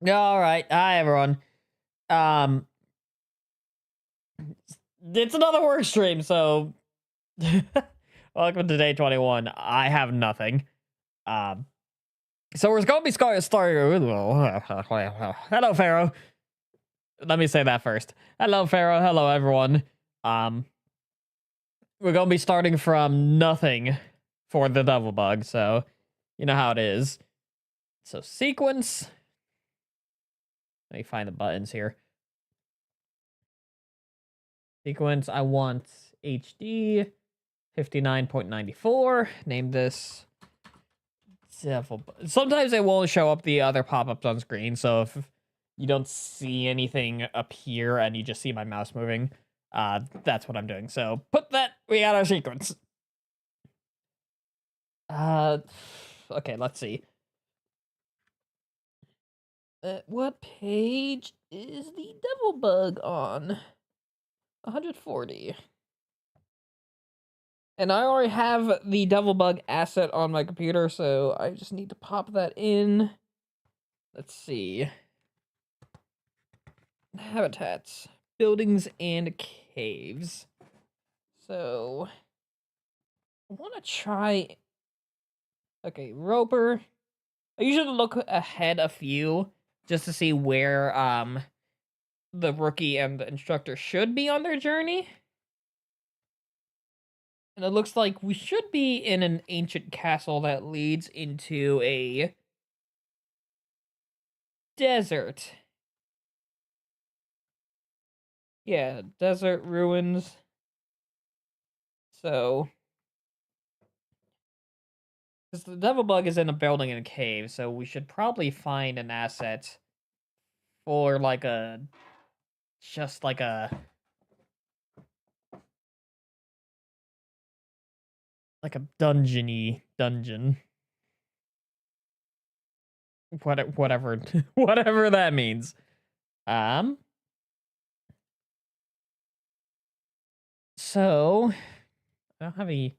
All right. Hi, everyone. Um, it's another work stream, so welcome to day 21. I have nothing. Um, so we're going to be starting. Hello, Pharaoh. Let me say that first. Hello, Pharaoh. Hello, everyone. Um, we're going to be starting from nothing for the double bug, so you know how it is. So sequence. Let me find the buttons here. Sequence. I want HD 59.94. Name this devil. Sometimes it won't show up the other pop-ups on screen, so if you don't see anything appear and you just see my mouse moving, that's what I'm doing. So put that. We got our sequence. Okay, let's see. What page is the devil bug on? 140. And I already have the devil bug asset on my computer, so I just need to pop that in. Let's see. Habitats, buildings, and caves. So I want to try. Okay, Roper. I usually look ahead a few just to see where the rookie and the instructor should be on their journey. And it looks like we should be in an ancient castle that leads into a desert. Yeah, desert ruins. So, because the devil bug is in a building in a cave, so we should probably find an asset for like a just like a dungeony dungeon. Whatever whatever that means. Um so I don't have a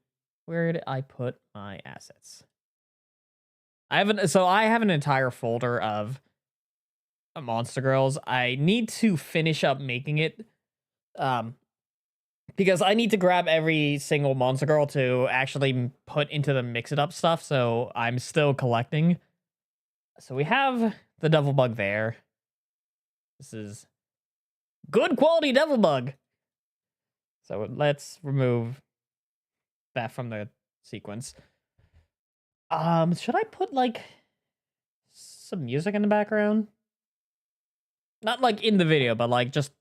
where did I put my assets? I have an entire folder of Monster Girls. I need to finish up making it. Um because I need to grab every single Monster Girl to actually put into the mix it up stuff, so I'm still collecting. So we have the devil bug there. This is good quality devil bug. So let's remove that from the sequence. Should I put like some music in the background? Not like in the video, but like just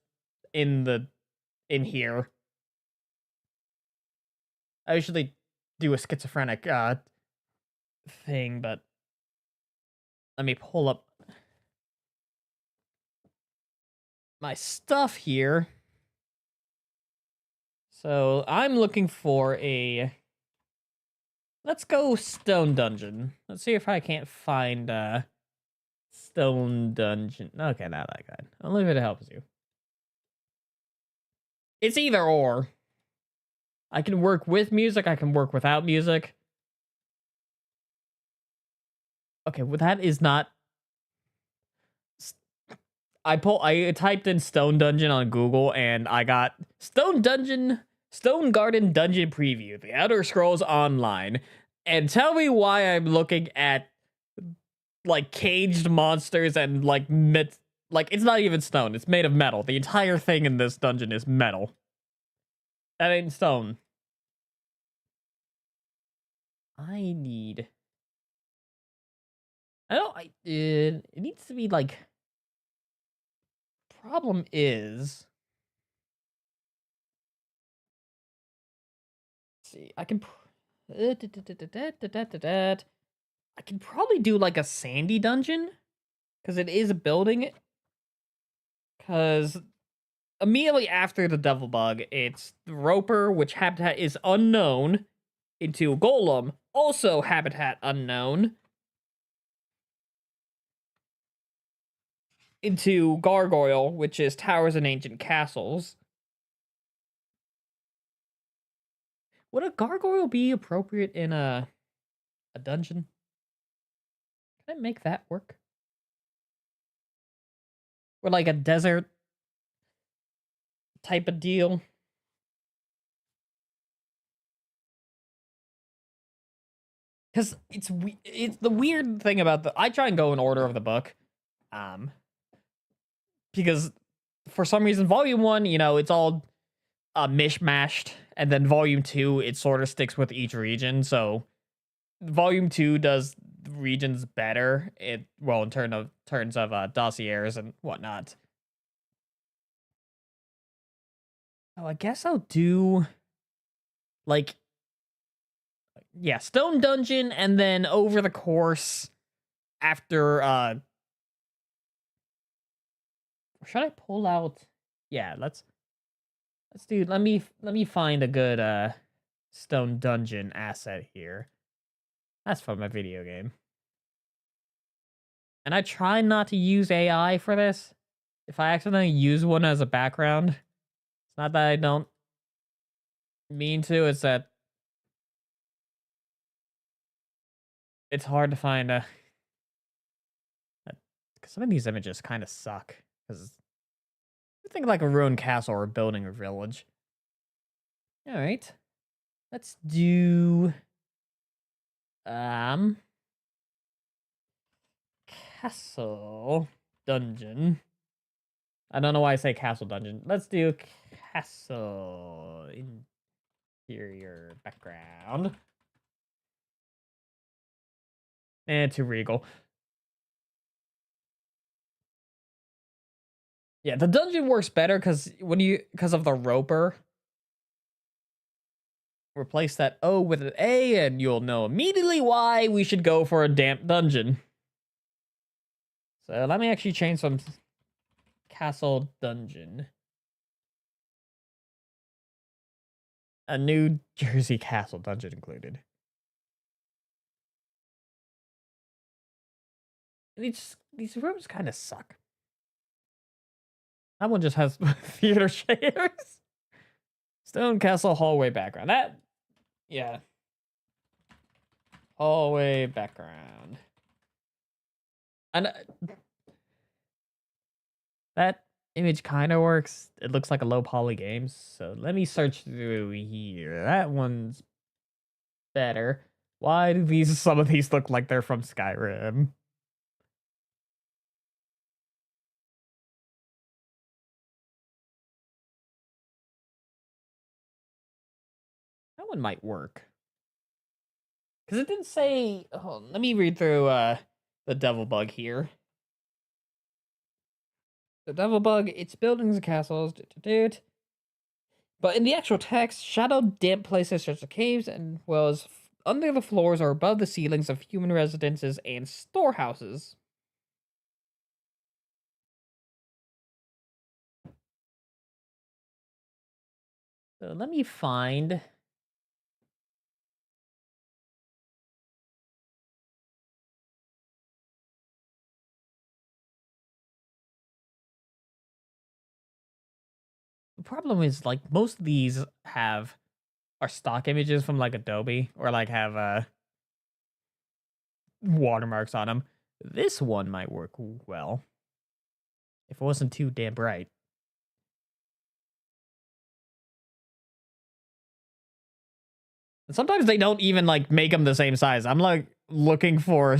in here. I usually do a schizophrenic thing, but let me pull up my stuff here. So I'm looking for a. Let's go Stone Dungeon. Let's see if I can't find Stone Dungeon. Okay, not that good. Only if it helps you. It's either or. I can work with music. I can work without music. Okay, well that is not. I typed in Stone Dungeon on Google and I got Stone Garden Dungeon Preview, The Elder Scrolls Online. And tell me why I'm looking at like caged monsters and like it's not even stone. It's made of metal. The entire thing in this dungeon is metal. That ain't stone. I need. I don't. It needs to be like. Problem is. Let's see, I can. I can probably do like a sandy dungeon because it is a building. Because immediately after the devil bug, it's the Roper, which habitat is unknown, into Golem, also habitat unknown, into Gargoyle, which is towers and ancient castles. Would a gargoyle be appropriate in a dungeon? Can I make that work? or like a desert type of deal. Because it's the weird thing about I try and go in order of the book, because for some reason volume 1, you know, it's all mishmashed, and then volume 2 it sort of sticks with each region. So volume 2 does regions better. In terms of dossiers and whatnot. Oh, I guess I'll do like, yeah, Stone Dungeon, and then over the course after should I pull out? Yeah, let's do, let me find a good Stone Dungeon asset here. That's from a video game. And I try not to use AI for this. If I accidentally use one as a background, it's not that I don't mean to, it's that it's hard to find a, because some of these images kind of suck. Because think like a ruined castle or building or village. All right, let's do castle dungeon. I don't know why I say castle dungeon. Let's do castle interior background. And too regal. Yeah, the dungeon works better because of the roper. Replace that O with an A, and you'll know immediately why we should go for a damp dungeon. So let me actually change some castle dungeon. A New Jersey castle dungeon included. These rooms kind of suck. That one just has theater chairs. Stone castle hallway background. That, yeah. Hallway background. And that image kind of works. It looks like a low poly game. So let me search through here. That one's better. Why do some of these look like they're from Skyrim? That one might work. Because it didn't say... Oh, let me read through the devil bug here. The devil bug, it's buildings and castles. But in the actual text, shadowed, damp places such as caves and wells under the floors or above the ceilings of human residences and storehouses. So let me find... The problem is, like, most of these are stock images from, like, Adobe, or, like, have watermarks on them. This one might work well if it wasn't too damn bright. And sometimes they don't even, like, make them the same size. I'm, like, looking for,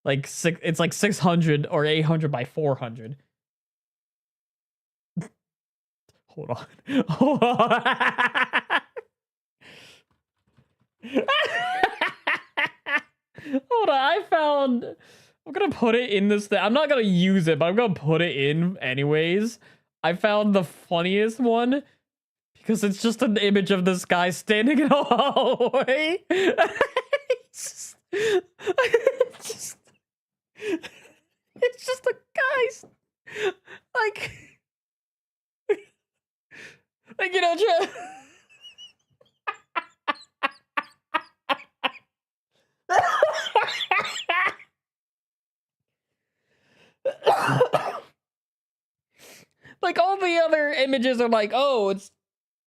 like, it's like 600 or 800 by 400. Hold on. Hold on. Hold on. I'm gonna put it in this thing. I'm not gonna use it, but I'm gonna put it in anyways. I found the funniest one because it's just an image of this guy standing in a hallway. It's just a guy, like you know, like all the other images are like, oh, it's,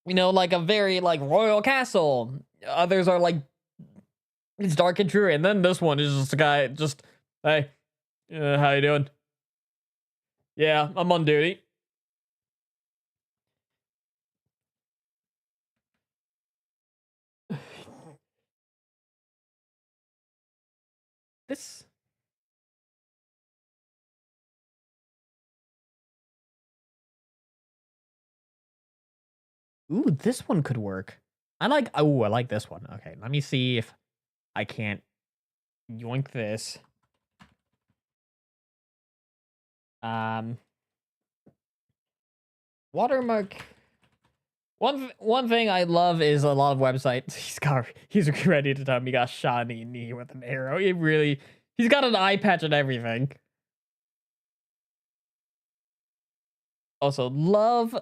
you know, like a very like royal castle. Others are like, it's dark and dreary, and then this one is just a guy just, hey, how you doing? Yeah, I'm on duty. This. Ooh, this one could work. I like this one. Okay, let me see if I can't yoink this. Um, watermark. One thing I love is a lot of websites. He's ready to tell me he got shot in the knee with an arrow. He's got an eye patch and everything. Also, love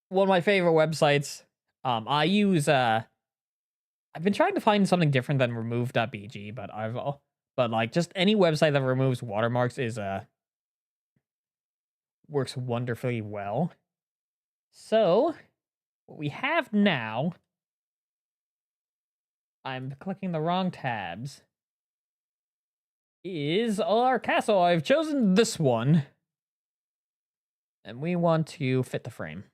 one of my favorite websites. I use I've been trying to find something different than remove.bg, but like just any website that removes watermarks is works wonderfully well. So, what we have now, I'm clicking the wrong tabs, is our castle. I've chosen this one, and we want to fit the frame.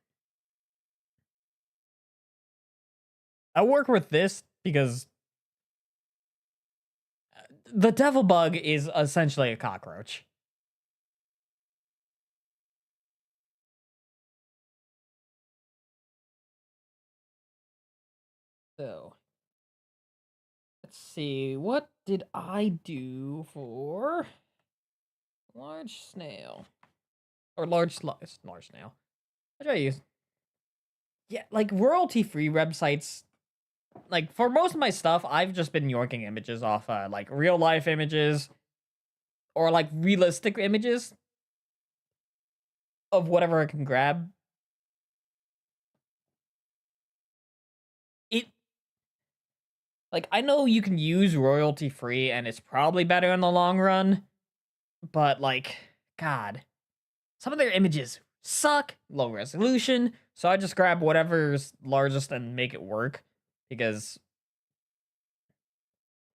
I'll work with this because the devil bug is essentially a cockroach. So, let's see. What did I do for large snail? Or large snail. What did I use? Yeah, like royalty-free websites. Like for most of my stuff, I've just been yorking images off like real life images or like realistic images of whatever I can grab. It like I know you can use royalty-free and it's probably better in the long run, but like god, some of their images suck, low resolution, so I just grab whatever's largest and make it work because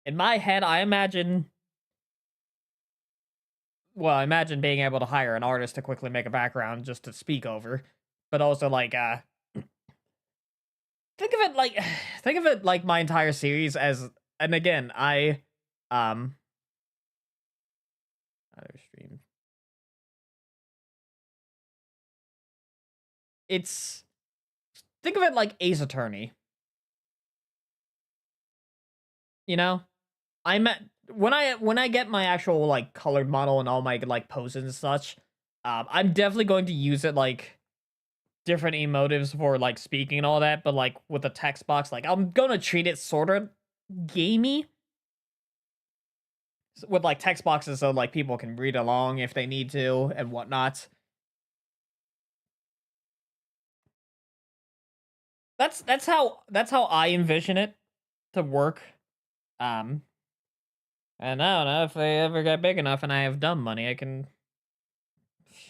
in my head I imagine being able to hire an artist to quickly make a background just to speak over, but also like think of it like my entire series as, and again, other stream. It's think of it like Ace Attorney. You know, I'm at, when I get my actual like colored model and all my like poses and such, I'm definitely going to use it like different emotives for like speaking and all that, but like with the text box, like I'm gonna treat it sort of gamey with like text boxes so like people can read along if they need to and whatnot. That's how I envision it to work. Um, and I don't know if they ever get big enough and I have dumb money, I don't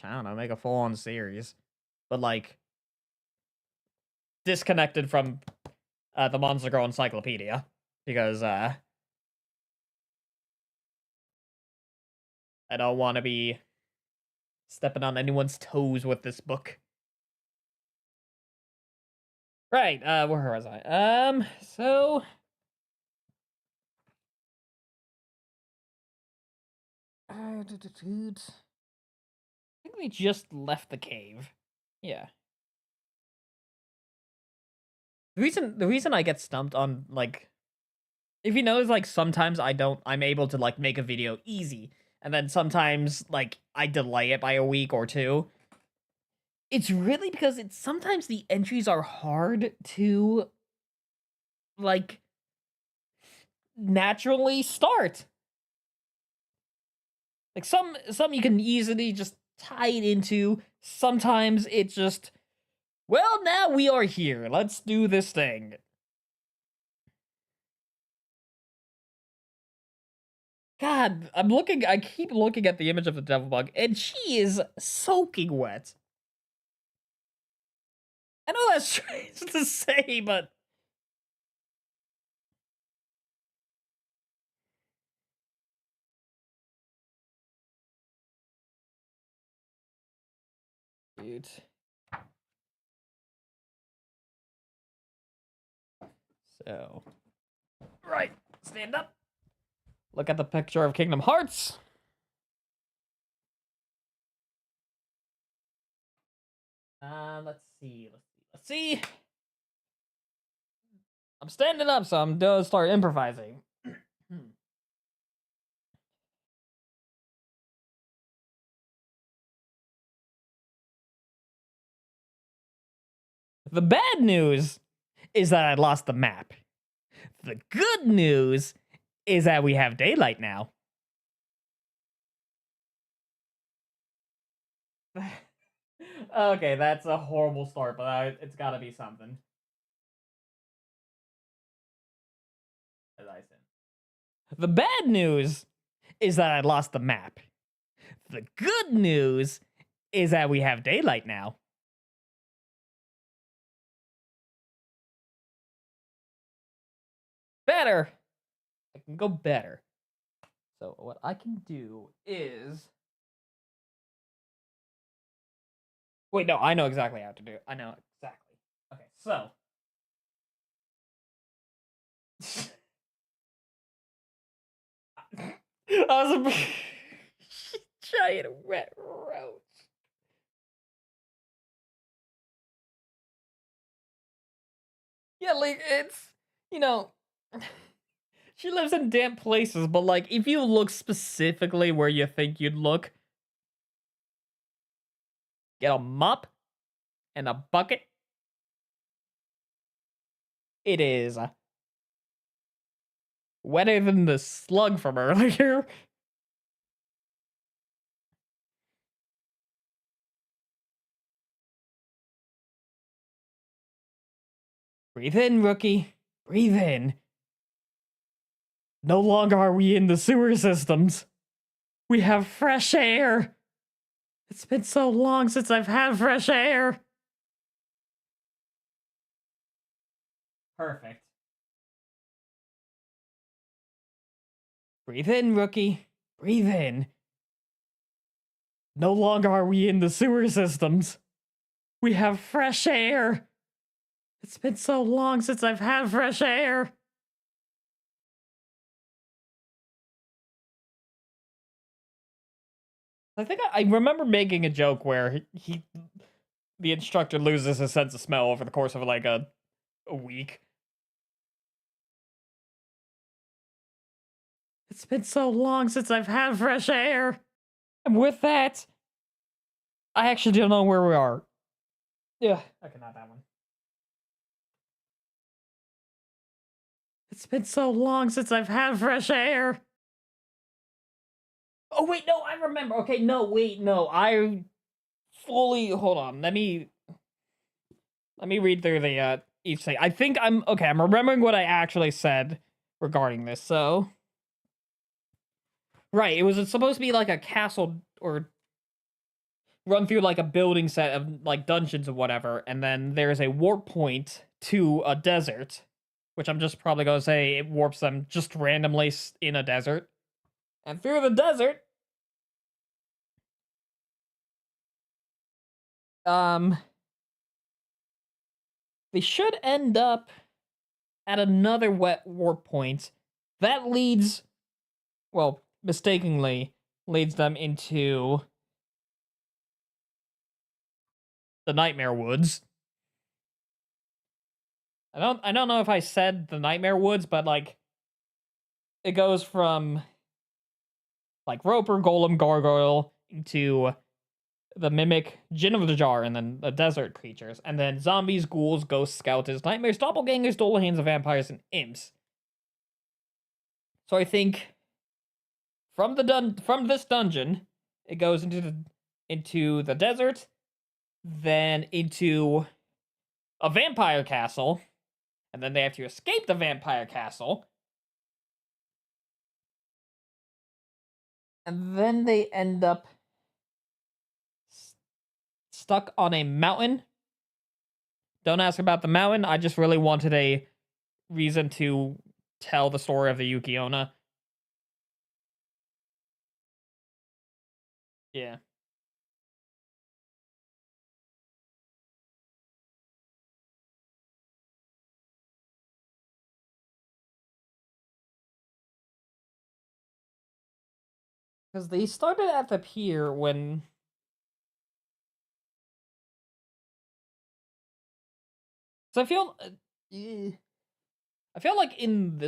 know, make a full on series, but like disconnected from the Monster Girl Encyclopedia because I don't want to be stepping on anyone's toes with this book. Right, where was I? So I think we just left the cave. Yeah. The reason I get stumped on like if you notice like sometimes I'm able to like make a video easy and then sometimes like I delay it by a week or two. It's really because it's sometimes the entries are hard to like naturally start. Like some you can easily just tie it into. Sometimes it's just, well, now we are here. Let's do this thing. God, I keep looking at the image of the devil bug, and she is soaking wet. I know that's strange to say, but Dude. So, right, stand up. Look at the picture of Kingdom Hearts. Let's see. I'm standing up, so I'm gonna start improvising. The bad news is that I lost the map. The good news is that we have daylight now. Okay, that's a horrible start, but it's gotta be something. As I said. The bad news is that I lost the map. The good news is that we have daylight now. Better. I can go better. So what I can do is... Wait, no, I know exactly how to do it. I know exactly. Okay, so... I was a giant red roach. Yeah, like, it's... You know... She lives in damp places, but, like, if you look specifically where you think you'd look... Get a mop and a bucket. It is wetter than the slug from earlier. Breathe in, rookie. Breathe in. No longer are we in the sewer systems. We have fresh air. It's been so long since I've had fresh air. Perfect. Breathe in, rookie. Breathe in. No longer are we in the sewer systems. We have fresh air. It's been so long since I've had fresh air. I think I remember making a joke where the instructor loses his sense of smell over the course of like a week. It's been so long since I've had fresh air. And with that, I actually don't know where we are. Yeah, okay, not that one. It's been so long since I've had fresh air. Oh, wait, no, I remember. Okay, no, wait, no. I fully... Hold on, let me read through the, each thing. I think I'm... Okay, I'm remembering what I actually said regarding this, so... Right, it was supposed to be like a castle or run through like a building set of like dungeons or whatever, and then there's a warp point to a desert, which I'm just probably gonna say it warps them just randomly in a desert. And through the desert, they should end up at another wet warp point that leads, well, mistakenly leads them into the Nightmare Woods. I don't know if I said the Nightmare Woods, but like it goes from like Roper, Golem, Gargoyle into the Mimic, Jinn of the Jar, and then the desert creatures, and then zombies, ghouls, ghosts, skeletons, nightmares, doppelgangers, doppelhands, vampires, and imps. So I think from this dungeon, it goes into the desert, then into a vampire castle, and then they have to escape the vampire castle. And then they end up stuck on a mountain. Don't ask about the mountain. I just really wanted a reason to tell the story of the Yuki-onna. Yeah. Because they started at the pier when... So I feel like in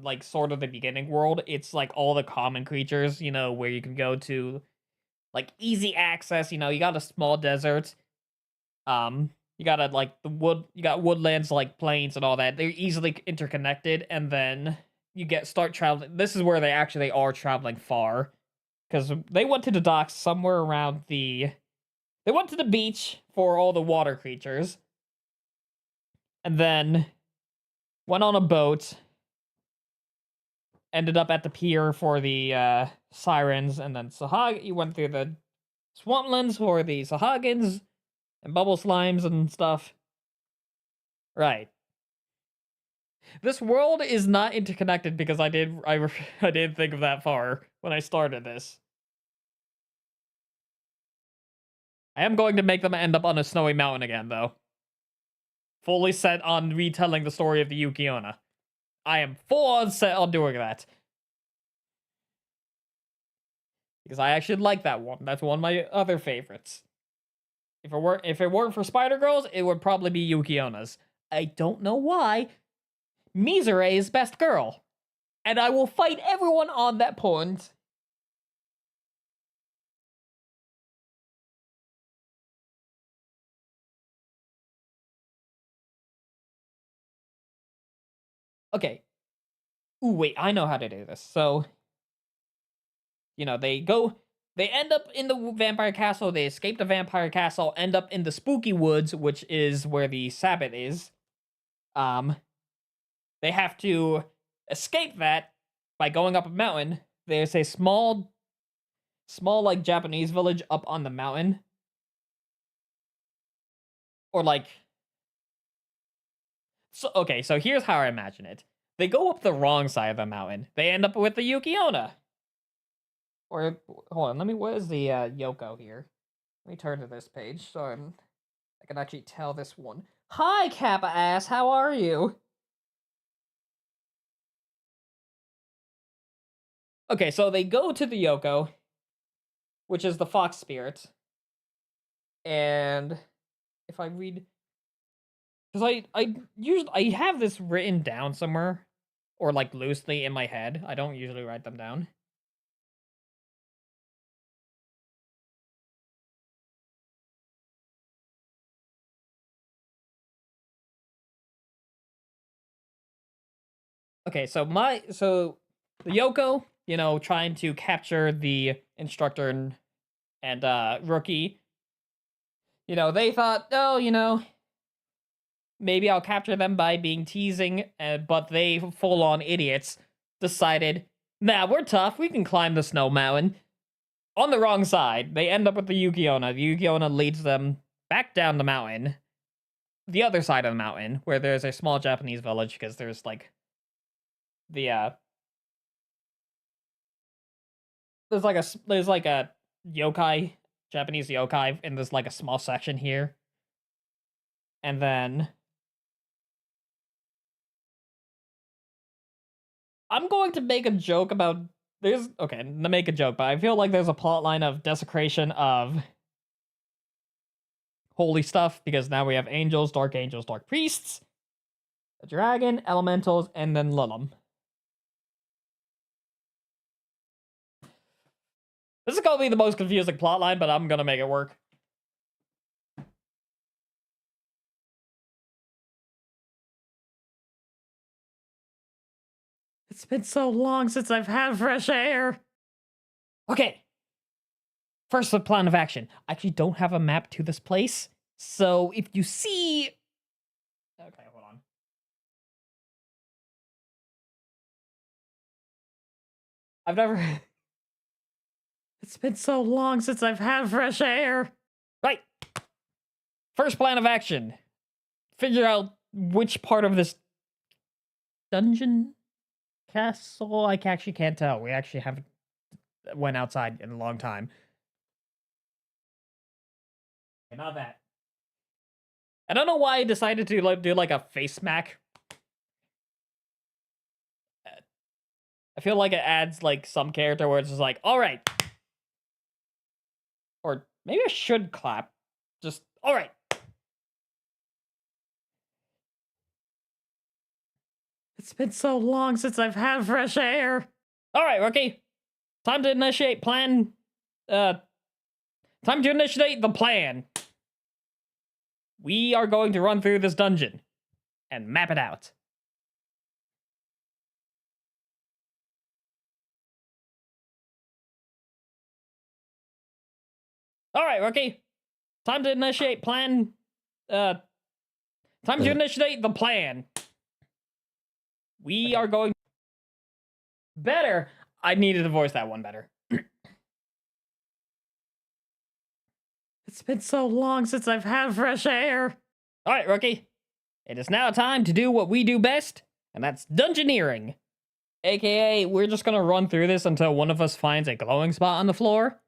like sort of the beginning world, it's like all the common creatures, you know, where you can go to like easy access, you know, you got a small desert. You got like you got woodlands like plains and all that. They're easily interconnected, and then you start traveling. This is where they actually are traveling far. Because they went to the docks somewhere around they went to the beach for all the water creatures. And then went on a boat, ended up at the pier for the sirens, and then you went through the swamplands for the Sahagins and bubble slimes and stuff. Right. This world is not interconnected because I didn't think of that far when I started this. I am going to make them end up on a snowy mountain again, though. Fully set on retelling the story of the Yukiona. I am full on set on doing that. Because I actually like that one. That's one of my other favorites. If it weren't for Spider Girls, it would probably be Yukiona's. I don't know why. Mizure is best girl. And I will fight everyone on that point. Okay. Ooh, wait, I know how to do this. So, you know, they end up in the vampire castle, they escape the vampire castle, end up in the spooky woods, which is where the Sabbath is. They have to escape that by going up a mountain. There's a small like Japanese village up on the mountain. Or like so here's how I imagine it. They go up the wrong side of the mountain. They end up with the Yukiona. Or hold on, what is the Yoko here? Let me turn to this page so I can actually tell this one. Hi, Kappa ass, how are you? Okay, so they go to the Yoko, which is the fox spirit. And if I read, because I have this written down somewhere, or like loosely in my head. I don't usually write them down. Okay, so the Yoko, you know, trying to capture the instructor and rookie. You know, they thought, oh, you know, maybe I'll capture them by being teasing, but they, full-on idiots, decided, nah, we're tough, we can climb the snow mountain. On the wrong side, they end up with the Yukiona. The Yukiona leads them back down the mountain, the other side of the mountain, where there's a small Japanese village, because there's, like, there's like a yokai, Japanese yokai, in this, like, a small section here. And then I'm going to make a joke about to make a joke, but I feel like there's a plot line of desecration of holy stuff, because now we have angels, dark priests, a dragon, elementals, and then Lulum. This is gonna be the most confusing plotline, but I'm gonna make it work. It's been so long since I've had fresh air. Okay. First, the plan of action. I actually don't have a map to this place, so if you see... Okay, hold on. I've never... It's been so long since I've had fresh air. Right. First plan of action. Figure out which part of this dungeon, castle, I actually can't tell. We actually haven't went outside in a long time. Okay, not that. I don't know why I decided to do like a face smack. I feel like it adds like some character where it's just like, all right, Or maybe I should clap. Just, all right. It's been so long since I've had fresh air. All right, rookie. Time to initiate plan. Time to initiate the plan. We are going to run through this dungeon and map it out. All right, rookie. Time to initiate plan. Time to initiate the plan. We are going. Better. I needed to voice that one better. It's been so long since I've had fresh air. All right, rookie. It is now time to do what we do best, and that's dungeoneering. AKA, we're just gonna run through this until one of us finds a glowing spot on the floor.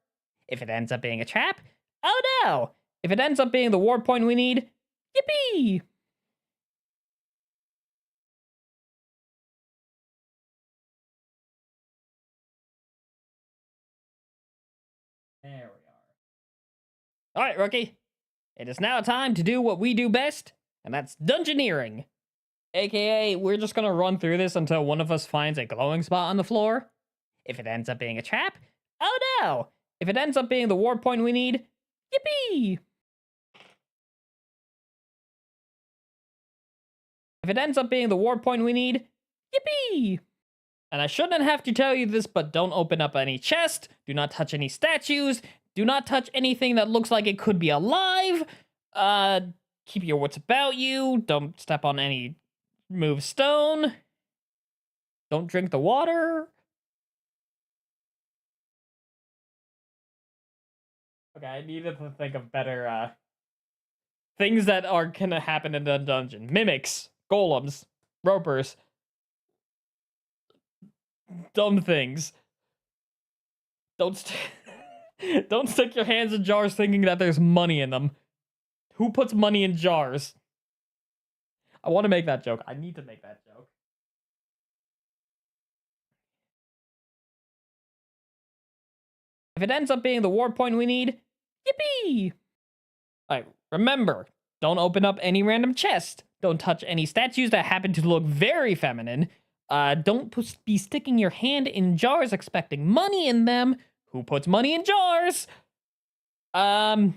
If it ends up being a trap, oh no! If it ends up being the warp point we need, yippee! There we are. Alright, rookie. It is now time to do what we do best, and that's dungeoneering. AKA, we're just gonna run through this until one of us finds a glowing spot on the floor. If it ends up being a trap, oh no! If it ends up being the warp point we need, yippee! If it ends up being the warp point we need, yippee! And I shouldn't have to tell you this, but don't open up any chest, do not touch any statues, do not touch anything that looks like it could be alive, keep your wits about you, don't step on any moved stone, don't drink the water. Okay, I needed to think of better, things that are gonna happen in the dungeon. Mimics, golems, ropers, dumb things. Don't stick your hands in jars thinking that there's money in them. Who puts money in jars? I want to make that joke. I need to make that joke. If it ends up being the warp point we need, yippee! Alright, remember, don't open up any random chest. Don't touch any statues that happen to look very feminine. Don't be sticking your hand in jars expecting money in them. Who puts money in jars? That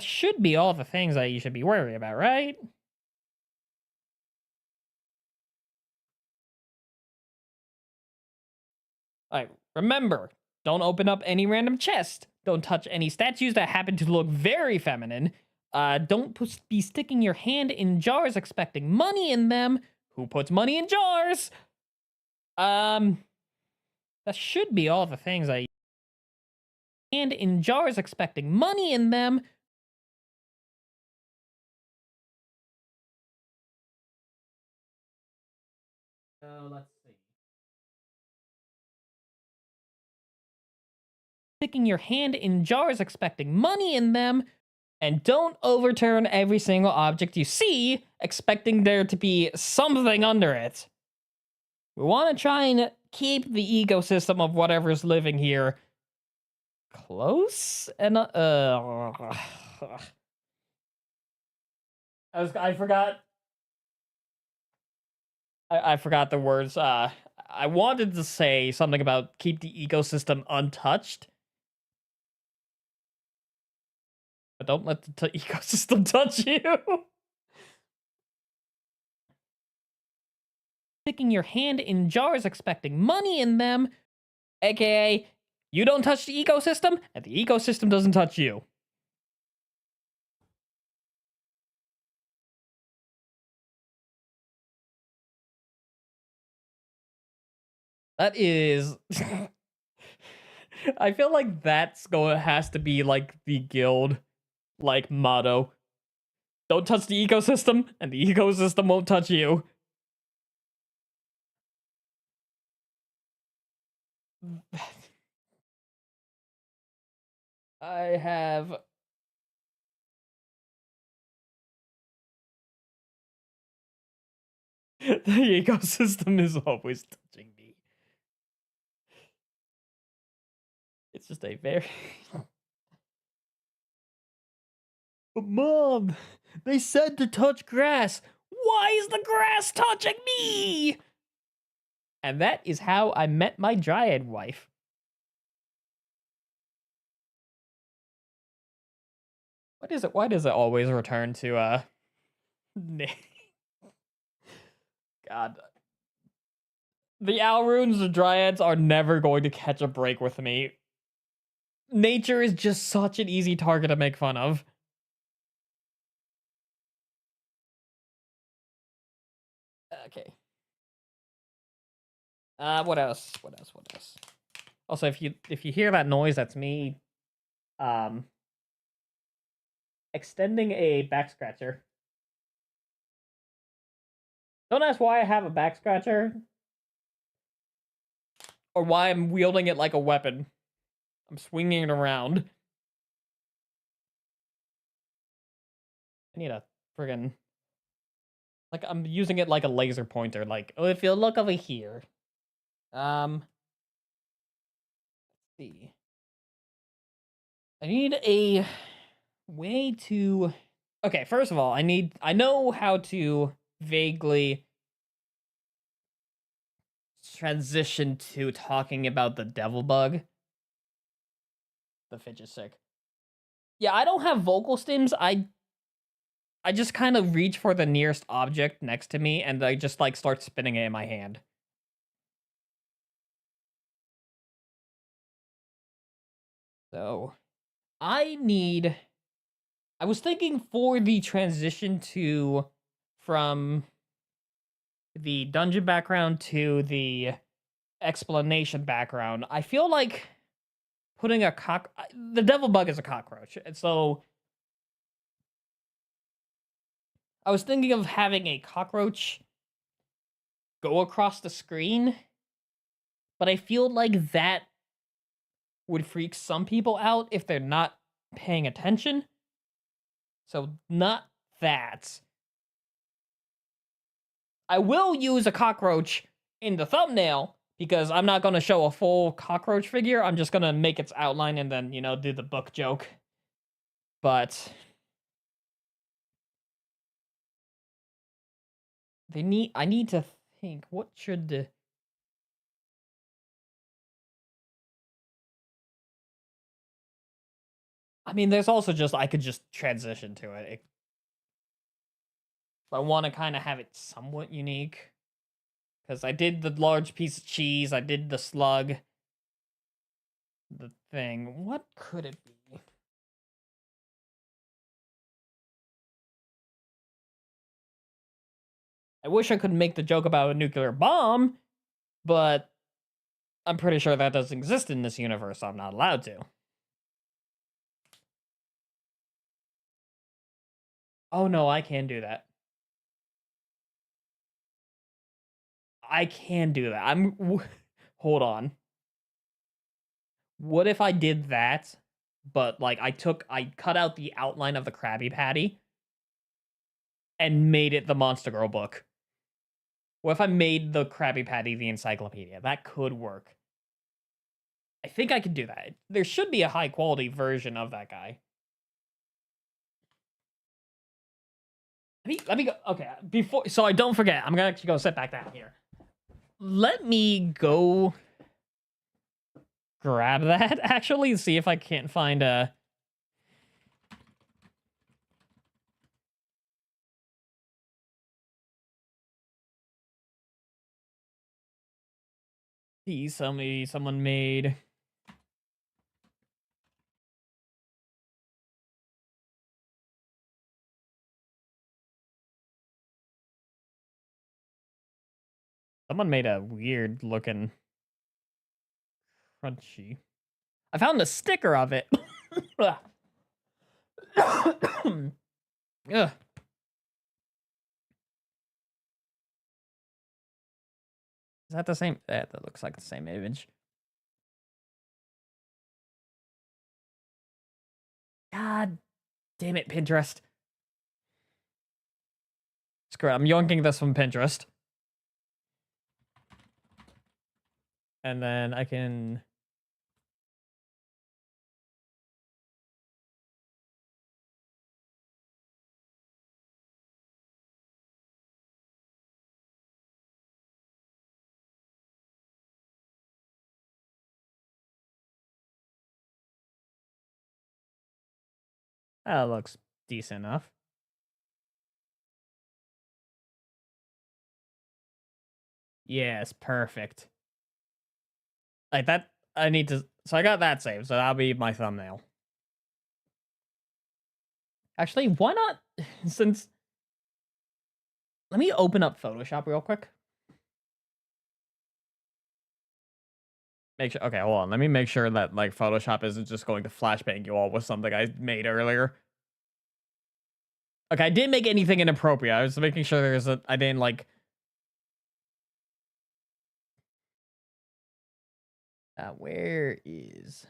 should be all the things that you should be worried about, right? Alright, remember, don't open up any random chest. Don't touch any statues that happen to look very feminine. Don't be sticking your hand in jars expecting money in them. Who puts money in jars? That should be all the things that hand in jars expecting money in them. So let's see. Sticking your hand in jars expecting money in them. And don't overturn every single object you see, expecting there to be something under it. We want to try and keep the ecosystem of whatever's living here close and I forgot. I forgot the words. I wanted to say something about keep the ecosystem untouched. But don't let the ecosystem touch you. Sticking your hand in jars expecting money in them. AKA, you don't touch the ecosystem, and the ecosystem doesn't touch you. That is... I feel like has to be like the guild like motto. Don't touch the ecosystem, and the ecosystem won't touch you. I have... The ecosystem is always touching me. It's just a very... But Mom, they said to touch grass. Why is the grass touching me? And that is how I met my dryad wife. What is it? Why does it always return to God. The Alrunes, the Dryads, are never going to catch a break with me. Nature is just such an easy target to make fun of. Okay. What else? What else? What else? Also, if you hear that noise, that's me extending a back scratcher. Don't ask why I have a back scratcher. Or why I'm wielding it like a weapon. I'm swinging it around. I need a friggin'... Like, I'm using it like a laser pointer. Like, oh, if you look over here. Let's see. I need a way to... Okay, first of all, I know how to vaguely transition to talking about the devil bug. The fidget stick. Yeah, I don't have vocal stims. I just kind of reach for the nearest object next to me, and I just, like, start spinning it in my hand. So, I was thinking for the transition from the dungeon background to the explanation background, I feel like putting the devil bug is a cockroach, and so I was thinking of having a cockroach go across the screen, but I feel like that would freak some people out if they're not paying attention. So not that. I will use a cockroach in the thumbnail because I'm not going to show a full cockroach figure. I'm just going to make its outline and then, do the book joke. But I need to think, what should I mean, there's also I could just transition to it. If I want to kind of have it somewhat unique. Because I did the large piece of cheese, I did the slug. The thing. What could it be? I wish I could make the joke about a nuclear bomb, but I'm pretty sure that doesn't exist in this universe, so I'm not allowed to. Oh no, I can do that. I can do that. Hold on. What if I did that, but like I cut out the outline of the Krabby Patty and made it the Monster Girl book? What if I made the Krabby Patty the encyclopedia? That could work. I think I could do that. There should be a high quality version of that guy. Let me go. Okay, so I don't forget, I'm gonna actually go sit back down here. Let me go grab that, actually, see if I can't find a... See, someone made... Someone made a weird looking crunchy. I found a sticker of it. Ugh. Ugh. Is that the same? That looks like the same image. God damn it, Pinterest. Screw it, I'm yoinking this from Pinterest. And then I can... That looks decent enough. Yes, perfect. Like that, I need to. So I got that saved. So that'll be my thumbnail. Actually, why not? Since let me open up Photoshop real quick. Make sure. Okay, hold on. Let me make sure that like Photoshop isn't just going to flashbang you all with something I made earlier. Okay, I didn't make anything inappropriate. I was making sure I didn't like. Where is?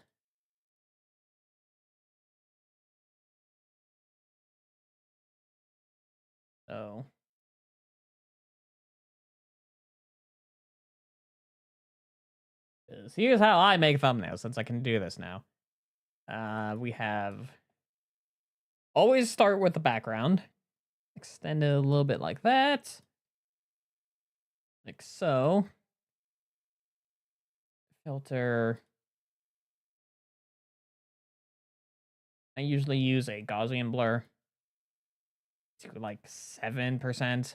Oh. Here's how I make thumbnails since I can do this now. We have always start with the background. Extend it a little bit like that. Like so. Filter. I usually use a Gaussian blur to like 7%.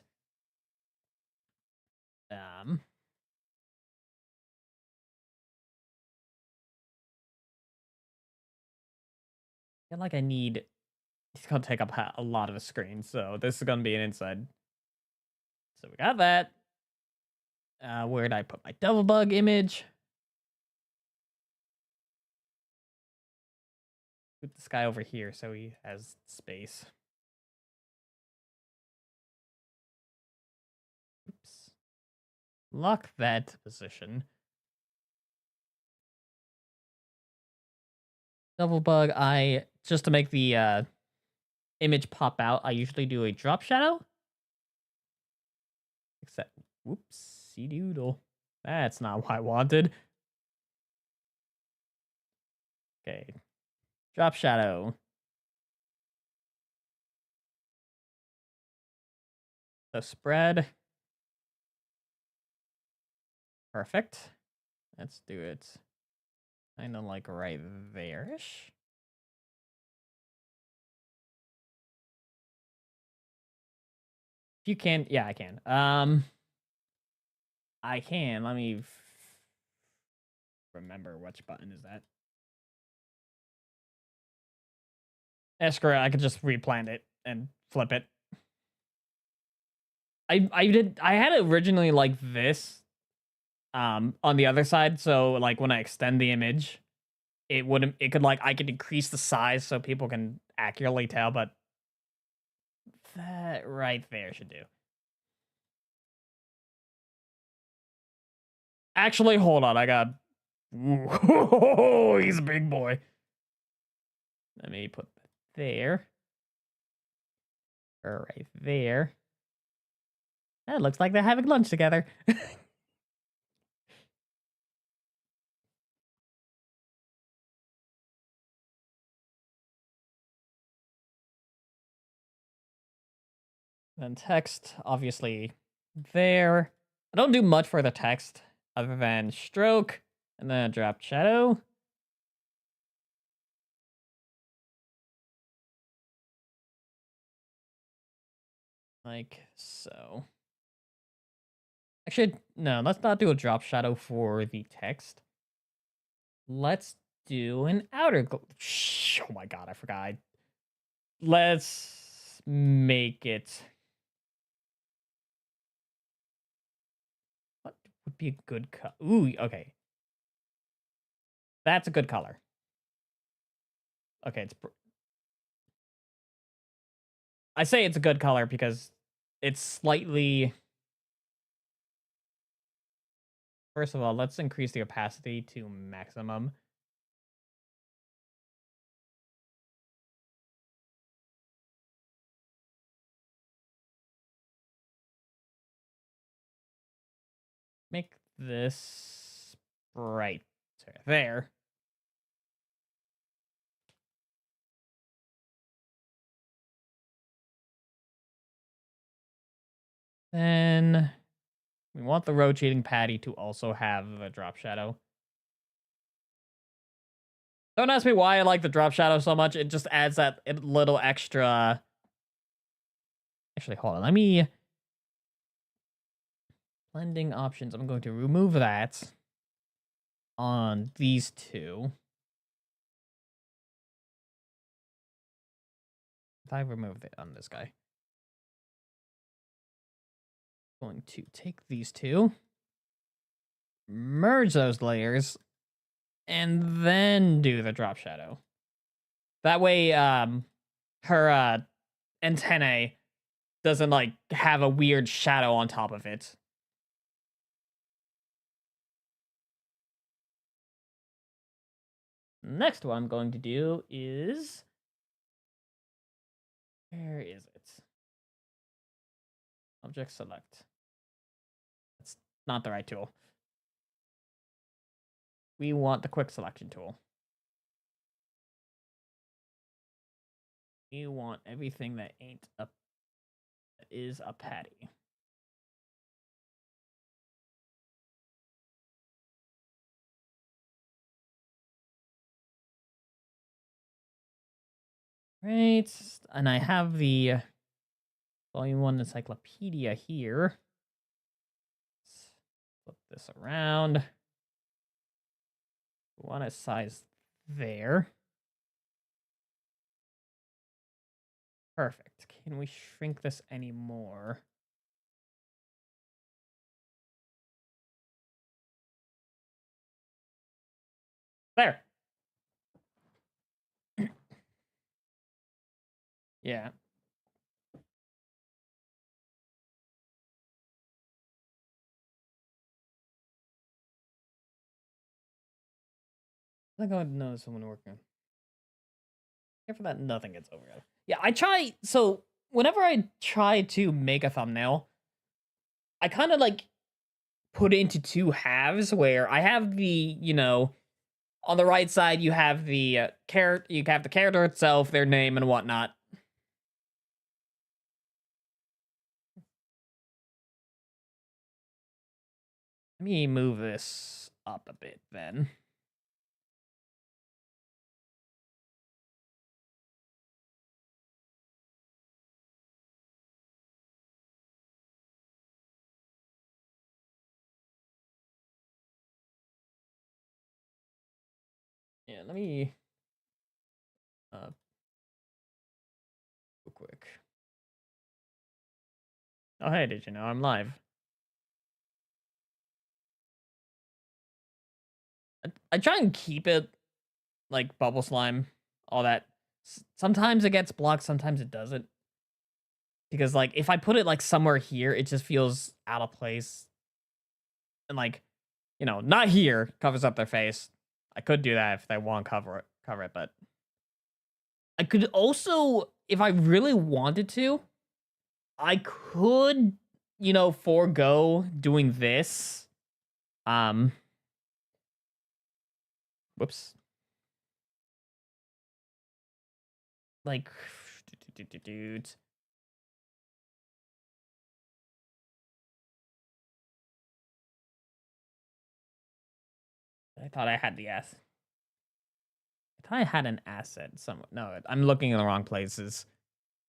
I feel like I need. It's gonna take up a lot of the screen, so this is gonna be an inside. So we got that. Where did I put my double bug image? Put this guy over here so he has space. Oops. Lock that position. Double bug, just to make the image pop out, I usually do a drop shadow. Except, whoopsie doodle. That's not what I wanted. Okay. Drop shadow. So spread. Perfect. Let's do it kind of like right there-ish. If you can, yeah, I can. I can. Let me remember which button is that. Screw it. I could just replant it and flip it. I had it originally like this on the other side, so like when I extend the image, it could like I could increase the size so people can accurately tell, but that right there should do. Actually, hold on. I got he's a big boy. Let me put that there. Or right there. That looks like they're having lunch together. Then text, obviously, there. I don't do much for the text other than stroke and then a drop shadow. Like so. Actually, no, let's not do a drop shadow for the text. Let's do an outer. Oh my god, I forgot. Let's make it. What would be a good color? Ooh, okay. That's a good color. Okay, I say it's a good color because it's slightly. First of all, let's increase the opacity to maximum. Make this bright there. Then we want the rotating patty to also have the drop shadow. Don't ask me why I like the drop shadow so much. It just adds that little extra. Actually, hold on. Let me blending options. I'm going to remove that on these two. If I remove it on this guy, I'm going to take these two, merge those layers, and then do the drop shadow. That way, her antennae doesn't like have a weird shadow on top of it. Next one I'm going to do is, where is it? Object select. That's not the right tool. We want the quick selection tool. We want everything that ain't a, that is a patty. Right, and I have the Volume 1 encyclopedia here. Let's flip this around. We want it sized there. Perfect. Can we shrink this anymore? There. Yeah. I think I would know someone working. After that, nothing gets over it. Yeah, I try. So whenever I try to make a thumbnail, I kind of like put it into two halves where I have the, on the right side you have the character, you have the character itself, their name and whatnot. Let me move this up a bit then. Yeah, let me real quick. Oh, hey, did you know I'm live? I try and keep it like bubble slime, all that. Sometimes it gets blocked, sometimes it doesn't. Because like if I put it like somewhere here, it just feels out of place. And like, not here, covers up their face. I could do that if they want to cover it, but I could also, if I really wanted to, I could, forego doing this. Whoops. Like, dude. I thought I had the S. I thought I had an asset somewhere. No, I'm looking in the wrong places.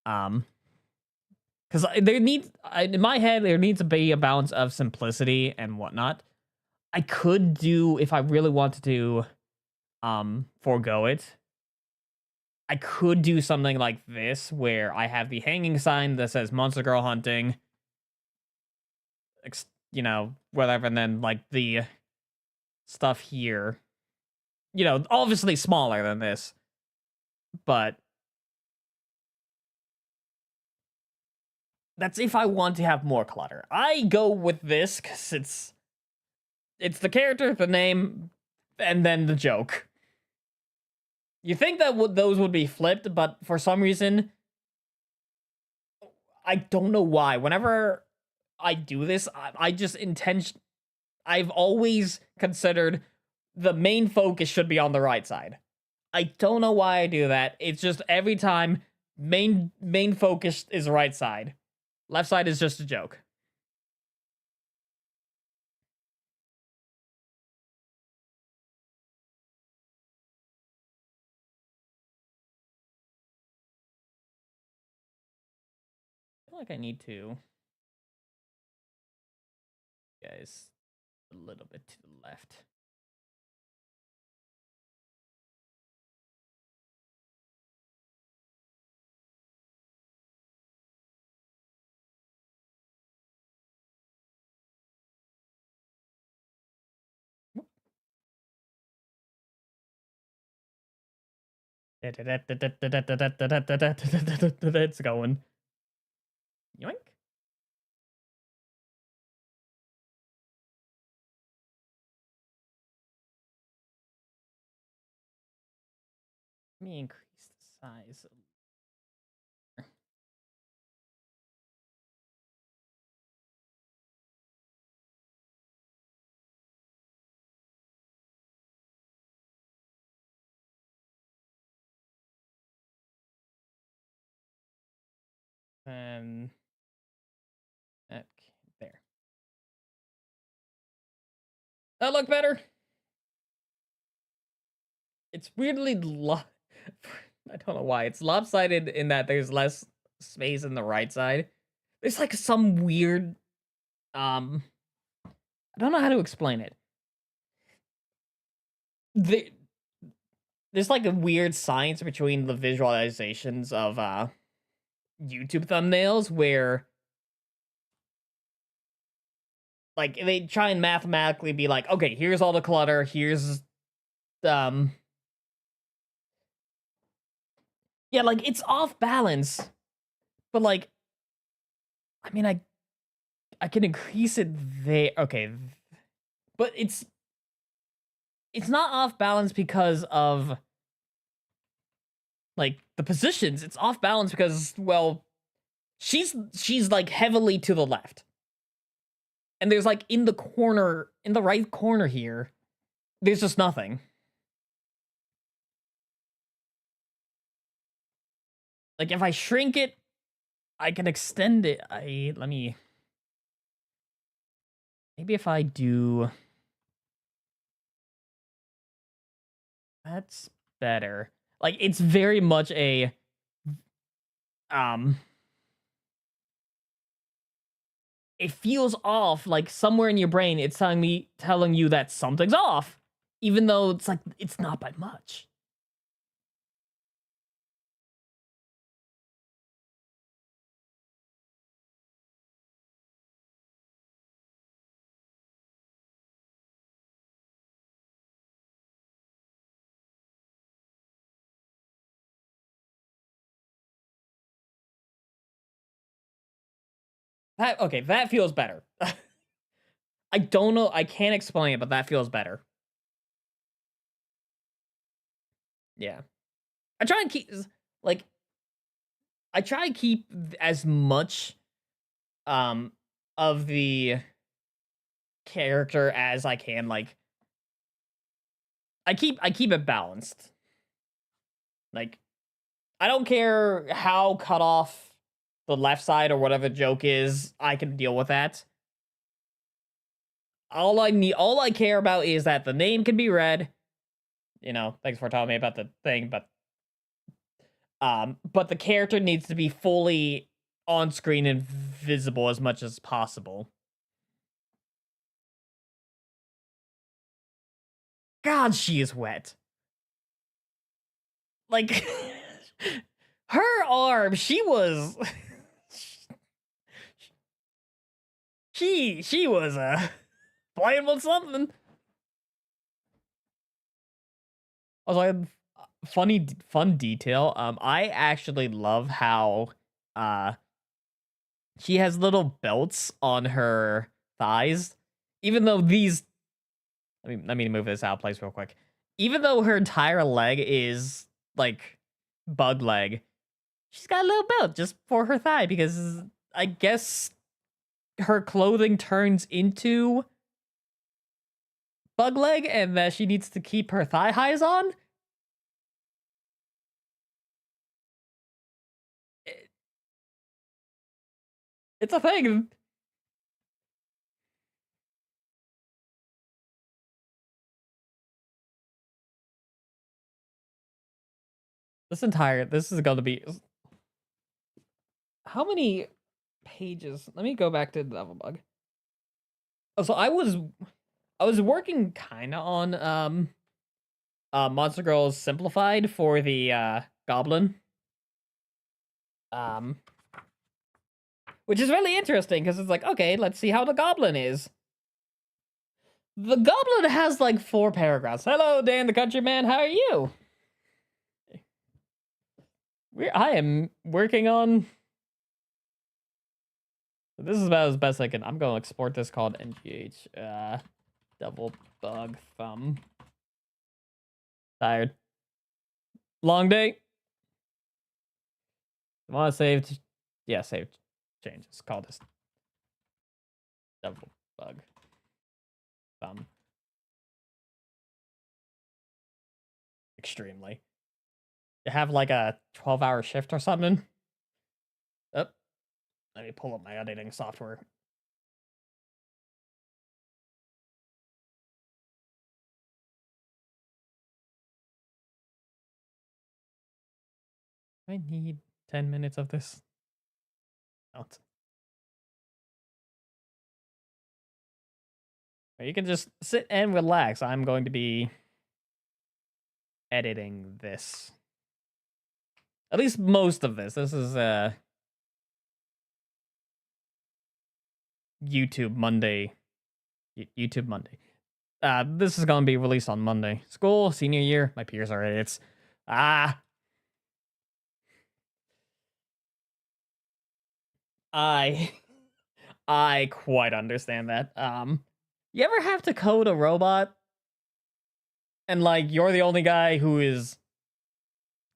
Because there needs, in my head, there needs to be a balance of simplicity and whatnot. I could do, if I really wanted to, forego it. I could do something like this, where I have the hanging sign that says Monster Girl Hunting, whatever, and then, like, the stuff here. Obviously smaller than this, but that's if I want to have more clutter. I go with this because it's the character, the name, and then the joke. You think that those would be flipped, but for some reason, I don't know why. Whenever I do this, I just I've always considered the main focus should be on the right side. I don't know why I do that. It's just every time main focus is right side. Left side is just a joke. feel like I need to, guys, a little bit to the left. It's going. Yoink. Let me increase the size. And okay, there. That look better. It's weirdly I don't know why. It's lopsided in that there's less space in the right side. There's like some weird I don't know how to explain it. There's like a weird science between the visualizations of YouTube thumbnails where like they try and mathematically be like, okay, here's all the clutter, here's yeah, like it's off balance. But like I mean I can increase it there. Okay. But it's not off balance because of like the positions. It's off balance because well, she's like heavily to the left. And there's like in the corner, in the right corner here, there's just nothing. Like if I shrink it, I can extend it. Let me maybe if I do that's better. Like it's very much a it feels off, like somewhere in your brain it's telling you that something's off, even though it's like it's not by much. That feels better. I don't know, I can't explain it, but that feels better. Yeah. I try and keep like I try and keep as much of the character as I can. Like I keep it balanced. Like I don't care how cut off the left side or whatever the joke is, I can deal with that. All I care about is that the name can be read. You know, thanks for telling me about the thing, but the character needs to be fully on screen and visible as much as possible. God, she is wet. Like her arm, she was she was playing with something. I was like, fun detail. I actually love how she has little belts on her thighs, even though these. Let me move this out of place real quick. Even though her entire leg is like bug leg, she's got a little belt just for her thigh because I guess her clothing turns into bug leg and that she needs to keep her thigh highs on. It's a thing. This is going to be how many pages. Let me go back to Devil Bug. Oh, so I was working kind of on Monster Girls Simplified for the Goblin. Which is really interesting because it's like, okay, let's see how the Goblin is. The Goblin has like 4 paragraphs. Hello, Dan the Countryman. How are you? I am working on. This is about as best I can. I'm going to export this called MGH. Double bug thumb. Tired. Long day. Want to save? Yeah, save changes. Call this double bug thumb. Extremely. You have like a 12-hour shift or something. Oh, let me pull up my editing software. I need 10 minutes of this. Not. You can just sit and relax. I'm going to be editing this. At least most of this. This is YouTube Monday. YouTube Monday. This is going to be released on Monday. School, senior year. My peers are idiots. I quite understand that. You ever have to code a robot? And like you're the only guy who is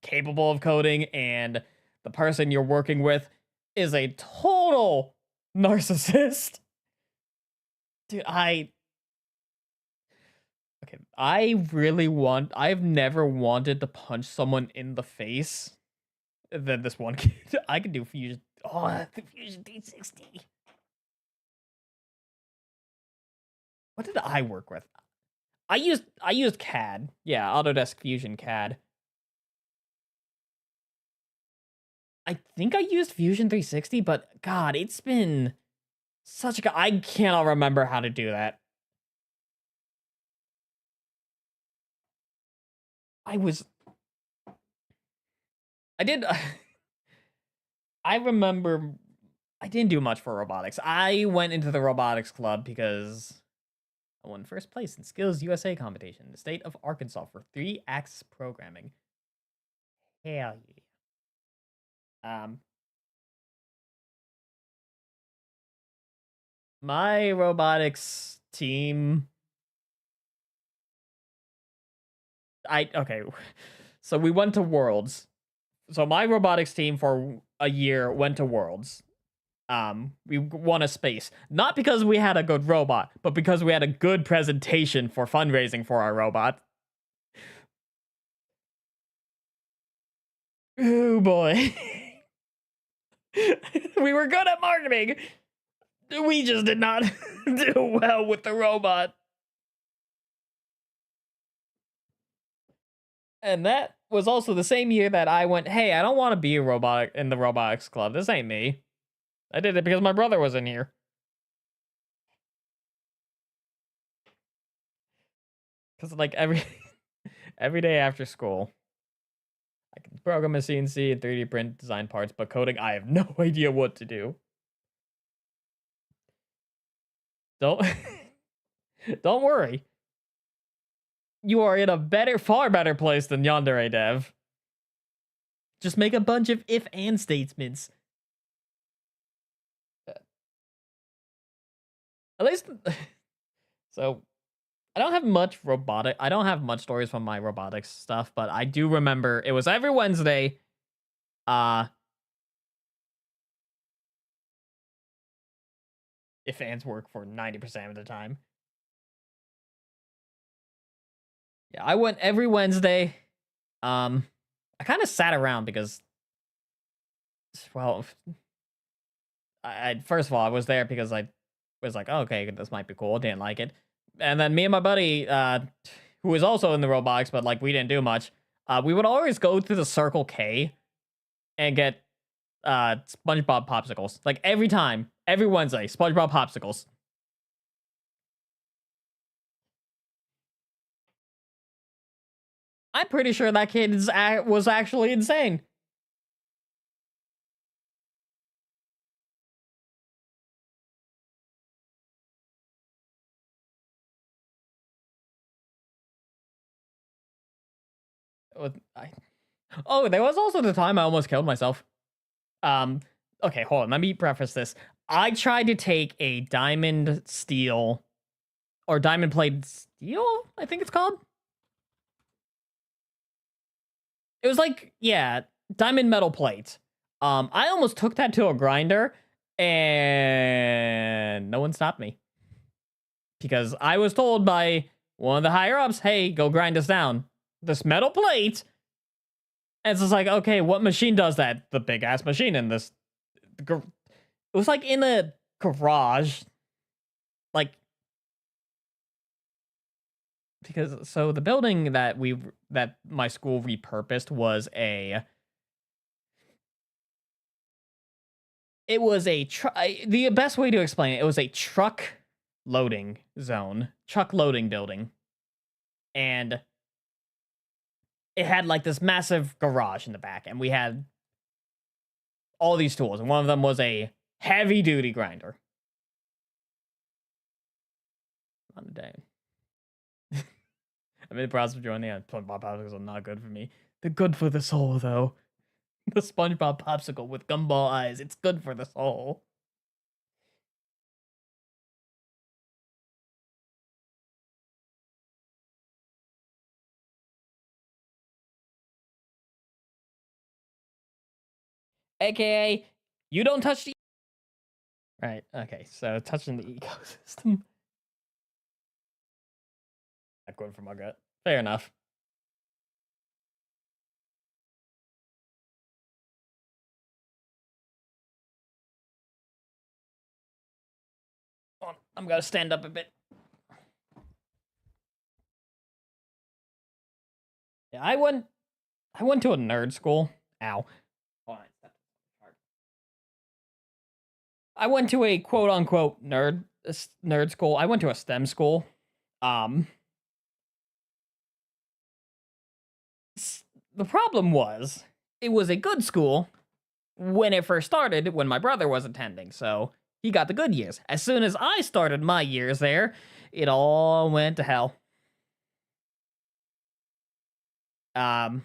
capable of coding, and the person you're working with is a total narcissist. Dude, I've never wanted to punch someone in the face than this one kid. I can do Fusion. Oh, the Fusion 360. What did I work with? I used CAD. Yeah, Autodesk Fusion CAD. I think I used Fusion 360, but God, it's been such a... I cannot remember how to do that. I remember I didn't do much for robotics. I went into the robotics club because I won first place in Skills USA competition in the state of Arkansas for 3-axis programming. Hell yeah. My robotics team... Okay. So we went to Worlds. So my robotics team for a year went to Worlds. We won a space. Not because we had a good robot, but because we had a good presentation for fundraising for our robot. Oh boy. We were good at marketing. We just did not do well with the robot. And that was also the same year that I went, hey, I don't want to be a robot in the robotics club. This ain't me. I did it because my brother was in here. Because like every day after school, I can program a CNC and 3D print design parts, but coding, I have no idea what to do. Don't worry. You are in a far better place than Yandere Dev. Just make a bunch of if and statements. At least, so I don't have much stories from my robotics stuff, but I do remember it was every Wednesday. If fans work for 90% of the time. Yeah, I went every Wednesday. I kind of sat around because, well, first of all, I was there because I was like, oh, okay, this might be cool. Didn't like it. And then me and my buddy, who was also in the robotics, but like we didn't do much, we would always go to the Circle K and get SpongeBob popsicles. Like every time, every Wednesday, SpongeBob popsicles. I'm pretty sure that kid was actually insane. Oh, there was also the time I almost killed myself. Um, okay, hold on. Let me preface this. I tried to take a diamond steel or diamond plated steel, I think it's called. It was like, yeah, diamond metal plate. I almost took that to a grinder and no one stopped me. Because I was told by one of the higher ups, hey, go grind this down. This metal plate. And it's just like, okay, what machine does that? The big ass machine in this. It was like in a garage. Like, because so the building that my school repurposed was a the best way to explain it, it was a truck loading zone, truck loading building. And it had like this massive garage in the back, and we had all these tools, and one of them was a heavy duty grinder. On the day. I'm in the process of joining the SpongeBob popsicles are not good for me. They're good for the soul, though. The SpongeBob popsicle with gumball eyes. It's good for the soul. AKA, you don't touch the... Right, okay, so touching the ecosystem. Not good for my gut. Fair enough. I'm gonna stand up a bit. Yeah, I went to a nerd school. Ow. I went to a quote unquote nerd school. I went to a STEM school. The problem was it was a good school when it first started, when my brother was attending, so he got the good years. As soon as I started my years there, it all went to hell. 6'2"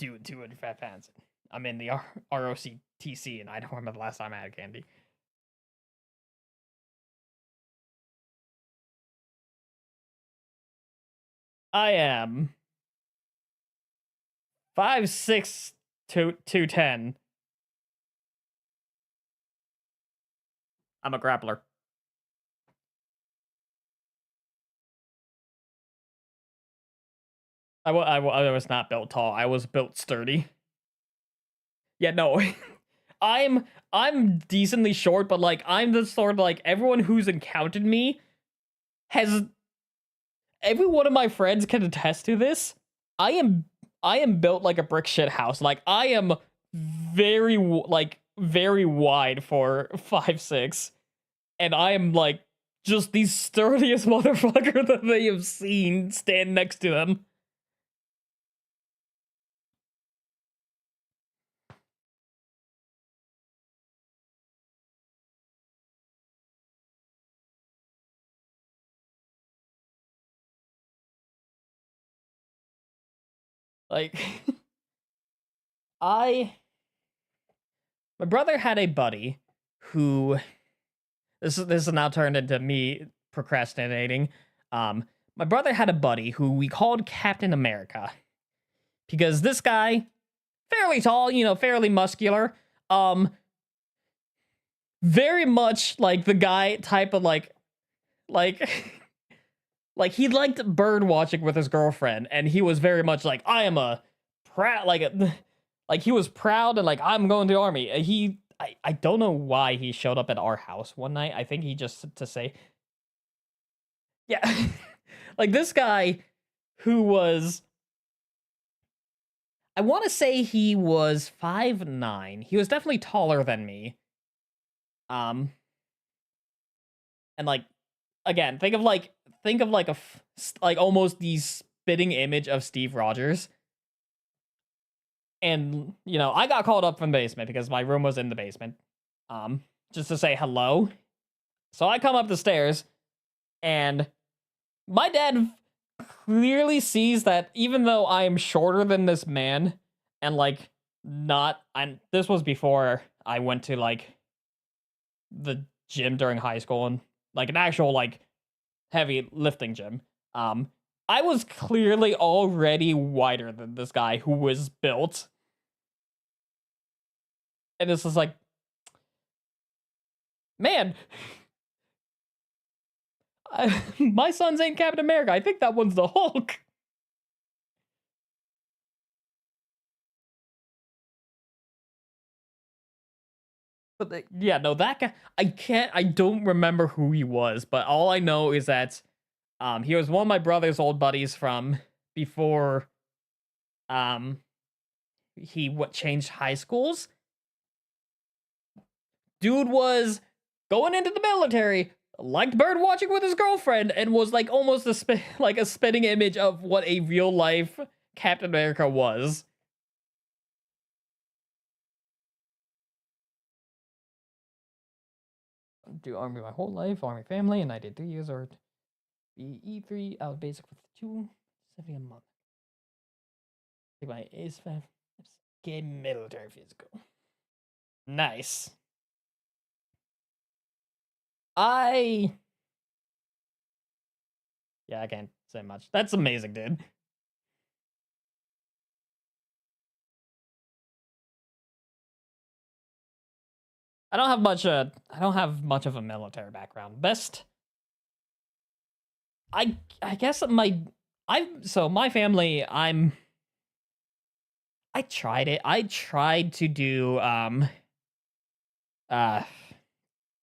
and 205 pounds. I'm in the ROCTC, and I don't remember the last time I had candy. I am 5'6", 210. I'm a grappler. I was not built tall. I was built sturdy. Yeah, no. I'm decently short, but like I'm the sort of like everyone who's encountered me has every one of my friends can attest to this. I am built like a brick shit house. Like I am very wide for 5'6", and I am like just the sturdiest motherfucker that they have seen stand next to them. Like my brother had a buddy who this is now turned into me procrastinating. My brother had a buddy who we called Captain America because this guy, fairly tall, fairly muscular, very much like the guy type of like like he liked bird watching with his girlfriend, and he was very much like I am a proud like he was proud and like I'm going to the army. I don't know why he showed up at our house one night. I think he just to say, yeah, like this guy who was I want to say he was 5'9". He was definitely taller than me. Um, and like, again, think of like like almost the spitting image of Steve Rogers. And I got called up from the basement because my room was in the basement, just to say hello. So I come up the stairs, and my dad clearly sees that even though I am shorter than this man, and like this was before I went to like the gym during high school and like an actual like heavy lifting gym. I was clearly already wider than this guy who was built. And this is like, man, my son's ain't Captain America. I think that one's the Hulk. But yeah, no, that guy, I don't remember who he was, but all I know is that he was one of my brother's old buddies from before he changed high schools. Dude was going into the military, liked bird watching with his girlfriend, and was like almost like a spitting image of what a real life Captain America was. Do Army my whole life, Army family, and I did 3 years or E3. I was basic with 270 a month. I think my A5 game military physical. Nice. Yeah, I can't say much. That's amazing, dude. I don't have much of a military background. I guess my family, I tried it. I tried to do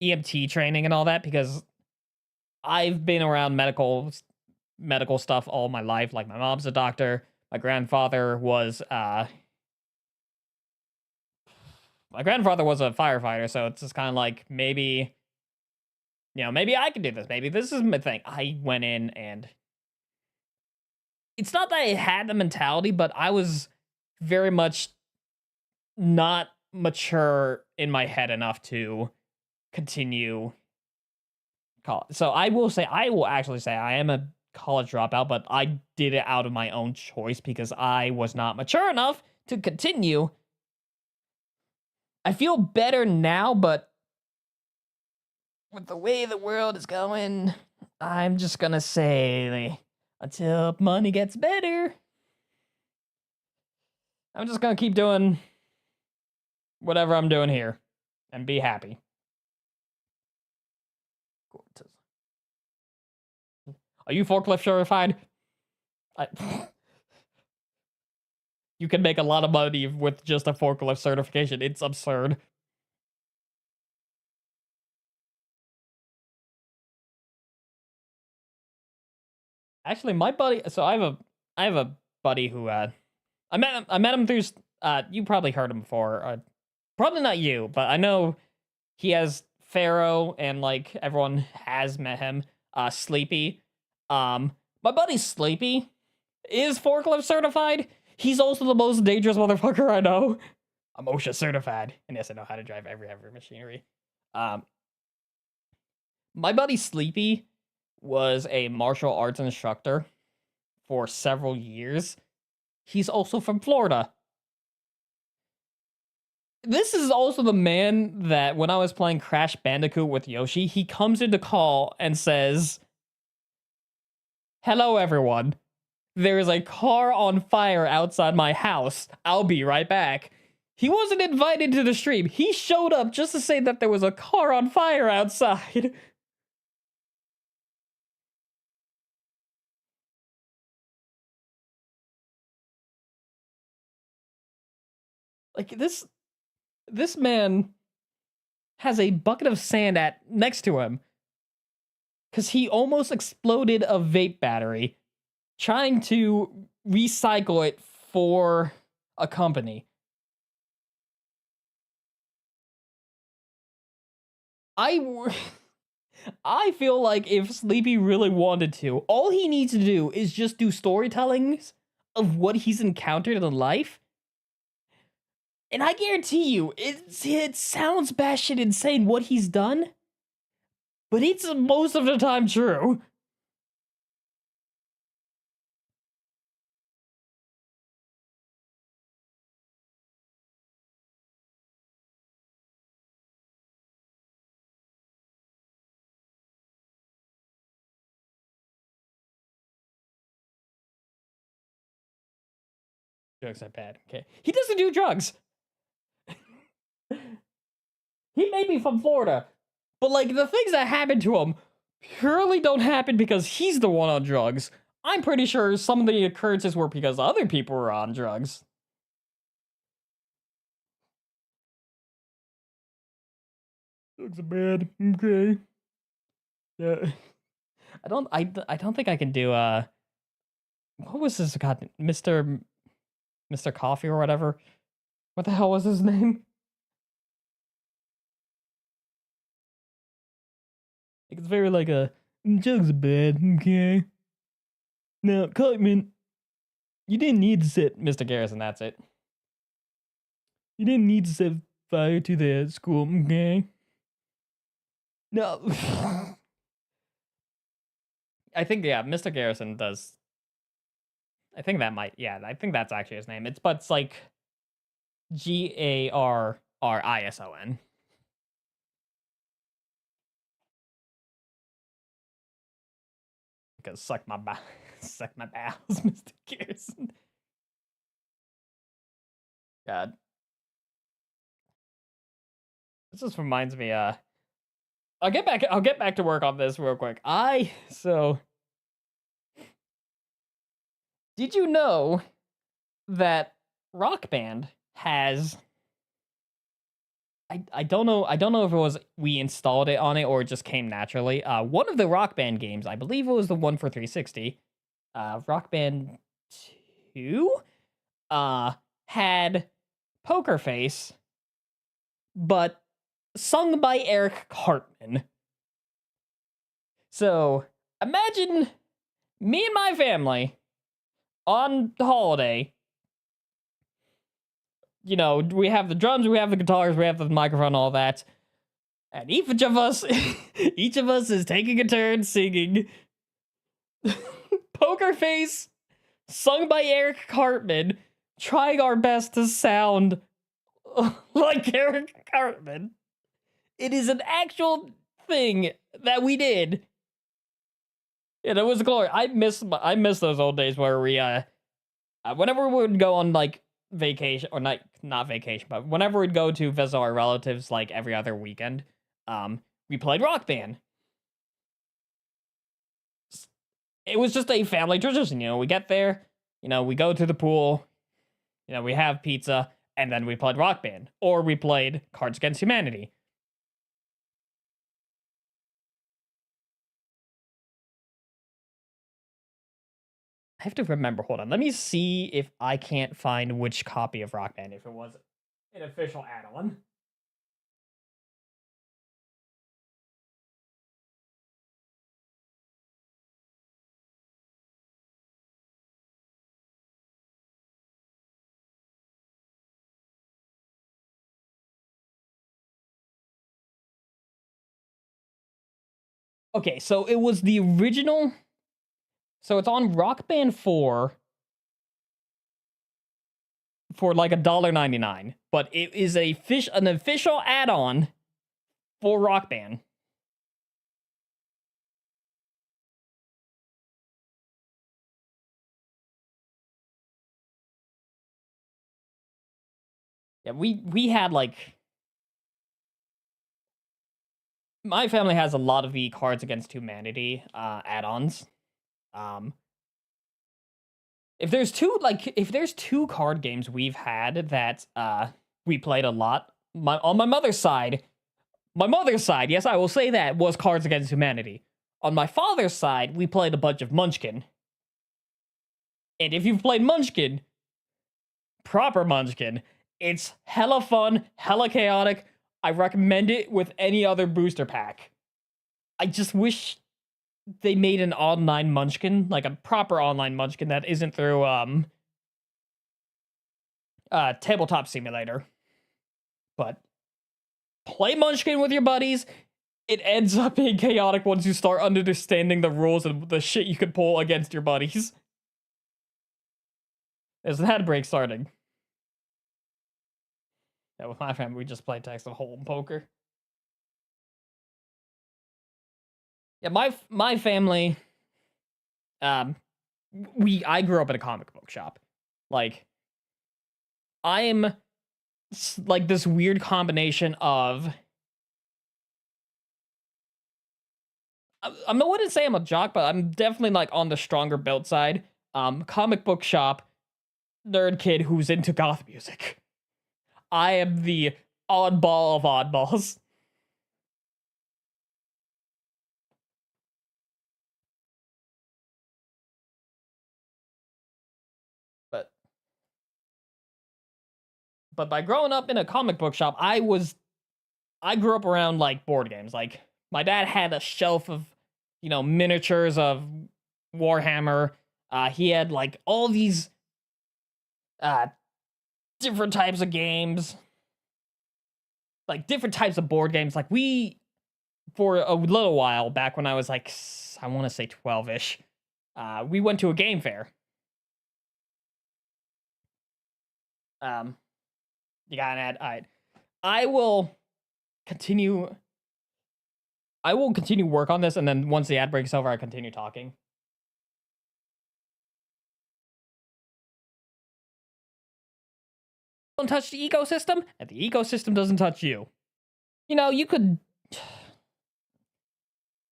EMT training and all that because I've been around medical stuff all my life. Like my mom's a doctor, my grandfather was a firefighter, so it's just kind of like maybe maybe I could do this. Maybe this is my thing. I went in and it's not that I had the mentality, but I was very much not mature in my head enough to continue college. So I will actually say I am a college dropout, but I did it out of my own choice because I was not mature enough to continue. I feel better now, but with the way the world is going, I'm just gonna say until money gets better, I'm just gonna keep doing whatever I'm doing here and be happy. Are you forklift certified? You can make a lot of money with just a forklift certification. It's absurd. Actually, my buddy. So I have a buddy who I met him through. You probably heard him before. Probably not you, but I know he has Pharaoh, and like everyone has met him. Sleepy. My buddy Sleepy is forklift certified. He's also the most dangerous motherfucker I know. I'm OSHA certified, and yes, I know how to drive every heavy machinery. My buddy Sleepy was a martial arts instructor for several years. He's also from Florida. This is also the man that when I was playing Crash Bandicoot with Yoshi, he comes into call and says, "Hello, everyone. There is a car on fire outside my house. I'll be right back." He wasn't invited to the stream. He showed up just to say that there was a car on fire outside. Like this man has a bucket of sand next to him because he almost exploded a vape battery trying to recycle it for a company. I I feel like if Sleepy really wanted to, all he needs to do is just do storytellings of what he's encountered in life. And I guarantee you, it sounds batshit insane what he's done, but it's most of the time true. Jokes are bad. Okay. He doesn't do drugs. He may be from Florida, but like the things that happen to him purely don't happen because he's the one on drugs. I'm pretty sure some of the occurrences were because other people were on drugs. Jokes are bad. Okay. Yeah. I don't think I can do what was this god Mr. Coffee or whatever? What the hell was his name? It's very like a jokes are bad, okay. Now, Cartman, you didn't need to set Mr. Garrison, that's it. You didn't need to set fire to the school, okay? No. I think yeah, Mr. Garrison does. I think that might I think that's actually his name. It's like Garrison. Because suck my bowels, Mr. Garrison. God. This just reminds me, I'll get back to work on this real quick. Did you know that Rock Band has I don't know if it was we installed it on it or it just came naturally. One of the Rock Band games, I believe it was the one for 360, Rock Band 2, had Poker Face, but sung by Eric Cartman. So imagine me and my family on holiday. You know, we have the drums, we have the guitars, we have the microphone, all that. And each of us is taking a turn singing Poker Face, sung by Eric Cartman, trying our best to sound like Eric Cartman. It is an actual thing that we did. And it was glory. I miss those old days where we whenever we would go on like vacation, or not vacation, but whenever we'd go to visit our relatives like every other weekend, we played Rock Band. It was just a family tradition, you know, we get there, you know, we go to the pool, you know, we have pizza, and then we played Rock Band, or we played Cards Against Humanity. I have to remember, hold on, let me see if I can't find which copy of Rock Band, if it was an official add-on. Okay, so it was the original. So it's on Rock Band 4 for like $1.99, but it is an official add-on for Rock Band. Yeah, we had like, my family has a lot of the Cards Against Humanity add-ons. If there's two card games we've had that we played a lot, on my mother's side, yes, I will say that, was Cards Against Humanity. On my father's side, we played a bunch of Munchkin. And if you've played Munchkin, proper Munchkin. It's hella fun, hella chaotic. I recommend it with any other booster pack. I just wish they made an online Munchkin, like a proper online Munchkin that isn't through Tabletop Simulator. But play Munchkin with your buddies. It ends up being chaotic once you start understanding the rules and the shit you can pull against your buddies. There's an ad break starting. Yeah, with my family, we just play Text of Hold'em poker. Yeah, my family, I grew up in a comic book shop. Like, I'm like this weird combination of. I wouldn't say I'm a jock, but I'm definitely like on the stronger built side. Comic book shop, nerd kid who's into goth music. I am the oddball of oddballs. But by growing up in a comic book shop, I grew up around like board games. Like my dad had a shelf of, miniatures of Warhammer. He had like all these different types of games, like different types of board games. Like for a little while back when I was like, I want to say 12-ish, we went to a game fair. You got an ad. All right. I will continue work on this, and then once the ad breaks over, I continue talking. Don't touch the ecosystem, and the ecosystem doesn't touch you. You could.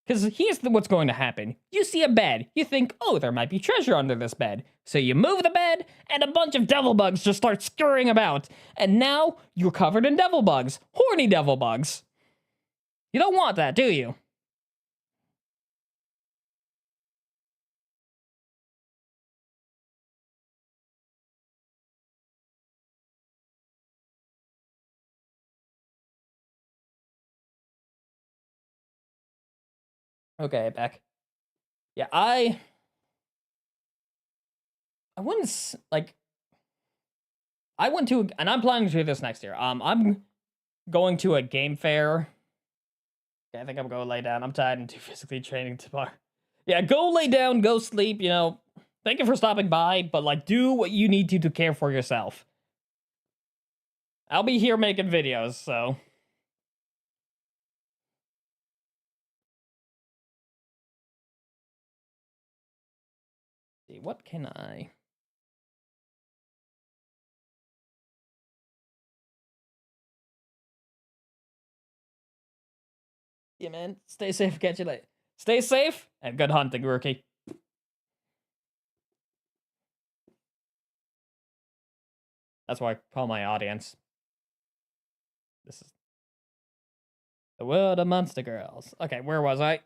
Because here's what's going to happen. You see a bed. You think, oh, there might be treasure under this bed. So you move the bed, and a bunch of devil bugs just start scurrying about. And now you're covered in devil bugs. Horny devil bugs. You don't want that, do you? Okay, back. Yeah, I wouldn't, like, I went to, and I'm planning to do this next year. I'm going to a game fair. Okay, I think I'm going to lay down. I'm tired and too physically training tomorrow. Yeah, go lay down, go sleep, Thank you for stopping by, but, like, do what you need to care for yourself. I'll be here making videos, so. See, what can I? Yeah, man. Stay safe. Catch you later. Stay safe and good hunting, rookie. That's what I call my audience. This is the world of Monster Girls. Okay, where was I?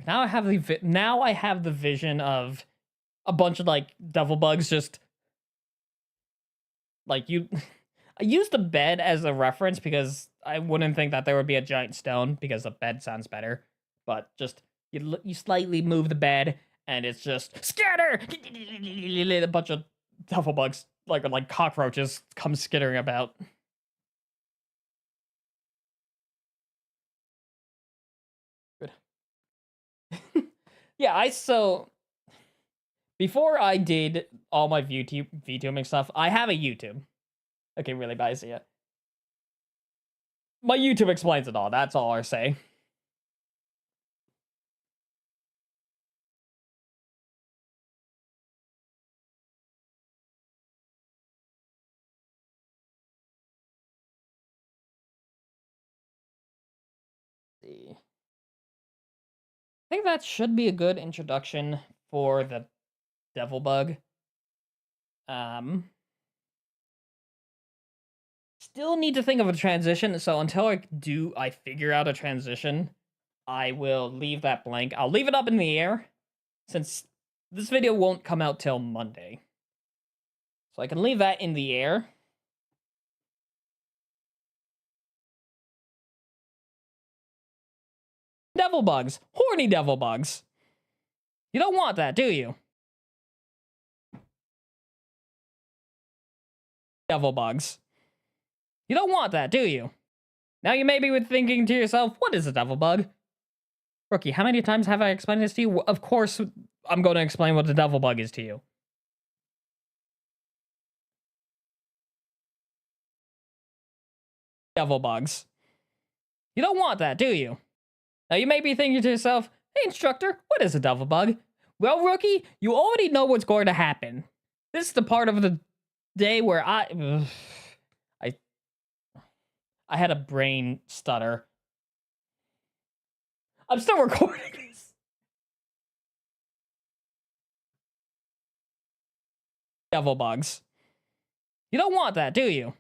Now I have the vision of a bunch of like devil bugs just like you. I used the bed as a reference because I wouldn't think that there would be a giant stone because the bed sounds better. But just you slightly move the bed and it's just scatter. A bunch of devil bugs like cockroaches come skittering about. Good. Yeah, before I did all my VTubing stuff, I have a YouTube. Okay, really bad. See ya. My YouTube explains it all. That's all I say. See. I think that should be a good introduction for the devil bug. Still need to think of a transition, so until I figure out a transition, I will leave that blank. I'll leave it up in the air since this video won't come out till Monday. So I can leave that in the air. Devil bugs. Horny devil bugs. You don't want that, do you? Devil bugs. You don't want that, do you? Now you may be thinking to yourself, what is a devil bug? Rookie, how many times have I explained this to you? Of course, I'm going to explain what the devil bug is to you. Devil bugs. You don't want that, do you? Now you may be thinking to yourself, hey instructor, what is a devil bug? Well, rookie, you already know what's going to happen. This is the part of the day where I had a brain stutter. I'm still recording this. Devil bugs. You don't want that, do you?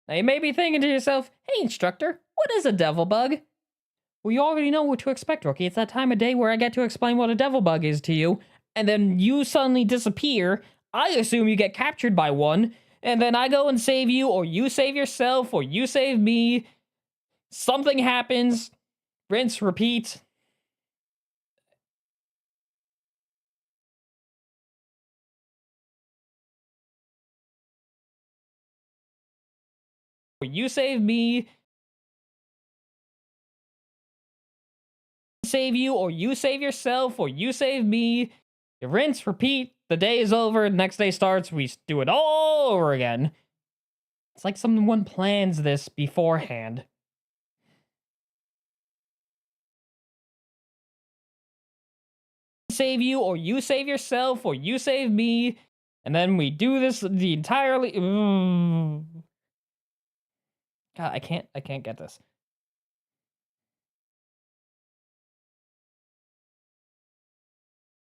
Now you may be thinking to yourself, hey instructor, what is a devil bug? Well, you already know what to expect, rookie. It's that time of day where I get to explain what a devil bug is to you, and then you suddenly disappear. I assume you get captured by one, and then I go and save you, or you save yourself, or you save me. Something happens. Rinse, repeat. Or you save me. Save you, or you save yourself, or you save me. You rinse, repeat. The day is over. The next day starts. We do it all over again. It's like someone plans this beforehand. Save you, or you save yourself, or you save me. And then we do this the entirely. God, I can't get this.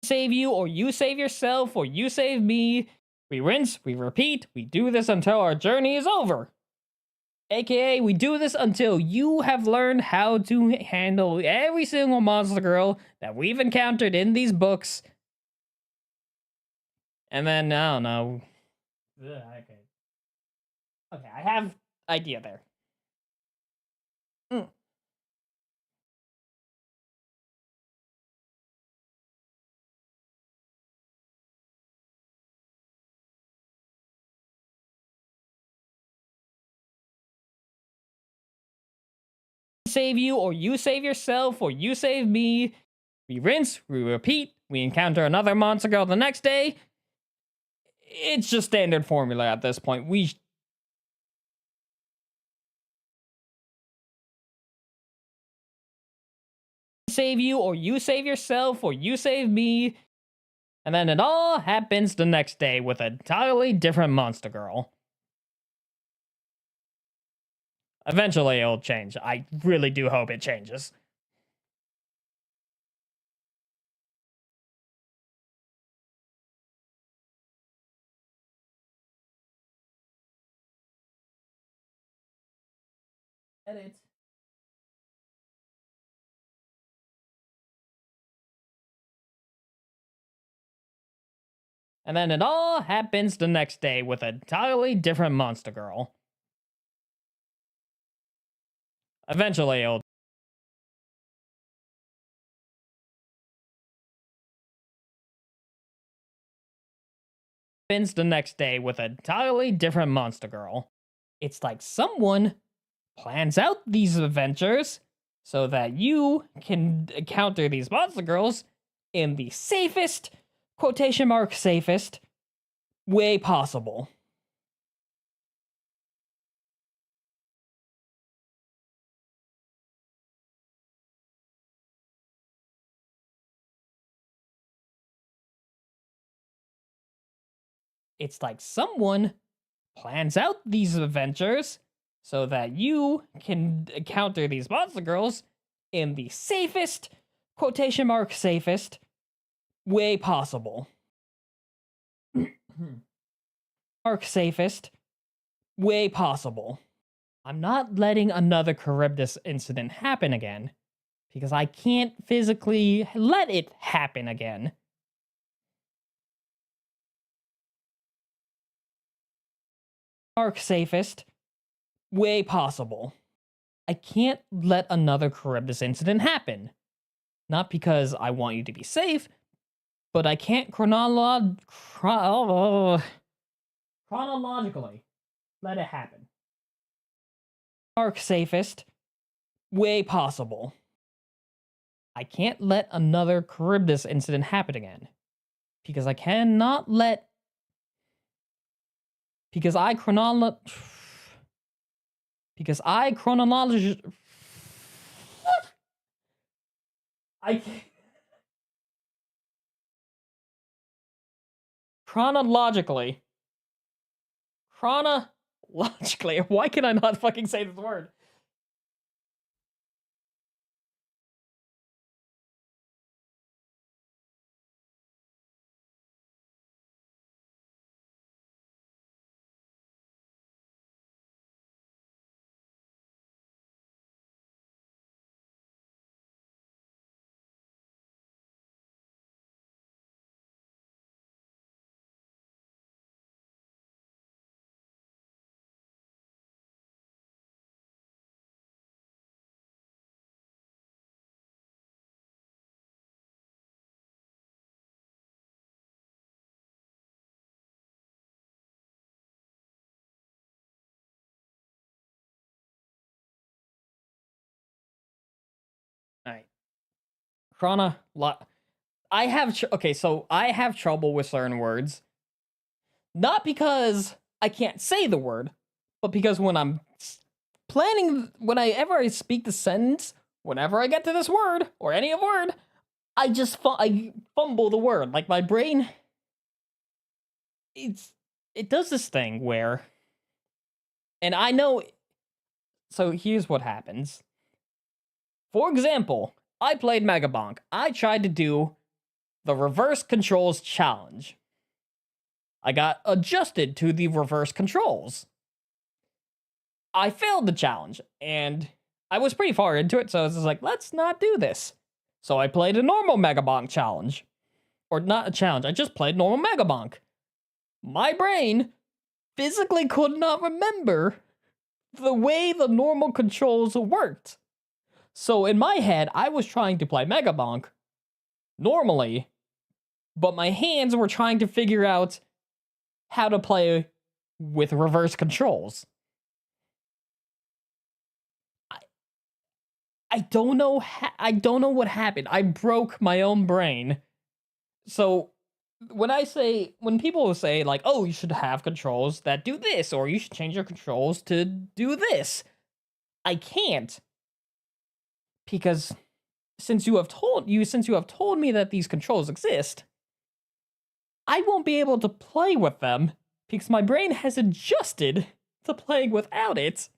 Save you, or you save yourself, or you save me. We rinse, we repeat, we do this until our journey is over. AKA, we do this until you have learned how to handle every single monster girl that we've encountered in these books. And then, I don't know. Okay, I have idea there. Save you, or you save yourself, or you save me. We rinse, we repeat, we encounter another monster girl the next day. It's just standard formula at this point. We save you, or you save yourself, or you save me. And then it all happens the next day with an entirely different monster girl. Eventually it'll change. I really do hope it changes. Edit. And then it all happens the next day with an entirely different monster girl. Eventually it'll happens the next day with an entirely different monster girl. It's like someone plans out these adventures so that you can encounter these monster girls in the safest, quotation mark safest, way possible. It's like someone plans out these adventures so that you can encounter these monster girls in the safest, quotation mark safest, way possible. Mark safest, way possible. I'm not letting another Charybdis incident happen again, because I can't physically let it happen again. Dark safest way possible. I can't let another Charybdis incident happen. Not because I want you to be safe, but I can't chronologically let it happen. Dark safest way possible. I can't let another Charybdis incident happen again. Because I cannot let... Because I chronologically... I can't... Chronologically. Why can I not fucking say this word? Alright. I have I have trouble with certain words. Not because I can't say the word, but because when I'm whenever I speak the sentence, whenever I get to this word or any other word, I fumble the word. Like my brain, it does this thing where, and I know. So here's what happens. For example, I played Megabonk. I tried to do the reverse controls challenge. I got adjusted to the reverse controls. I failed the challenge, and I was pretty far into it, so I was just like, let's not do this. So I played a normal Megabonk challenge. Or not a challenge, I just played normal Megabonk. My brain physically could not remember the way the normal controls worked. So in my head, I was trying to play Megabonk normally, but my hands were trying to figure out how to play with reverse controls. I don't know I don't know what happened. I broke my own brain. So when people say like, "Oh, you should have controls that do this or you should change your controls to do this." I can't. Because since you have told me that these controls exist, I won't be able to play with them because my brain has adjusted to playing without it.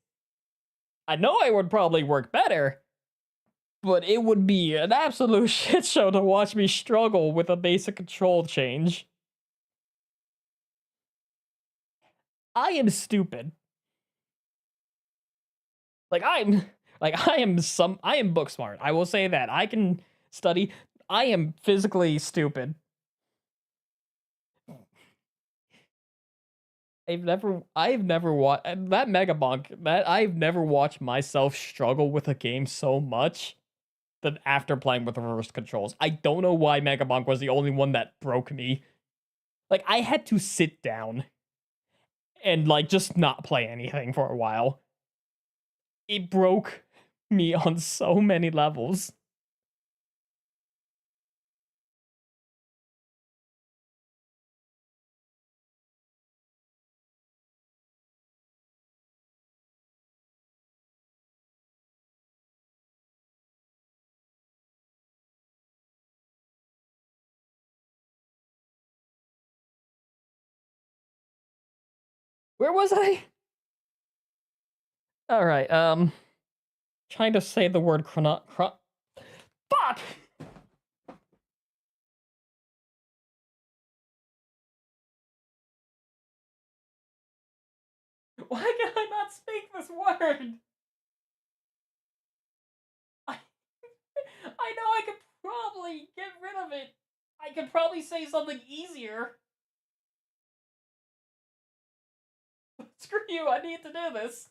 I know it would probably work better, but it would be an absolute shit show to watch me struggle with a basic control change. I am stupid. I am book smart. I will say that. I can study. I am physically stupid. I've never watched that Megabonk. I've never watched myself struggle with a game so much than after playing with reverse controls. I don't know why Megabonk was the only one that broke me. Like I had to sit down and like just not play anything for a while. It broke me on so many levels. Where was I? All right. Trying to say the word fuck. Why can I not speak this word? actually get rid of it. I could probably say something easier. Screw you, I need to do this.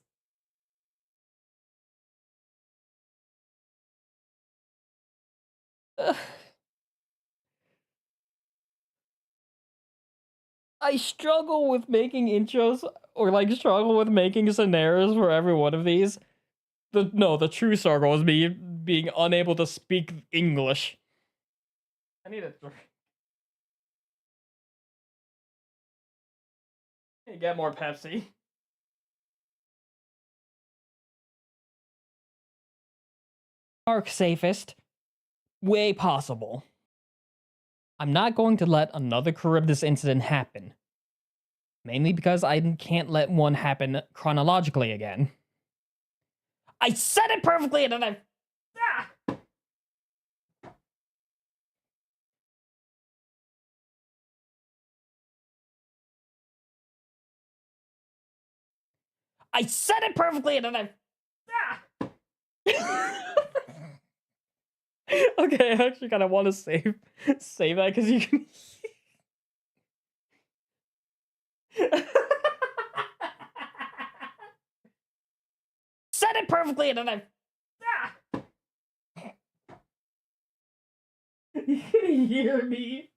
I struggle with making intros, or like struggle with making scenarios for every one of these. The true struggle is me being unable to speak English. I need a drink. Hey, get more Pepsi. Arc safest way possible. I'm not going to let another Charybdis incident happen. Mainly because I can't let one happen chronologically again. I said it perfectly and then I... Ah! I said it perfectly and then I... Ah! Okay, I actually kind of want to save that because you can... Said it perfectly and then I... Ah! You can hear me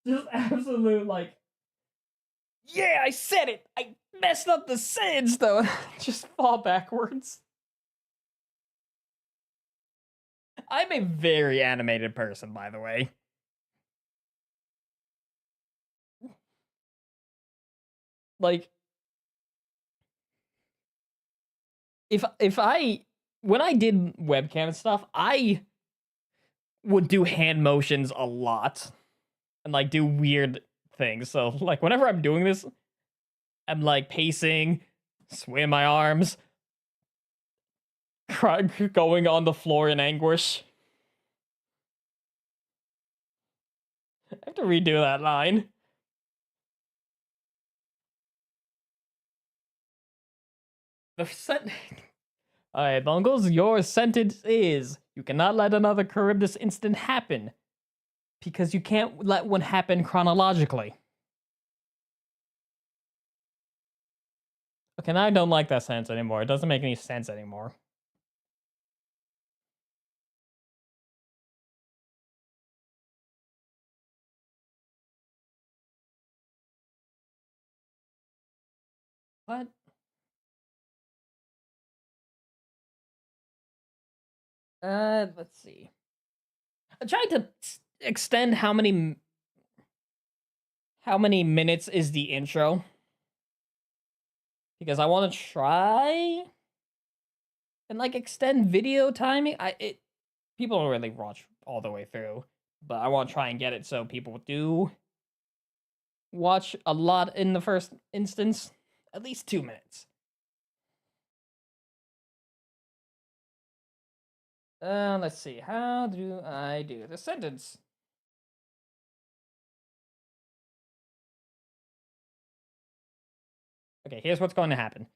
just absolute like... Yeah, I said it! I messed up the sentence though. Just fall backwards. I'm a very animated person, by the way. Like, if I when I did webcam stuff, I would do hand motions a lot and like do weird things. So like whenever I'm doing this, I'm like pacing, swaying my arms, going on the floor in anguish. I have to redo that line. The sent. Alright, Bunkles, your sentence is you cannot let another Charybdis incident happen because you can't let one happen chronologically. Okay, now I don't like that sentence anymore. It doesn't make any sense anymore. What? Let's see. I'm trying to extend how many minutes is the intro because I want to try and like extend video timing. People don't really watch all the way through, but I want to try and get it so people do watch a lot in the first instance, at least 2 minutes. Let's see. How do I do the sentence? Okay, here's what's going to happen.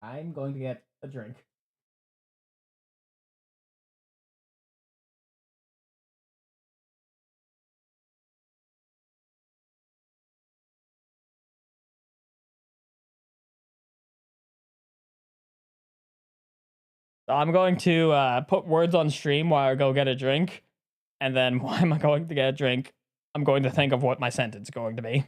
I'm going to get a drink. So I'm going to put words on stream while I go get a drink. And then why am I going to get a drink? I'm going to think of what my sentence is going to be.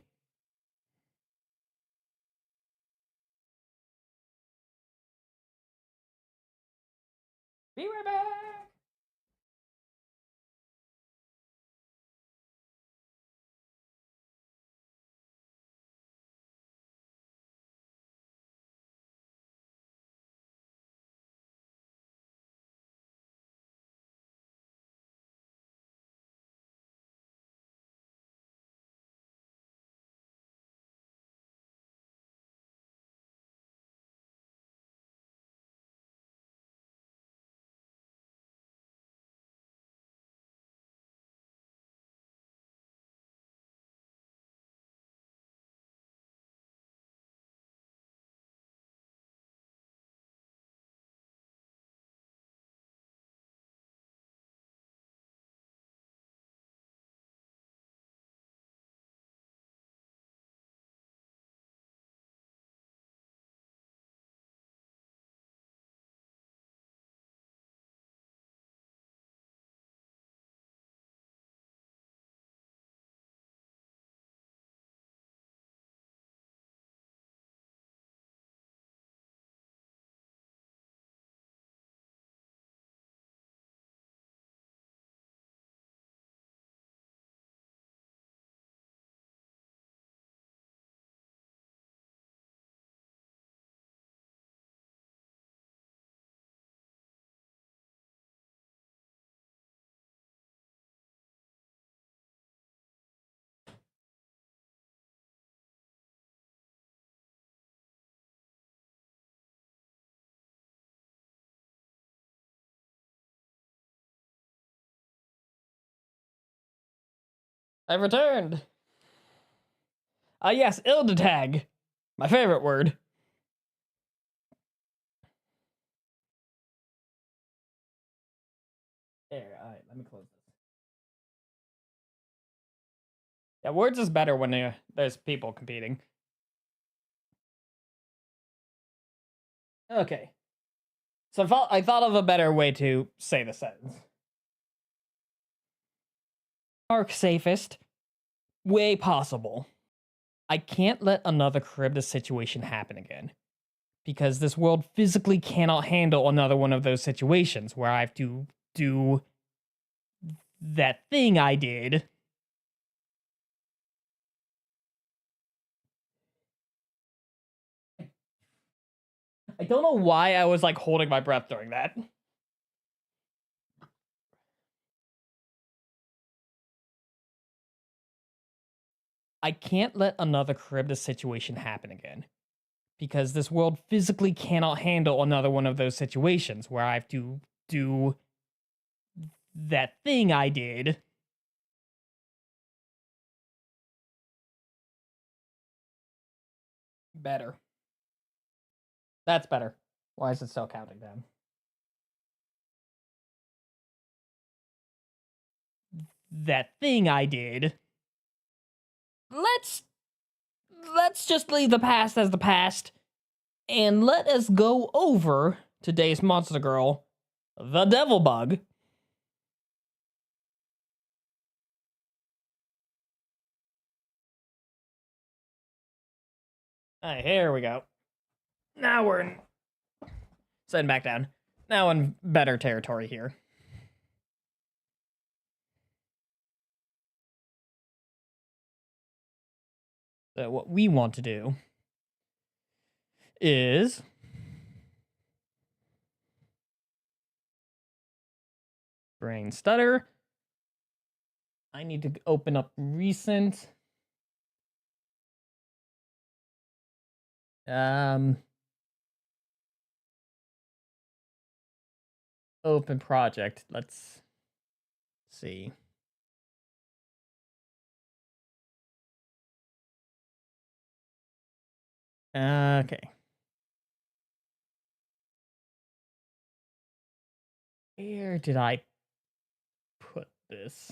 Be right back. I've returned. Yes, Ildetag. My favorite word. There, alright, let me close this. Yeah, words is better when there's people competing. Okay. So I thought of a better way to say the sentence. Arc safest way possible. I can't let another Charybdis situation happen again. Because this world physically cannot handle another one of those situations where I have to do that thing I did. I don't know why I was like holding my breath during that. I can't let another Charybdis situation happen again. Because this world physically cannot handle another one of those situations where I have to do that thing I did. Better. That's better. Why is it still counting down? That thing I did. Let's just leave the past as the past and let us go over today's monster girl, the devil bug. Alright, here we go. Now we're in. Send back down. Now in better territory here. So what we want to do is brain stutter. I need to open up recent. Open project. Let's see. Okay. Where did I put this?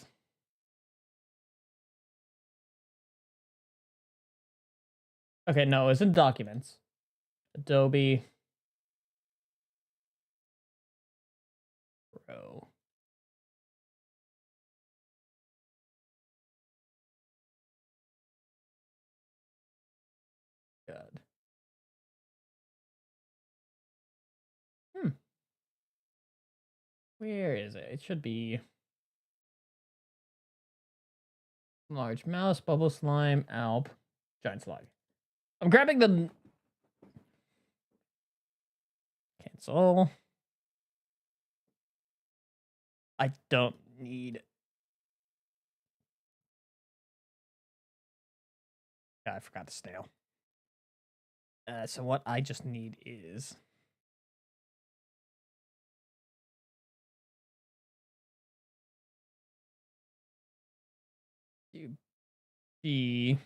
Okay, no, it's in documents. Adobe Pro. Good. Where is it? It should be large mouse, bubble slime, alp, giant slug. I'm grabbing the cancel. I don't need. I forgot the snail. So what I just need is the.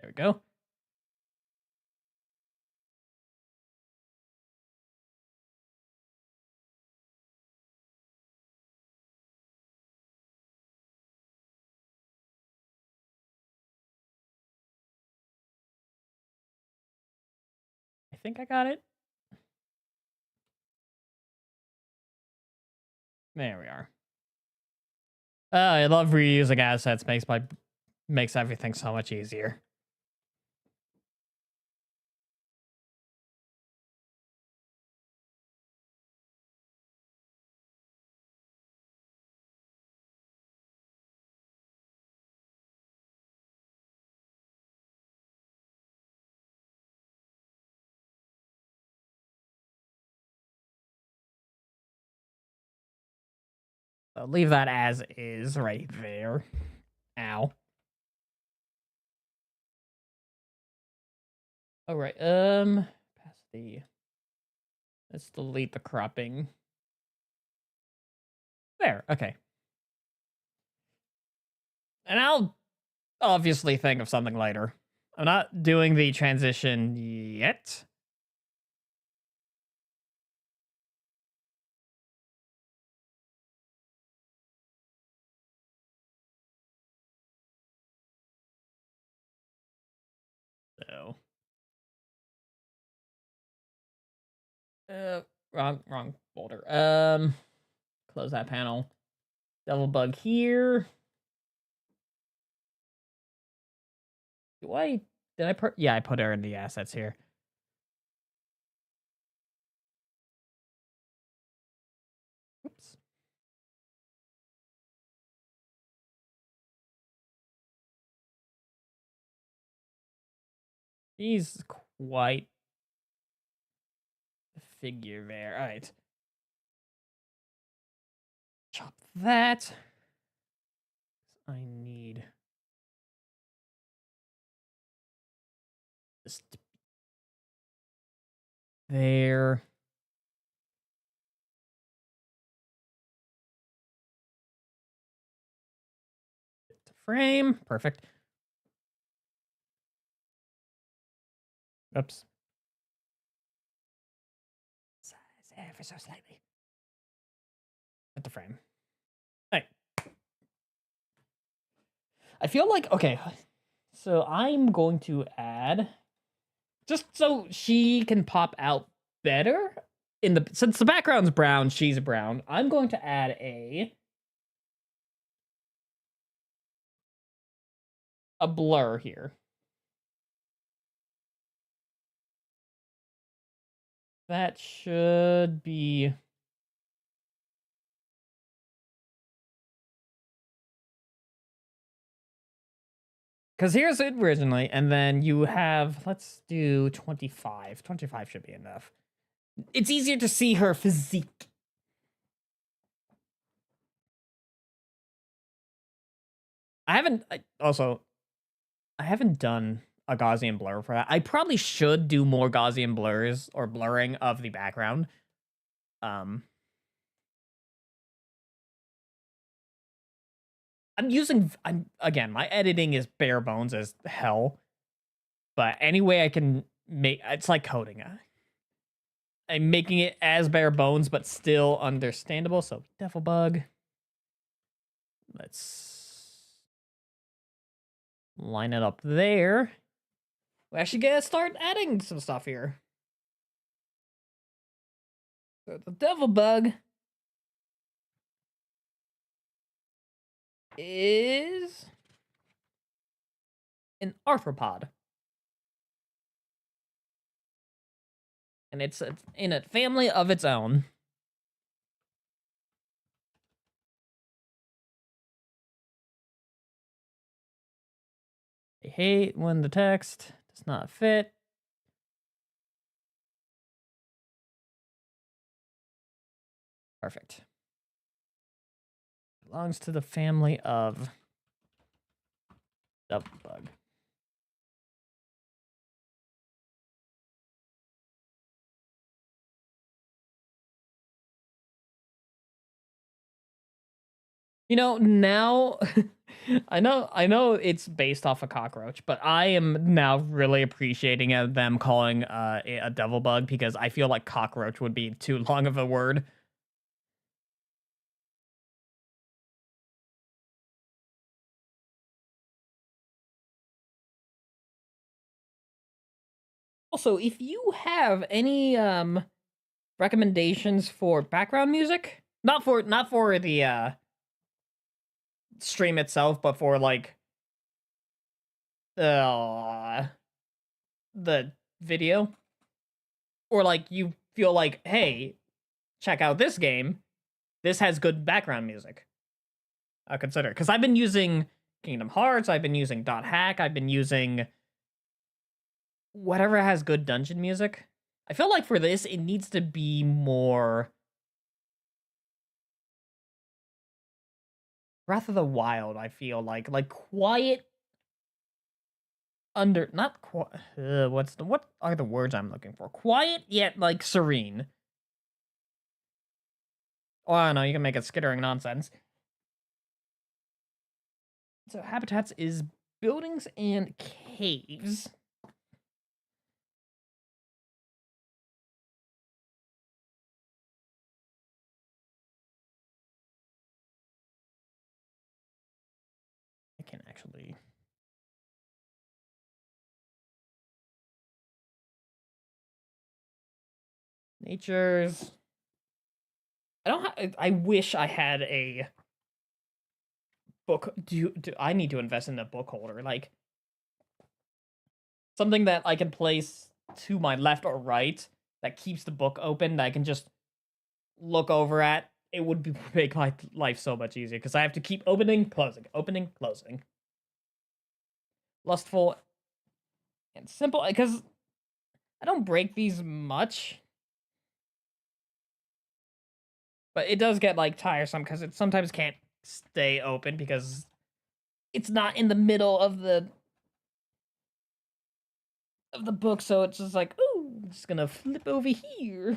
There we go. I think I got it. There we are. I love reusing assets. Makes everything so much easier. So leave that as is right there. Ow. All right. Pass the. Let's delete the cropping. There, okay. And I'll obviously think of something later. I'm not doing the transition yet. So, wrong folder. Close that panel. Devil bug here. Did I put? Yeah, I put her in the assets here. Oops. She's quite a figure there. All right. Chop that. I need this there. To frame. Perfect. Oops. Size ever so slightly. At the frame. All right. I feel like, okay, so I'm going to add, just so she can pop out better, since the background's brown, she's brown, I'm going to add a blur here. That should be... Because here's it originally, and then you have, let's do 25. 25 should be enough. It's easier to see her physique. I haven't done a Gaussian blur for that. I probably should do more Gaussian blurs or blurring of the background. Again, my editing is bare bones as hell. But any way I can make, it's like coding. I'm making it as bare bones, but still understandable. So, Devil Bug. Let's line it up there. We actually gotta start adding some stuff here. So the Devil Bug is an arthropod. And it's in a family of its own. I hate when the text does not fit. Perfect. Belongs to the family of Devil Bug. You know, now I know it's based off a cockroach, but I am now really appreciating them calling it a devil bug, because I feel like cockroach would be too long of a word. Also, if you have any recommendations for background music, not for the stream itself, but for like the video, or like you feel like, hey, check out this game, this has good background music, consider it. Because I've been using Kingdom Hearts, I've been using Dot Hack, I've been using whatever has good dungeon music. I feel like for this, it needs to be more Breath of the Wild. I feel like quiet, not quiet. What are the words I'm looking for? Quiet yet like serene. Oh, I don't know, you can make it skittering nonsense. So habitats is buildings and caves. I can actually... Nature's... I wish I had a book. I need to invest in a book holder, like something that I can place to my left or right that keeps the book open that I can just look over at. It would make my life so much easier because I have to keep opening, closing. Lustful and simple because I don't break these much. But it does get like tiresome because it sometimes can't stay open because it's not in the middle of the book, so it's just like, ooh, I'm just gonna flip over here.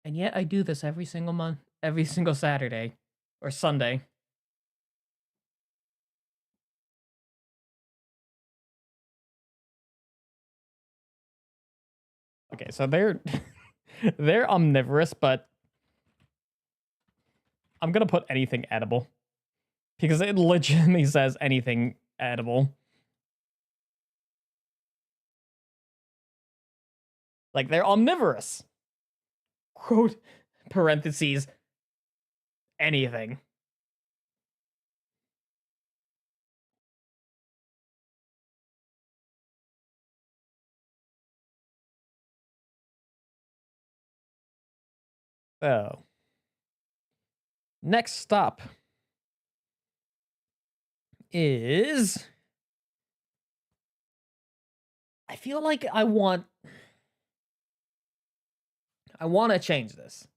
And yet I do this every single month, every single Saturday or Sunday. Okay, so they're they're omnivorous, but I'm gonna put anything edible because it legitimately says anything edible. Like they're omnivorous. Quote parentheses anything. Oh. Next stop is... I feel like I want to change this.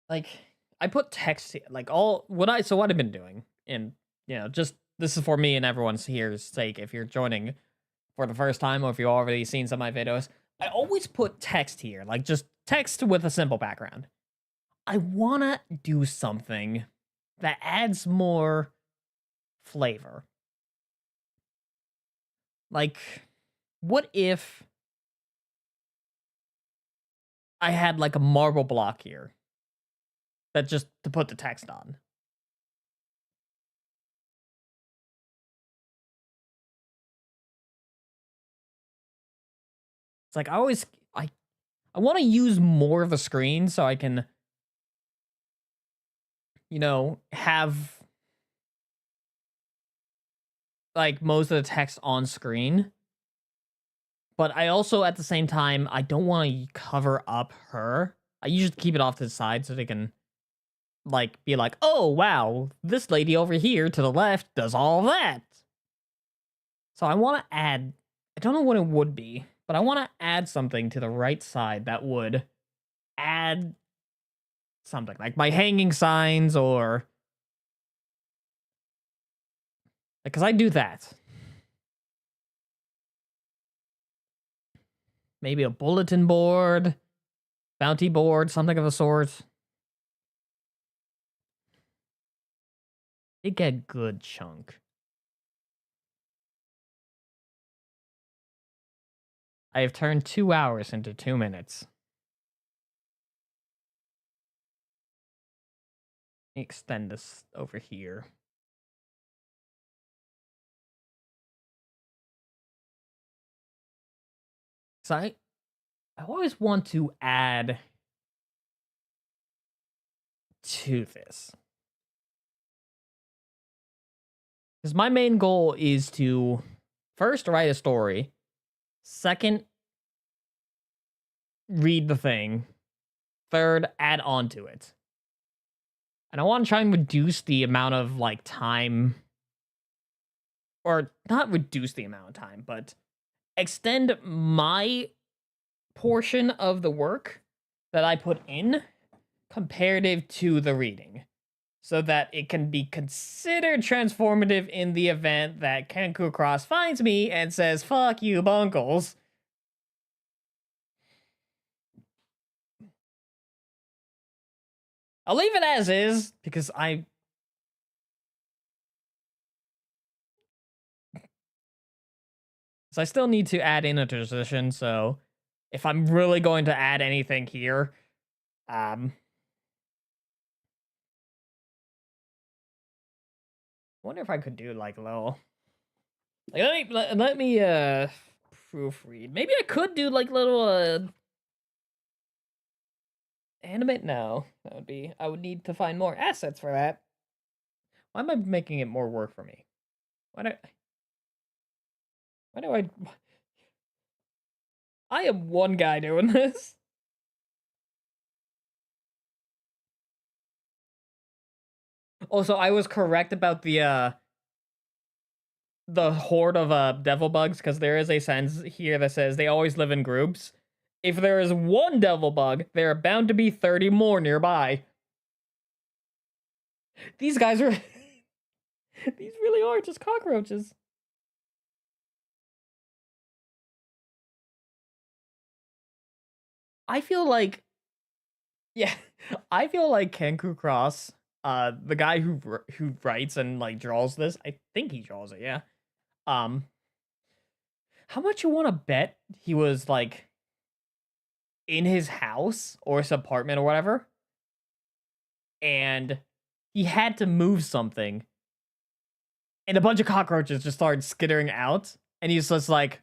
Like I put text here, like what I've been doing, and just this is for me and everyone's here's sake. If you're joining for the first time or if you've already seen some of my videos, I always put text here, like just text with a simple background. I wanna do something that adds more flavor. Like, what if I had like a marble block here that just to put the text on? It's like I want to use more of a screen so I can, have like most of the text on screen. But I also, at the same time, I don't want to cover up her. I usually keep it off to the side so they can, like, be like, oh, wow, this lady over here to the left does all that. So I want to add, I don't know what it would be, but I want to add something to the right side that would add something like my hanging signs or because I do that. Maybe a bulletin board, bounty board, something of the sort. It get good chunk. I have turned 2 hours into 2 minutes. Let me extend this over here. So I always want to add to this. Because my main goal is to first write a story, second read the thing, third add on to it. And I want to try and reduce the amount of like time, or not reduce the amount of time, but extend my portion of the work that I put in comparative to the reading. so that it can be considered transformative in the event that Kenku Cross finds me and says, fuck you, Bunkles. I'll leave it as is, because I still need to add in a transition, so if I'm really going to add anything here, wonder if I could do like a little, like, let me proofread. Maybe I could do like little animate. No, that would be, I would need to find more assets for that. Why am I making it more work for me? Why do I am one guy doing this. Also, I was correct about the horde of devil bugs, because there is a sentence here that says they always live in groups. If there is one devil bug, there are bound to be 30 more nearby. These guys are these really are just cockroaches. I feel like, yeah, I feel like Kenku Cross, the guy who writes and like draws this, I think he draws it, yeah. How much you want to bet he was like in his house or his apartment or whatever, and he had to move something, and a bunch of cockroaches just started skittering out, and he's just like,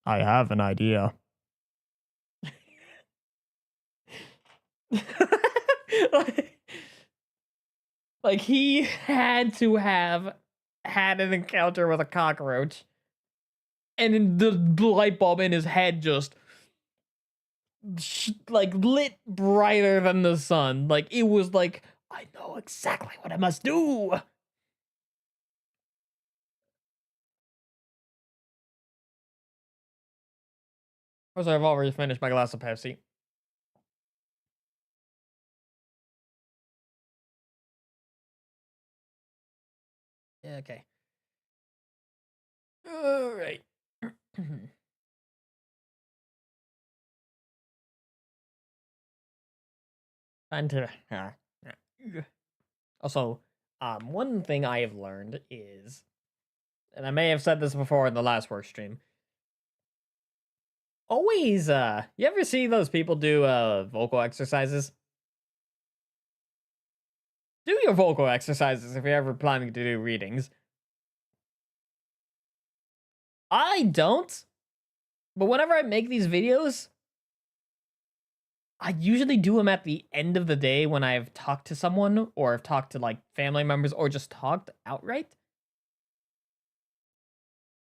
I have an idea. like he had to have had an encounter with a cockroach, and the light bulb in his head just like lit brighter than the sun. Like it was like, I know exactly what I must do. Also, I've already finished my glass of Pepsi. Okay. All right. Time to. Also, one thing I have learned is, and I may have said this before in the last work stream, always, you ever see those people do vocal exercises? Do your vocal exercises if you're ever planning to do readings. I don't, but whenever I make these videos, I usually do them at the end of the day when I've talked to someone, or I've talked to like family members, or just talked outright.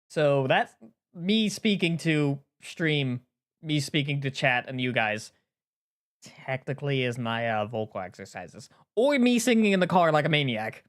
So that's me speaking to stream, me speaking to chat, and you guys technically is my vocal exercises, or me singing in the car like a maniac.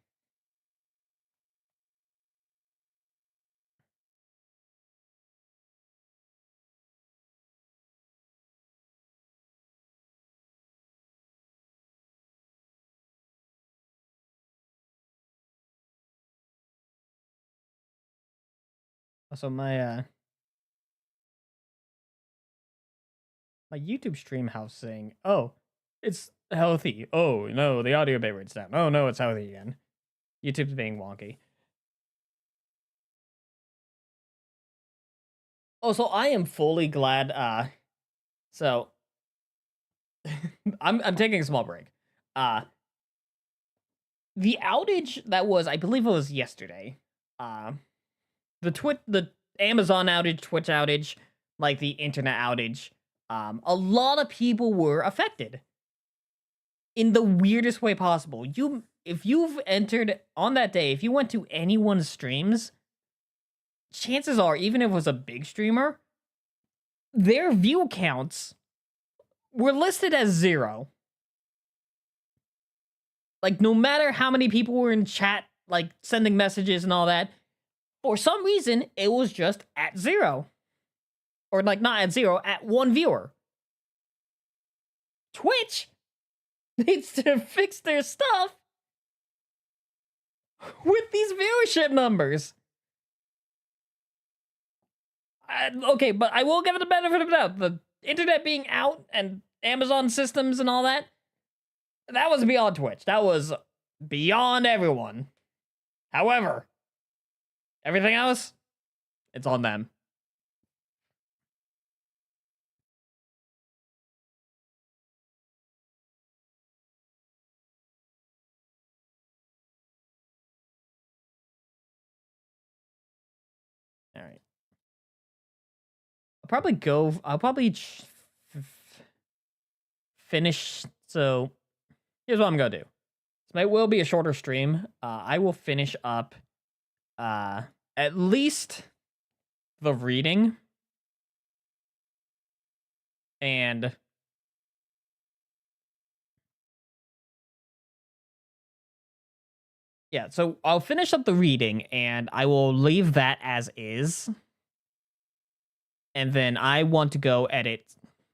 Also, my YouTube stream house saying, "Oh, it's healthy. Oh no, the audio bitrate's down. Oh no, it's healthy again." YouTube's being wonky. Also, I am fully glad. So I'm taking a small break. The outage that was, I believe it was yesterday. The Amazon outage, Twitch outage, like the internet outage. A lot of people were affected in the weirdest way possible. If you've entered on that day, if you went to anyone's streams, chances are, even if it was a big streamer, their view counts were listed as 0. Like, no matter how many people were in chat, like, sending messages and all that, for some reason, it was just at 0. Or, like, not at 0, at 1 viewer. Twitch needs to fix their stuff with these viewership numbers. Okay, but I will give it the benefit of the doubt. The internet being out and Amazon systems and all that, that was beyond Twitch. That was beyond everyone. However, everything else, it's on them. All right. I'll probably finish. So here's what I'm gonna do. It will be a shorter stream. I will finish up at least the reading and yeah, so I'll finish up the reading and I will leave that as is. And then I want to go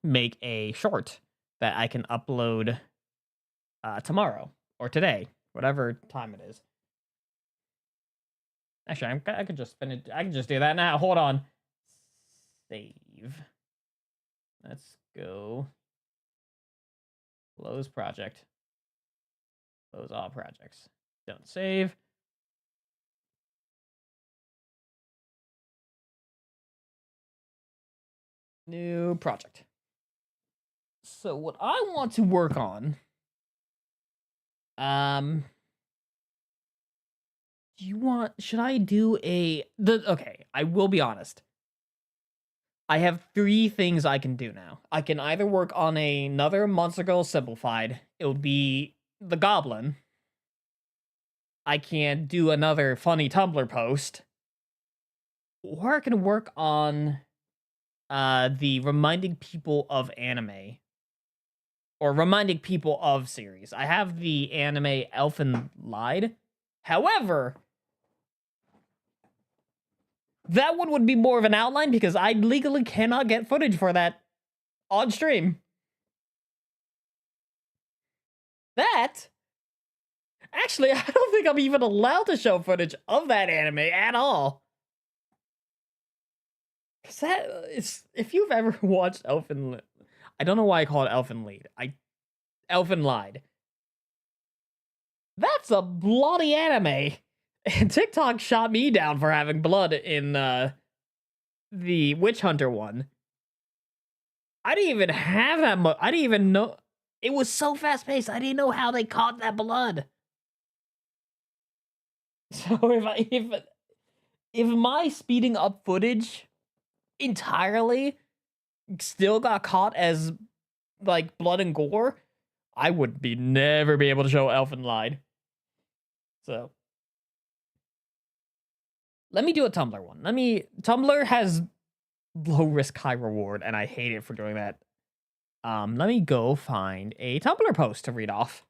make a short that I can upload tomorrow or today, whatever time it is. Actually, I could just finish. I can just do that now. Hold on. Save. Let's go. Close project. Close all projects. Don't save. New project. So what I want to work on, should I do okay, I will be honest. I have 3 things I can do now. I can either work on another Monster Girl Simplified. It would be the Goblin. I can do another funny Tumblr post. Or I can work on the reminding people of anime. Or reminding people of series. I have the anime Elfen Lied. However, that one would be more of an outline because I legally cannot get footage for that on stream. Actually, I don't think I'm even allowed to show footage of that anime at all. Cause if you've ever watched I don't know why I call it Elfen Lied. That's a bloody anime. And TikTok shot me down for having blood in the Witch Hunter one. I didn't even have that much. I didn't even know. It was so fast paced. I didn't know how they caught that blood. So if my speeding up footage entirely still got caught as like blood and gore, I would never be able to show Elfen Lied. So let me do a Tumblr one. Tumblr has low risk, high reward, and I hate it for doing that. Let me go find a Tumblr post to read off.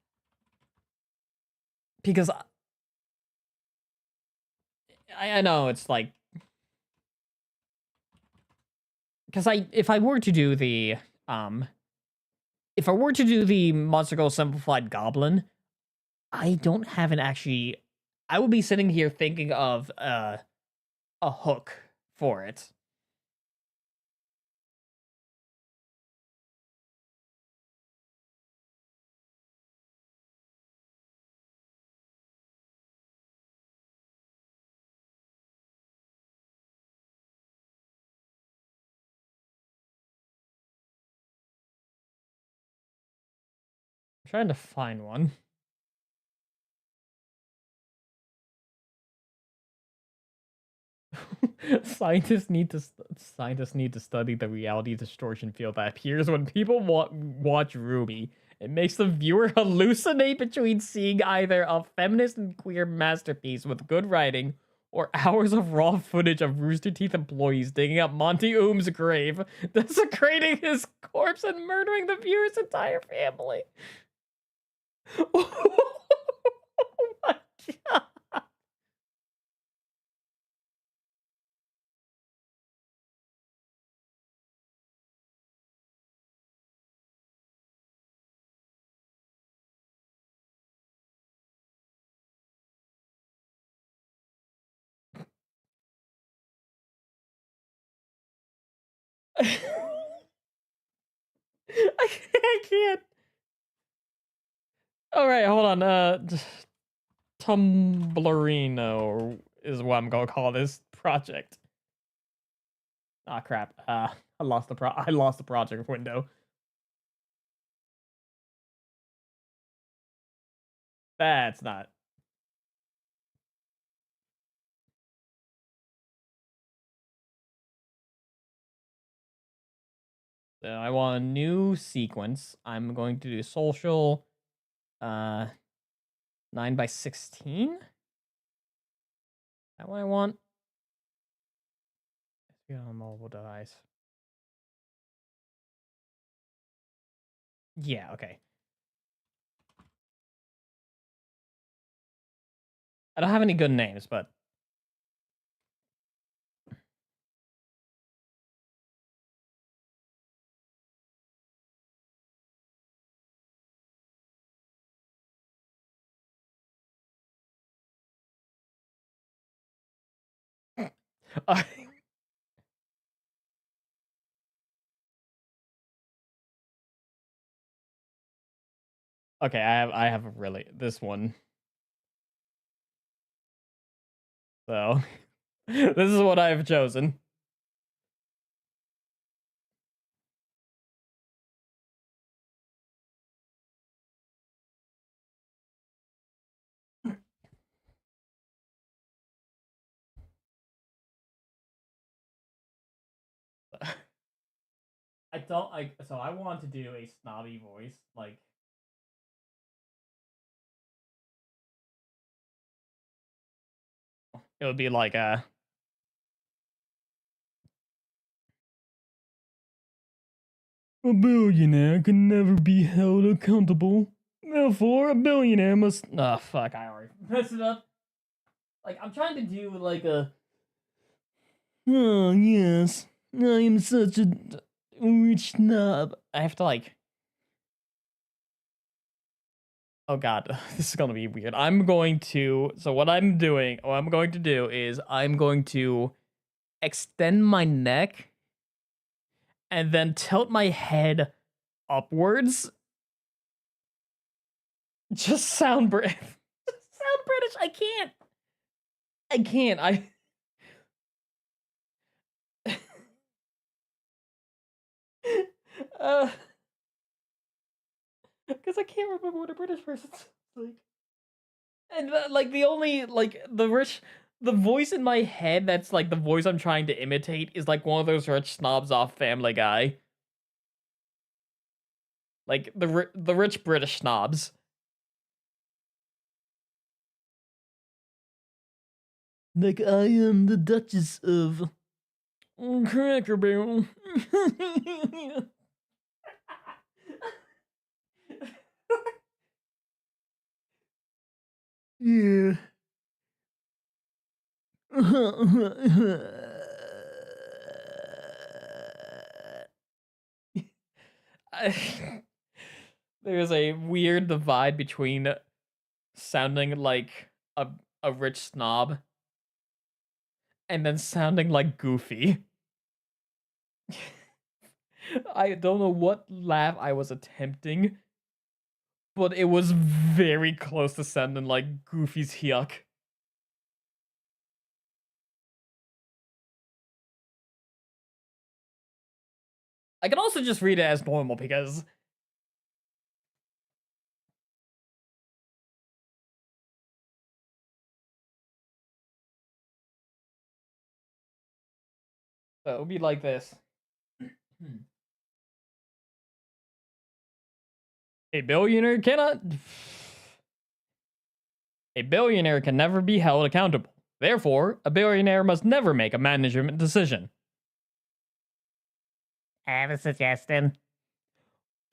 Because I know it's like, because if I were to do the Monster Girl Simplified Goblin, I don't have an actually. I will be sitting here thinking of a hook for it. I'm trying to find one. Scientists need to study the reality distortion field that appears when people watch Ruby. It makes the viewer hallucinate between seeing either a feminist and queer masterpiece with good writing or hours of raw footage of Rooster Teeth employees digging up Monty Oom's grave, desecrating his corpse and murdering the viewer's entire family. Oh my god. I can't. All right, hold on. Tumblerino is what I'm gonna call this project. Ah, crap. I lost the project window. That's not. So I want a new sequence. I'm going to do social, 9 by 16. That what I want. Yeah, on mobile device. Yeah, okay. I don't have any good names, but uh, okay, I have a really this one. So this is what I've chosen. I don't like so I want to do a snobby voice, like it would be like a billionaire can never be held accountable. Therefore, a billionaire must. Oh, fuck, I already messed it up. Like, I'm trying to do like a. Oh, yes. I am such a rich snob. I have to, like. Oh, God. This is gonna be weird. I'm going to. So, what I'm going to do is I'm going to extend my neck and then tilt my head upwards. Just sound British. Sound British. I can't. I can't. Uh, because I can't remember what a British person's like. And like the only like the voice in my head that's like the voice I'm trying to imitate is like one of those rich snobs off Family Guy. Like the rich British snobs. Like I am the Duchess of Cracker Barrel. Yeah. There's a weird divide between sounding like a rich snob and then sounding like Goofy. I don't know what laugh I was attempting, but it was very close to sounding like Goofy's yuck. I can also just read it as normal because so it would be like this. A billionaire cannot. A billionaire can never be held accountable. Therefore, a billionaire must never make a management decision. I have a suggestion.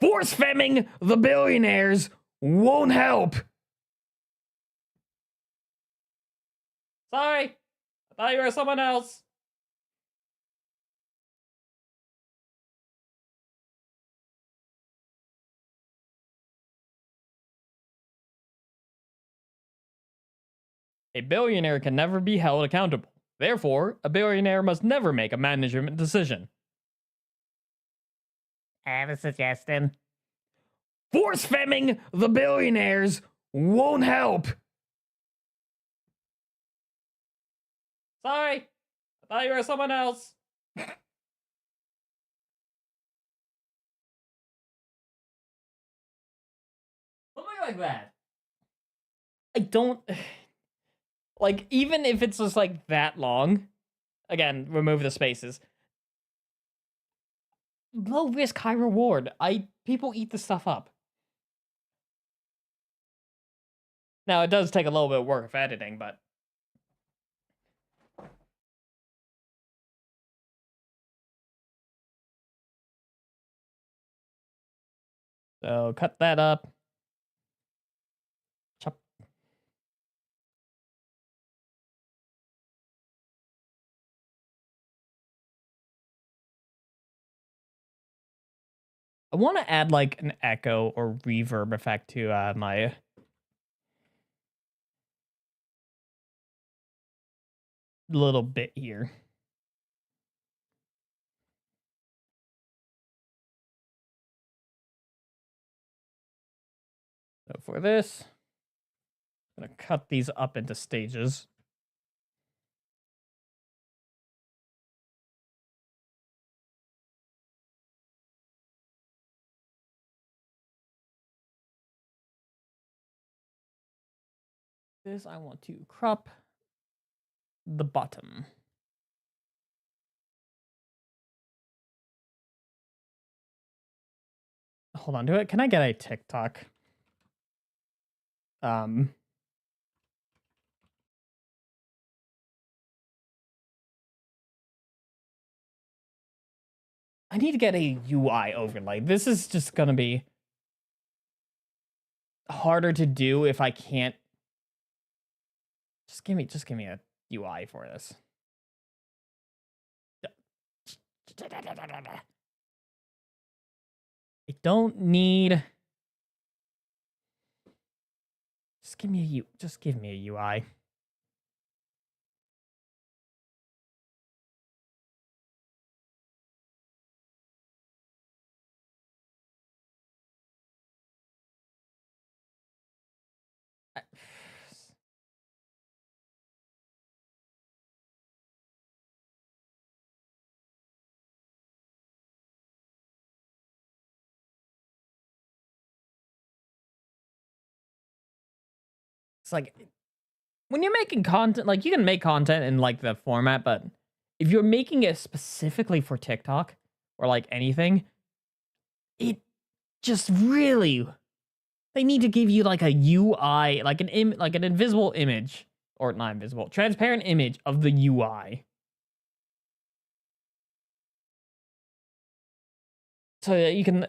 Force femming the billionaires won't help. Sorry, I thought you were someone else. A billionaire can never be held accountable. Therefore, a billionaire must never make a management decision. I have a suggestion. Force femming the billionaires won't help. Sorry. I thought you were someone else. Something like that. I don't... Like, even if it's just, like, that long... Again, remove the spaces. Low risk, high reward. People eat the stuff up. Now, it does take a little bit of work of editing, but... So, cut that up. Chop. I want to add, like, an echo or reverb effect to my... little bit here. So for this, I'm gonna cut these up into stages. This I want to crop the bottom. Hold on to it. Can I get a TikTok? I need to get a UI overlay. This is just gonna be harder to do if I can't. Just give me a UI for this. I don't need. Just give me a UI. It's like when you're making content, like you can make content in like the format, but if you're making it specifically for TikTok or like anything, it just really they need to give you like a UI, like an invisible image or not invisible, transparent image of the UI. So that you can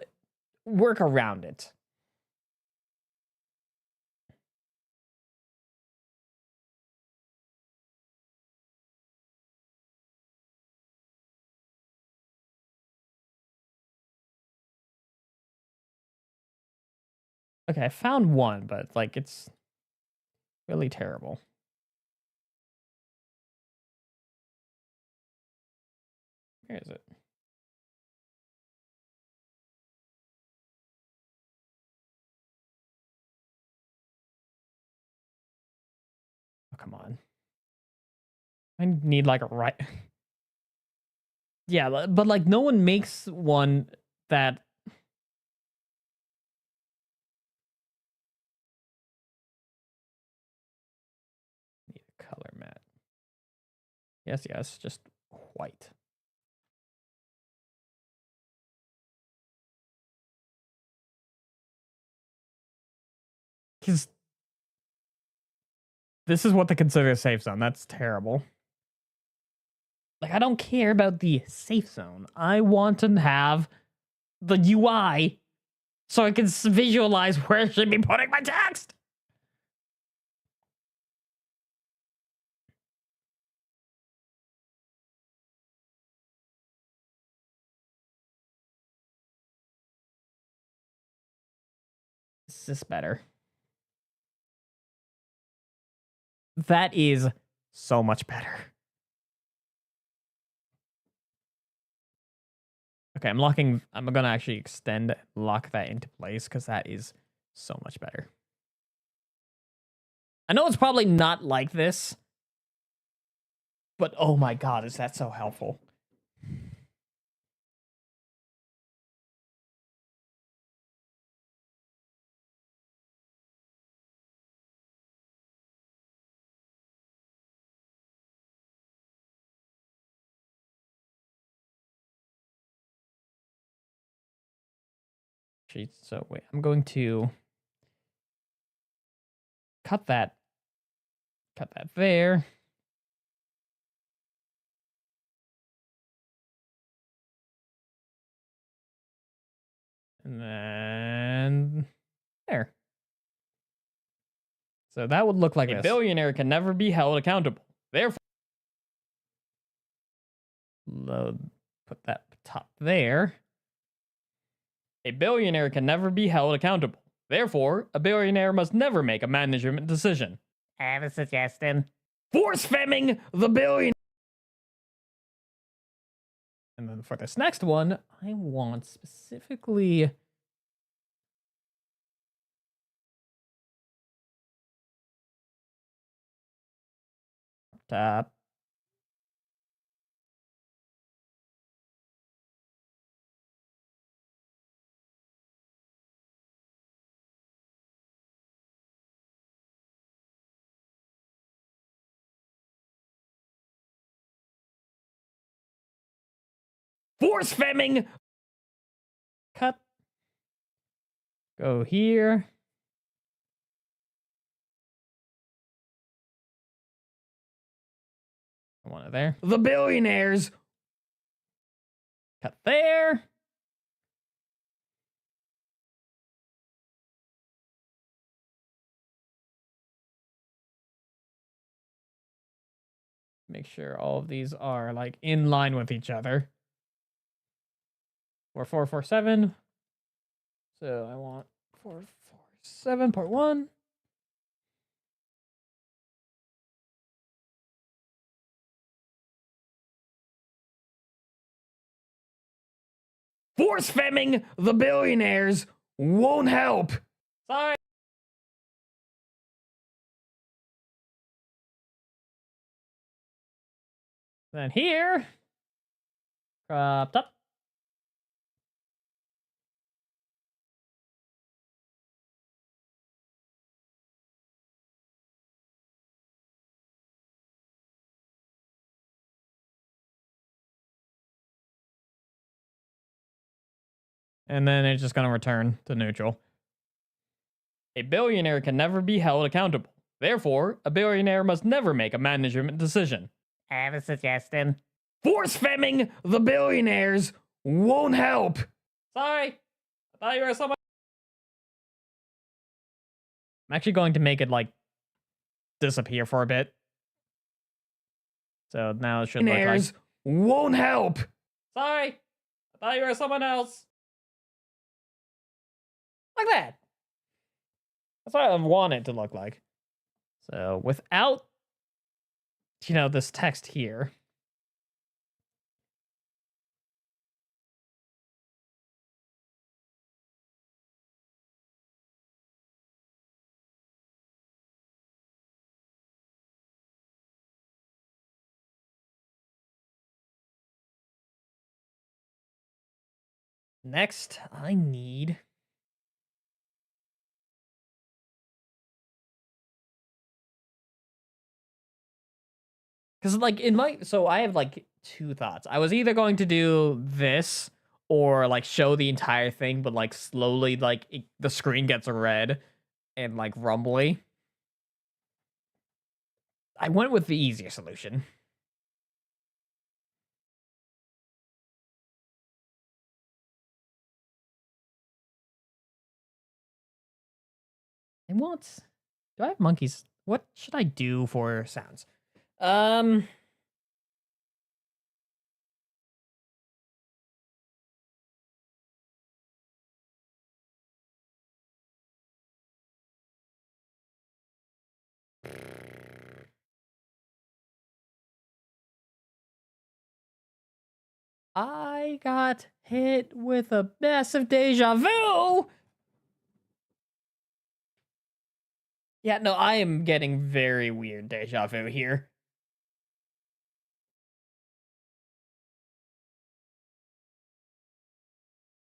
work around it. Okay, I found one, but like it's really terrible. Where is it? Oh, come on. I need like a right. Yeah, but like no one makes one that need a color matte. Yes, just white. Because this is what they consider a safe zone. That's terrible. Like, I don't care about the safe zone. I want to have the UI so I can visualize where I should be putting my text. Is this better? That is so much better. Okay, I'm gonna actually lock that into place because that is so much better. I know it's probably not like this, but oh my god, is that so helpful? So wait, I'm going to cut that there. And then there. So that would look like this. A billionaire can never be held accountable. Therefore, put that top there. A billionaire can never be held accountable. Therefore, a billionaire must never make a management decision. I have a suggestion. Force femming the billionaire. And then for this next one, I want specifically top. Force femming. Cut. Go here. I want it there. The billionaires. Cut there. Make sure all of these are like in line with each other. 4447. So I want 447 part 1. Force femming the billionaires won't help. Sorry. Then here, cropped up. And then it's just going to return to neutral. A billionaire can never be held accountable. Therefore, a billionaire must never make a management decision. I have a suggestion. Force femming the billionaires won't help. Sorry. I thought you were someone. I'm actually going to make it like disappear for a bit. So now it should look like won't help. Sorry. I thought you were someone else. Like that. That's what I want it to look like. So without, this text here. Next, I need because like so I have like two thoughts. I was either going to do this or like show the entire thing, but like slowly like the screen gets red and like rumbly. I went with the easier solution. Do I have monkeys? What should I do for sounds? I got hit with a massive deja vu. Yeah, no, I am getting very weird deja vu here.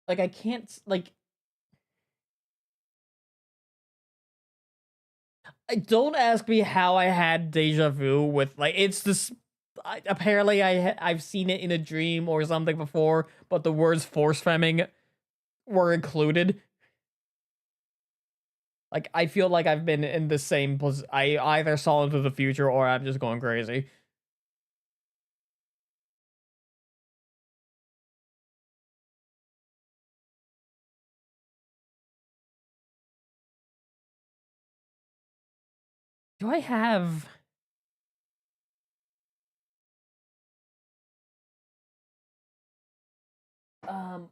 Like, I can't, like, don't ask me how I had deja vu with, like, it's this. Apparently, I've seen it in a dream or something before, but the words force femming were included. Like, I feel like I've been in the same place. I either saw into the future or I'm just going crazy. Do I have?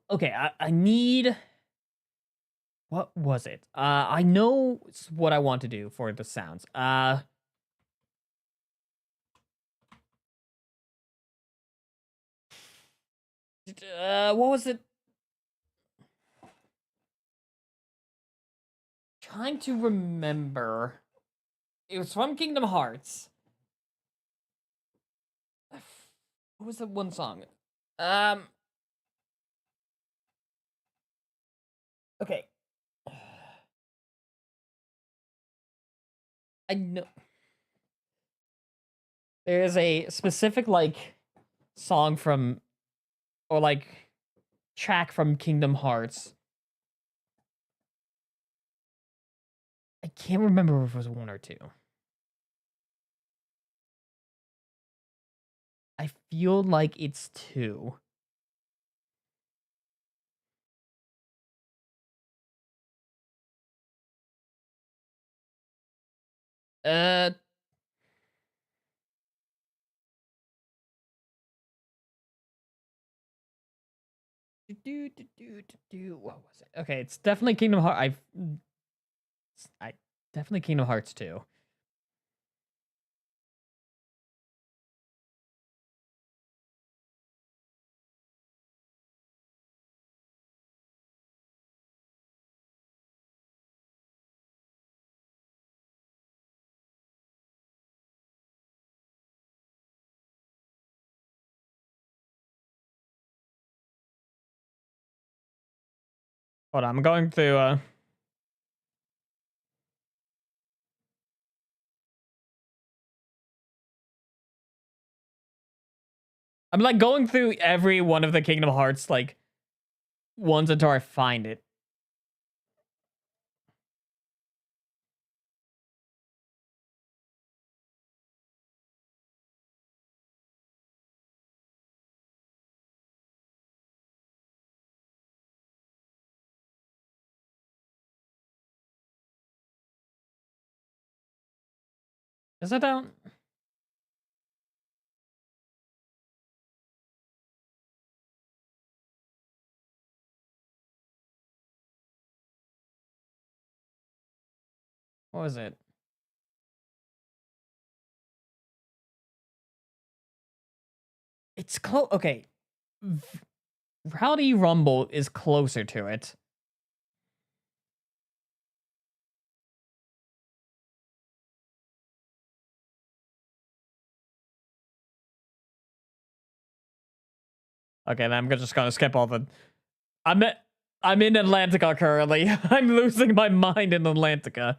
Okay, I need. What was it? I know what I want to do for the sounds. What was it? Trying to remember. It was from Kingdom Hearts. What was that one song? Um. Okay. I know there's a specific like song from or like track from Kingdom Hearts. I can't remember if it was one or two. I feel like it's two. Uh, what was it? Okay, it's definitely Kingdom Hearts. I definitely Kingdom Hearts 2. Hold on, I'm going through. I'm like going through every one of the Kingdom Hearts like ones until I find it. Is that down? What was it? It's close. Okay, Rowdy Rumble is closer to it. Okay, then I'm just gonna skip all the. I'm at, I'm in Atlantica currently. I'm losing my mind in Atlantica.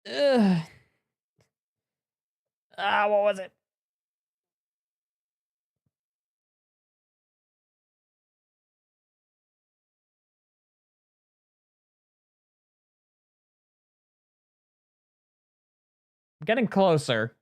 Ugh. What was it? I'm getting closer.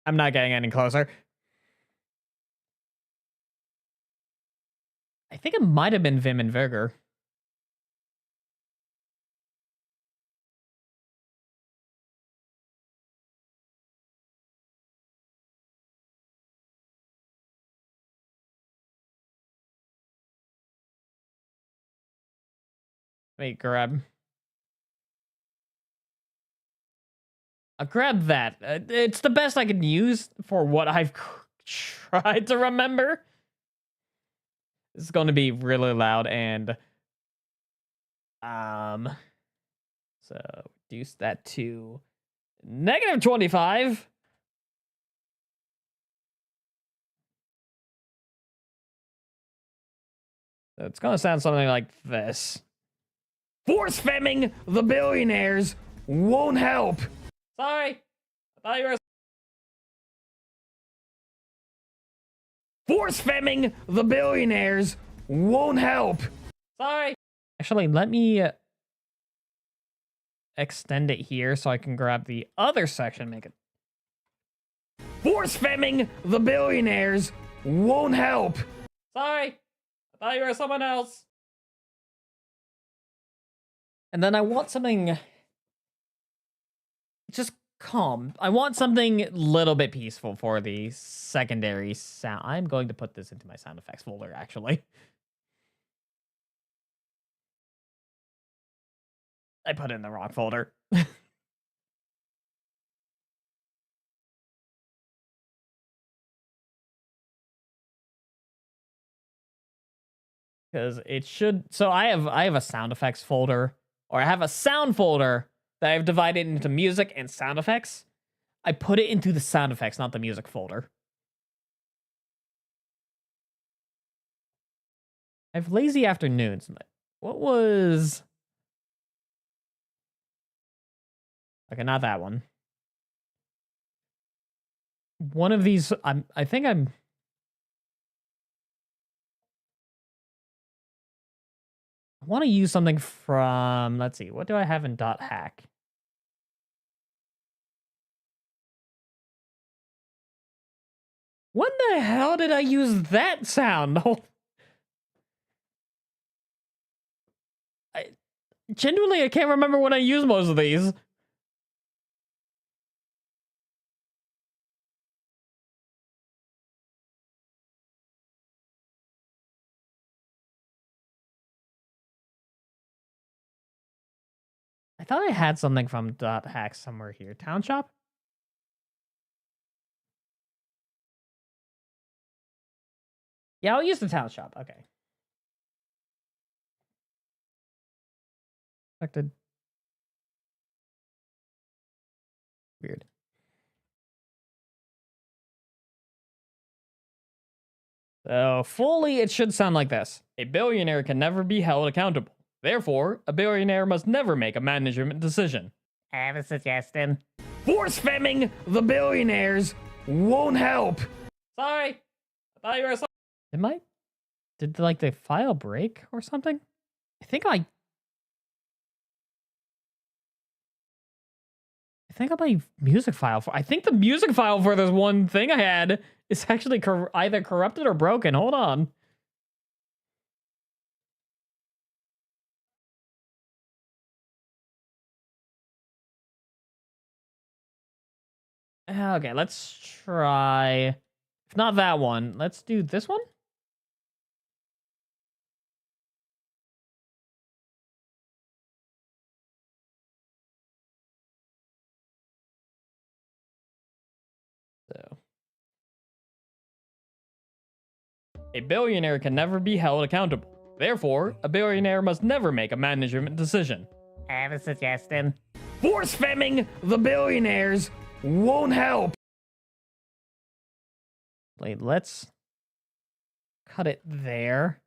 I'm not getting any closer. I think it might have been Vim and Vigor. Wait, grab. I'll grab that. It's the best I can use for what I've tried to remember. It's going to be really loud and so reduce that to -25. So it's going to sound something like this. Force femming the billionaires won't help. Sorry. I thought you were. Force femming the billionaires won't help. Sorry. Actually, let me extend it here so I can grab the other section and make it. Force femming the billionaires won't help. Sorry. I thought you were someone else. And then I want something just calm. I want something a little bit peaceful for the secondary sound. I'm going to put this into my sound effects folder, actually. I put it in the wrong folder. Because it should. So I have a sound effects folder, or I have a sound folder that I've divided into music and sound effects. I put it into the sound effects, not the music folder. I have lazy afternoons. What was... Okay, not that one. One of these, I think I want to use something from, let's see, what do I have in .hack? When the hell did I use that sound? Genuinely, I can't remember when I used most of these. I thought I had something from .hack somewhere here. Town Shop? Yeah, I'll use the Town Shop. Okay. Affected. Weird. So, fully, it should sound like this. A billionaire can never be held accountable. Therefore, a billionaire must never make a management decision. I have a suggestion. Force femming the billionaires won't help. Sorry. I thought you were... Did, like, the file break or something? I think my music file for... I think the music file for this one thing I had is actually either corrupted or broken. Hold on. Okay, let's try... If not that one, let's do this one. So... A billionaire can never be held accountable. Therefore, a billionaire must never make a management decision. I have a suggestion. Force femming the billionaires won't help. Wait, let's cut it there.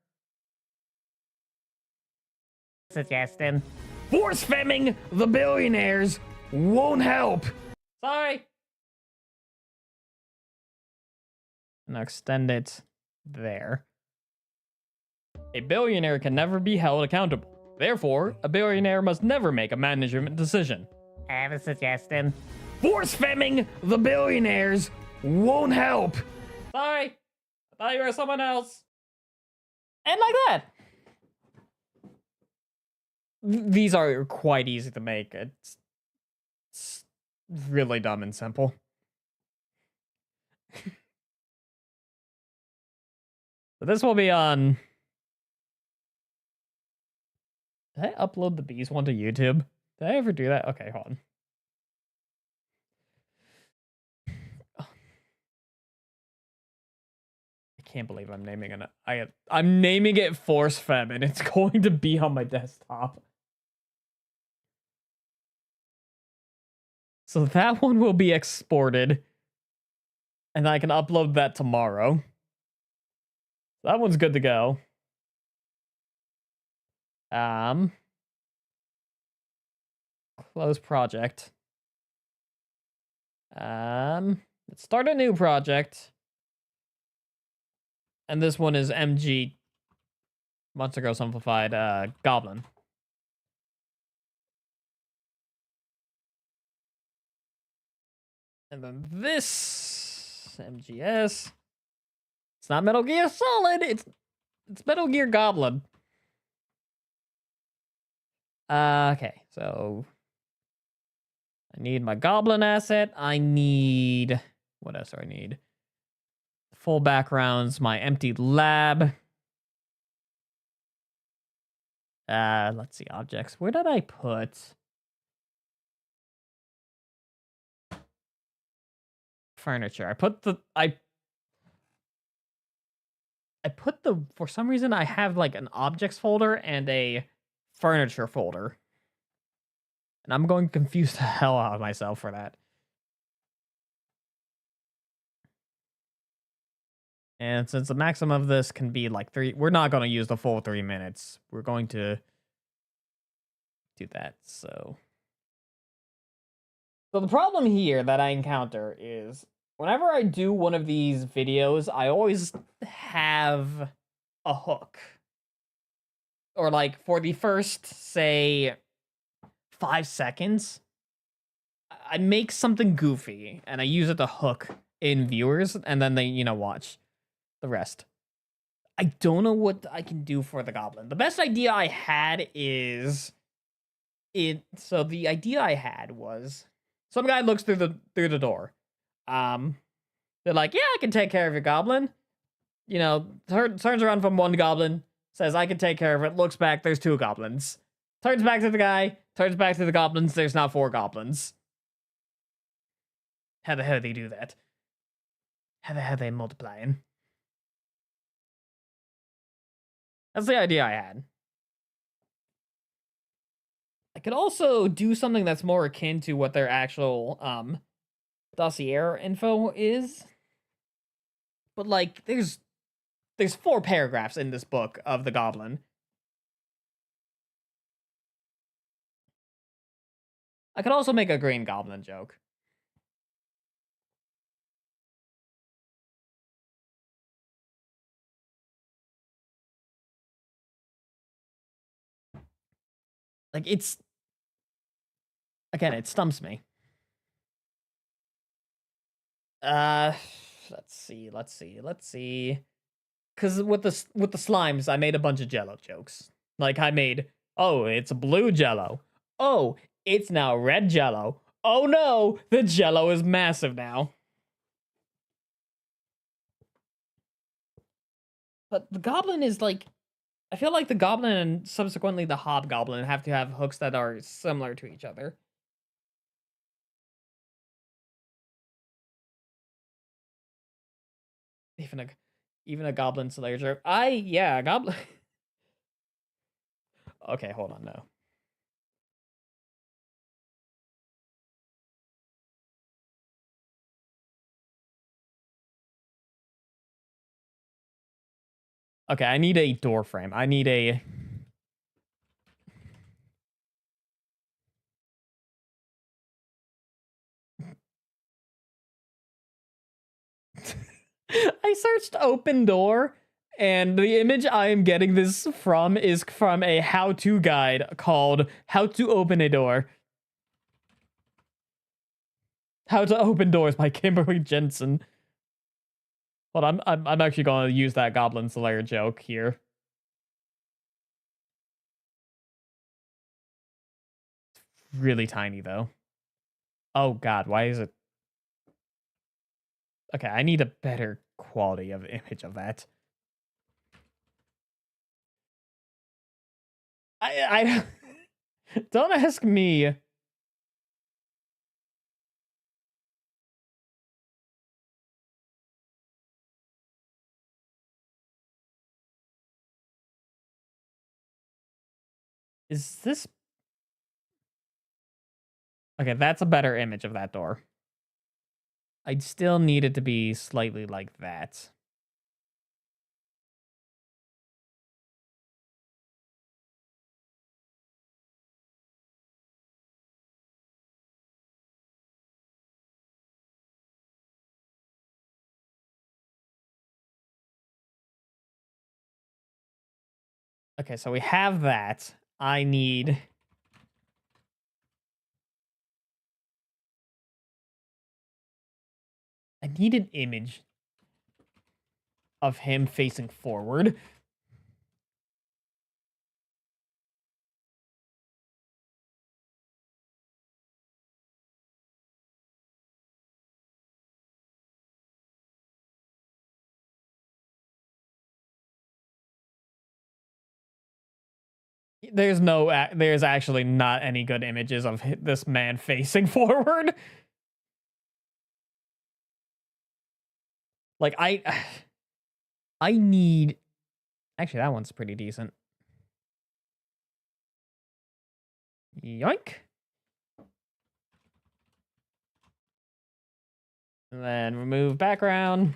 Suggestion. Force femming the billionaires won't help. Sorry. Now extend it there. A billionaire can never be held accountable. Therefore, a billionaire must never make a management decision. I have a suggestion. Force femming the billionaires won't help. Sorry. I thought you were someone else. And like that. These are quite easy to make. It's really dumb and simple. So this will be on... Did I upload the bees one to YouTube? Did I ever do that? Okay, hold on. I can't believe I'm naming it. I'm naming it Force Fem, and it's going to be on my desktop. So that one will be exported, and I can upload that tomorrow. That one's good to go. Close project. Let's start a new project. And this one is MG Monster Girl Simplified Goblin. And then this MGS. It's not Metal Gear Solid, it's Metal Gear Goblin. Okay, so I need my Goblin asset. I need... What else do I need? Full backgrounds, my empty lab. Let's see, objects. Where did I put... Furniture. I put the... For some reason, I have like an objects folder and a furniture folder. And I'm going to confuse the hell out of myself for that. And since the maximum of this can be like 3, we're not going to use the full 3 minutes. We're going to do that, so the problem here that I encounter is whenever I do one of these videos, I always have a hook. Or like for the first, say, 5 seconds, I make something goofy and I use it to hook in viewers, and then they, watch the rest. I don't know what I can do for the Goblin. The best idea I had is so the idea I had was some guy looks through the door. They're like, yeah, I can take care of your Goblin. Turns around from one Goblin, says, I can take care of it, looks back, there's 2 Goblins. Turns back to the guy, turns back to the Goblins, there's now 4 Goblins. How the hell do they do that? How the hell are they multiplying? That's the idea I had. I could also do something that's more akin to what their actual dossier info is. But like there's 4 paragraphs in this book of the Goblin. I could also make a Green Goblin joke. Like it stumps me. Let's see. Cause with the slimes, I made a bunch of Jello jokes. Like I made, oh, it's blue Jello. Oh, it's now red Jello. Oh no, the Jello is massive now. But the Goblin is like, I feel like the Goblin and subsequently the Hobgoblin have to have hooks that are similar to each other. Even a Goblin Slayer joke. Goblin. Okay, hold on, no. Okay, I need a door frame. I need a... I searched open door, and the image I am getting this from is from a how-to guide called How to Open a Door. How to Open Doors by Kimberly Jensen. But I'm actually going to use that Goblin Slayer joke here. Really tiny though. Oh god, why is it? Okay, I need a better quality of image of that. I don't ask me. Is this okay? That's a better image of that door. I'd still need it to be slightly like that. Okay, so we have that. I need an image of him facing forward. There's actually not any good images of this man facing forward. Like I need actually that one's pretty decent. Yoink. And then remove background.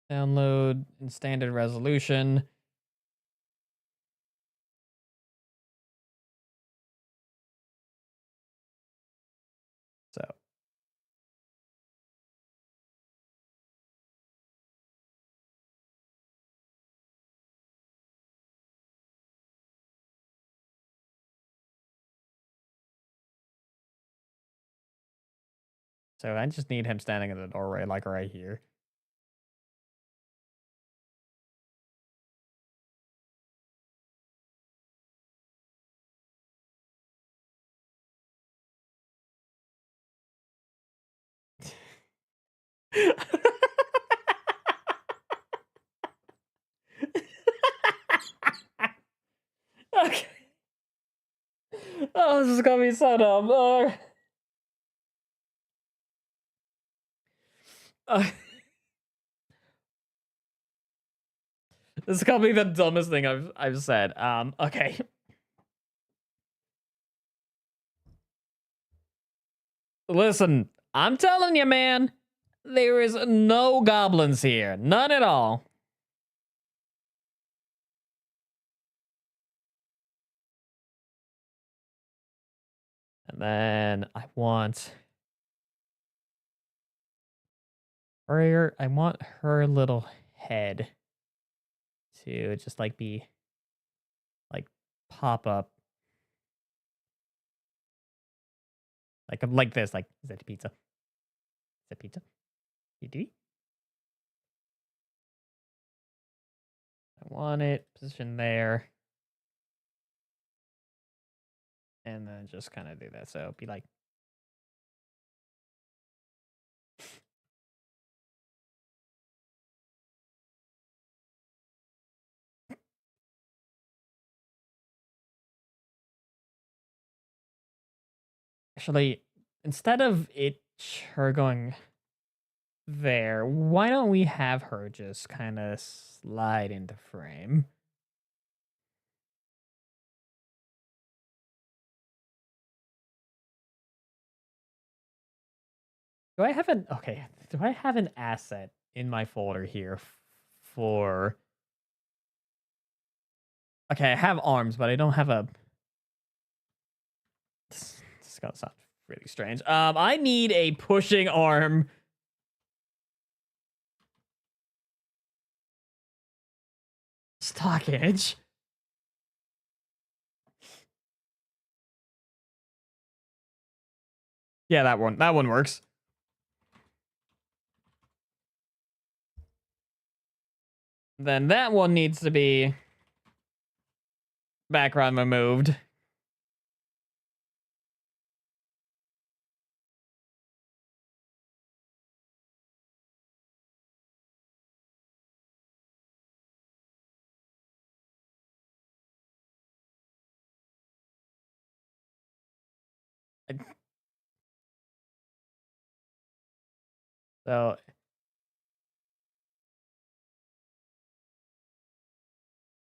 Download in standard resolution. So I just need him standing in the doorway, like right here. Okay. Oh, this is gonna be so dumb. This is gonna be the dumbest thing I've said. Okay. Listen, I'm telling you, man, there is no goblins here. None at all. And then I want I want her little head to just like be like pop up. Like this, like, is that pizza? Is that pizza? You do? I want it positioned there. And then just kind of do that. So it'd be like actually, instead of her going there, why don't we have her just kind of slide into frame? Do I have an okay? Do I have an asset in my folder here for? Okay, I have arms, but I don't have a. This is gonna sound really strange. I need a pushing arm. Stockage. Yeah, that one. That one works. Then that one needs to be background removed. So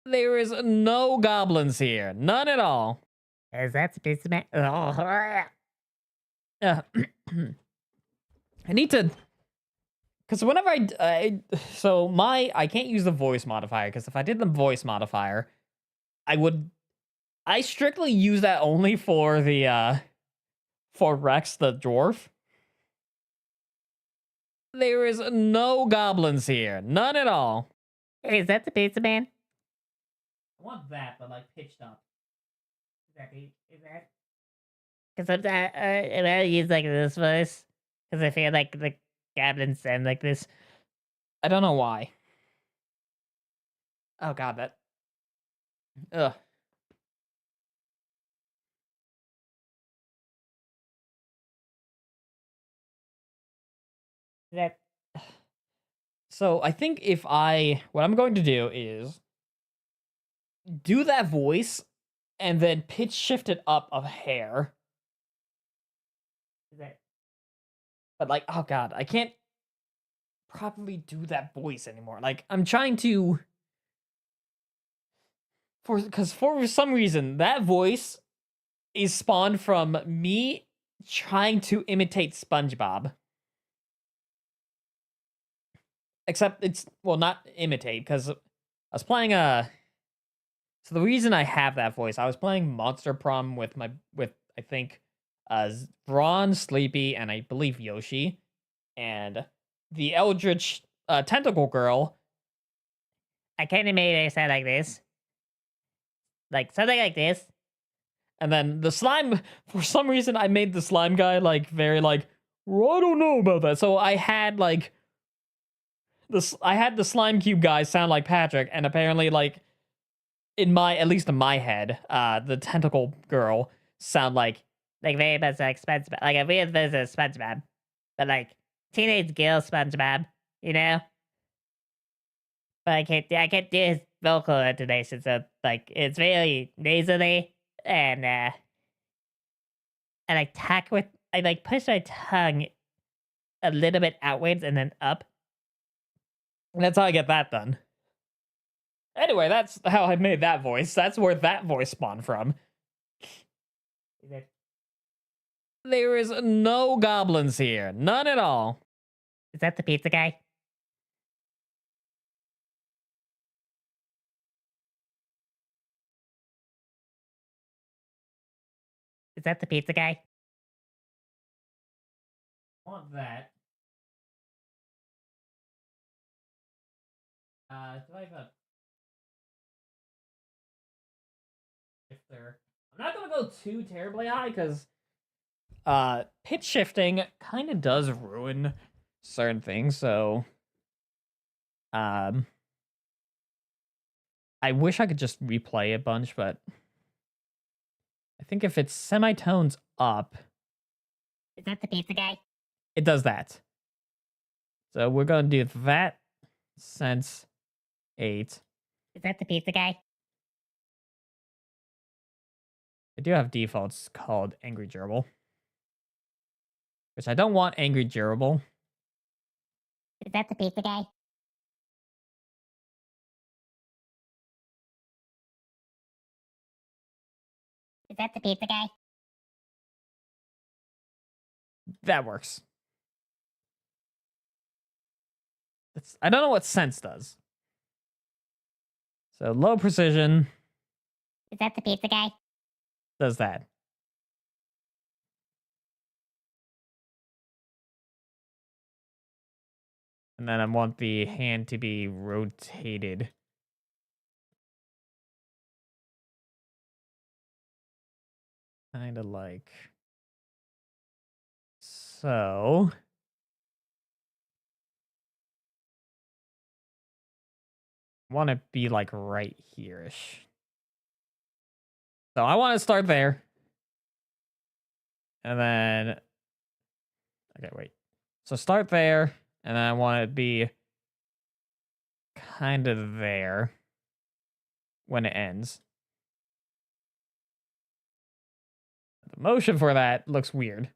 there is no goblins here. None at all. Is that supposed to be? I need to, because whenever I can't use the voice modifier, because if I did the voice modifier, I strictly use that only for the for Rex the dwarf. There is no goblins here. None at all. Is that the pizza man? I want that, but like pitched up. Is that? Because sometimes I use like this voice because I feel like the goblins sound like this. I don't know why. Oh god, that. Ugh. That So I think what I'm going to do is do that voice and then pitch shift it up a hair. is that? But like, oh god, I can't properly do that voice anymore. Like, I'm trying to because for some reason that voice is spawned from me trying to imitate SpongeBob. Except it's not imitate, because I was playing so the reason I have that voice, I was playing Monster Prom with I think Ron, Sleepy, and I believe Yoshi. And the Eldritch Tentacle Girl. I kind of made it sound like this, like something like this. And then the slime, for some reason, I made the slime guy like very like, well, I don't know about that. So I had like I had the slime cube guy sound like Patrick, and apparently like at least in my head, the tentacle girl sound like very much like SpongeBob, like a weird version of SpongeBob, but like teenage girl SpongeBob, you know. But I can't do his vocal intonation, so like it's really nasally and I like push my tongue a little bit outwards and then up. and that's how I get that done. Anyway, that's how I made that voice. That's where that voice spawned from. There is no goblins here. None at all. Is that the pizza guy? Is that the pizza guy? Want that. Do I have a shifter? I'm not gonna go too terribly high because pitch shifting kind of does ruin certain things, so I wish I could just replay a bunch, but I think if it's semitones up, Is that the pizza guy? it does that. So we're gonna do that since 8. Is that the pizza guy? I do have defaults called Angry Gerbil, which I don't want Angry Gerbil. Is that the pizza guy? Is that the pizza guy? That works. I don't know what sense does. So low precision Is that the pizza guy? does that. And then I want the hand to be rotated. kind of like so. Want to be like right here-ish. So I want to start there. And then, okay, wait. So start there, and then I want it to be kind of there when it ends. The motion for that looks weird.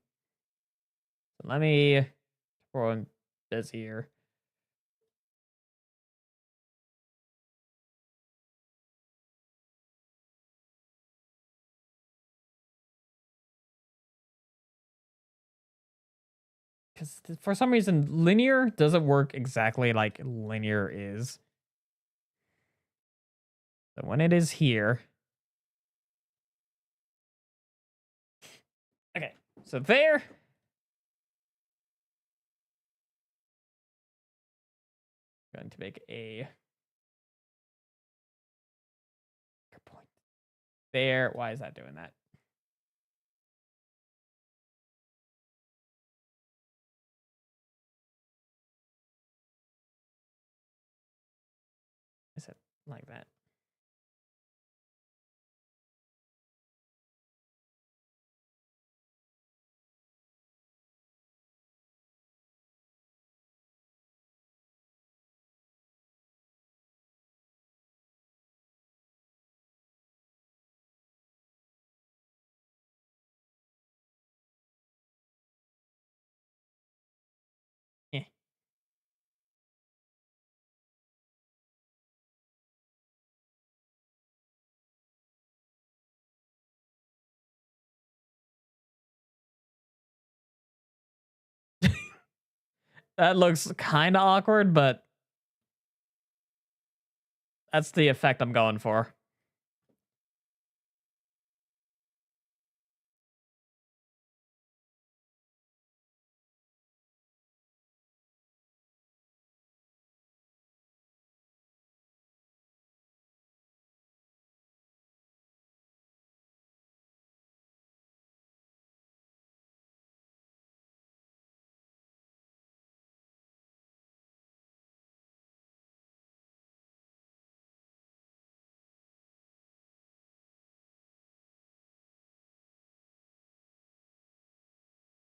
So let me throw in this here. Because for some reason, linear doesn't work exactly like linear is. So when it is here. Okay, so there. I'm going to make a point there. Why is that doing that? Is it like that? Eh. That looks kind of awkward, but that's the effect I'm going for.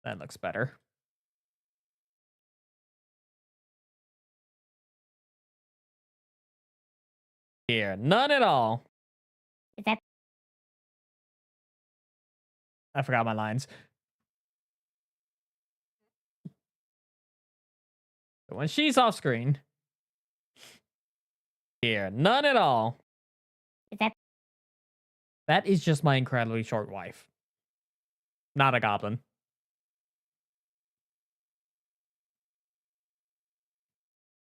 That looks better. Here, none at all. Is that I forgot my lines. But when she's off screen. Here, none at all. is that That is just my incredibly short wife. Not a goblin.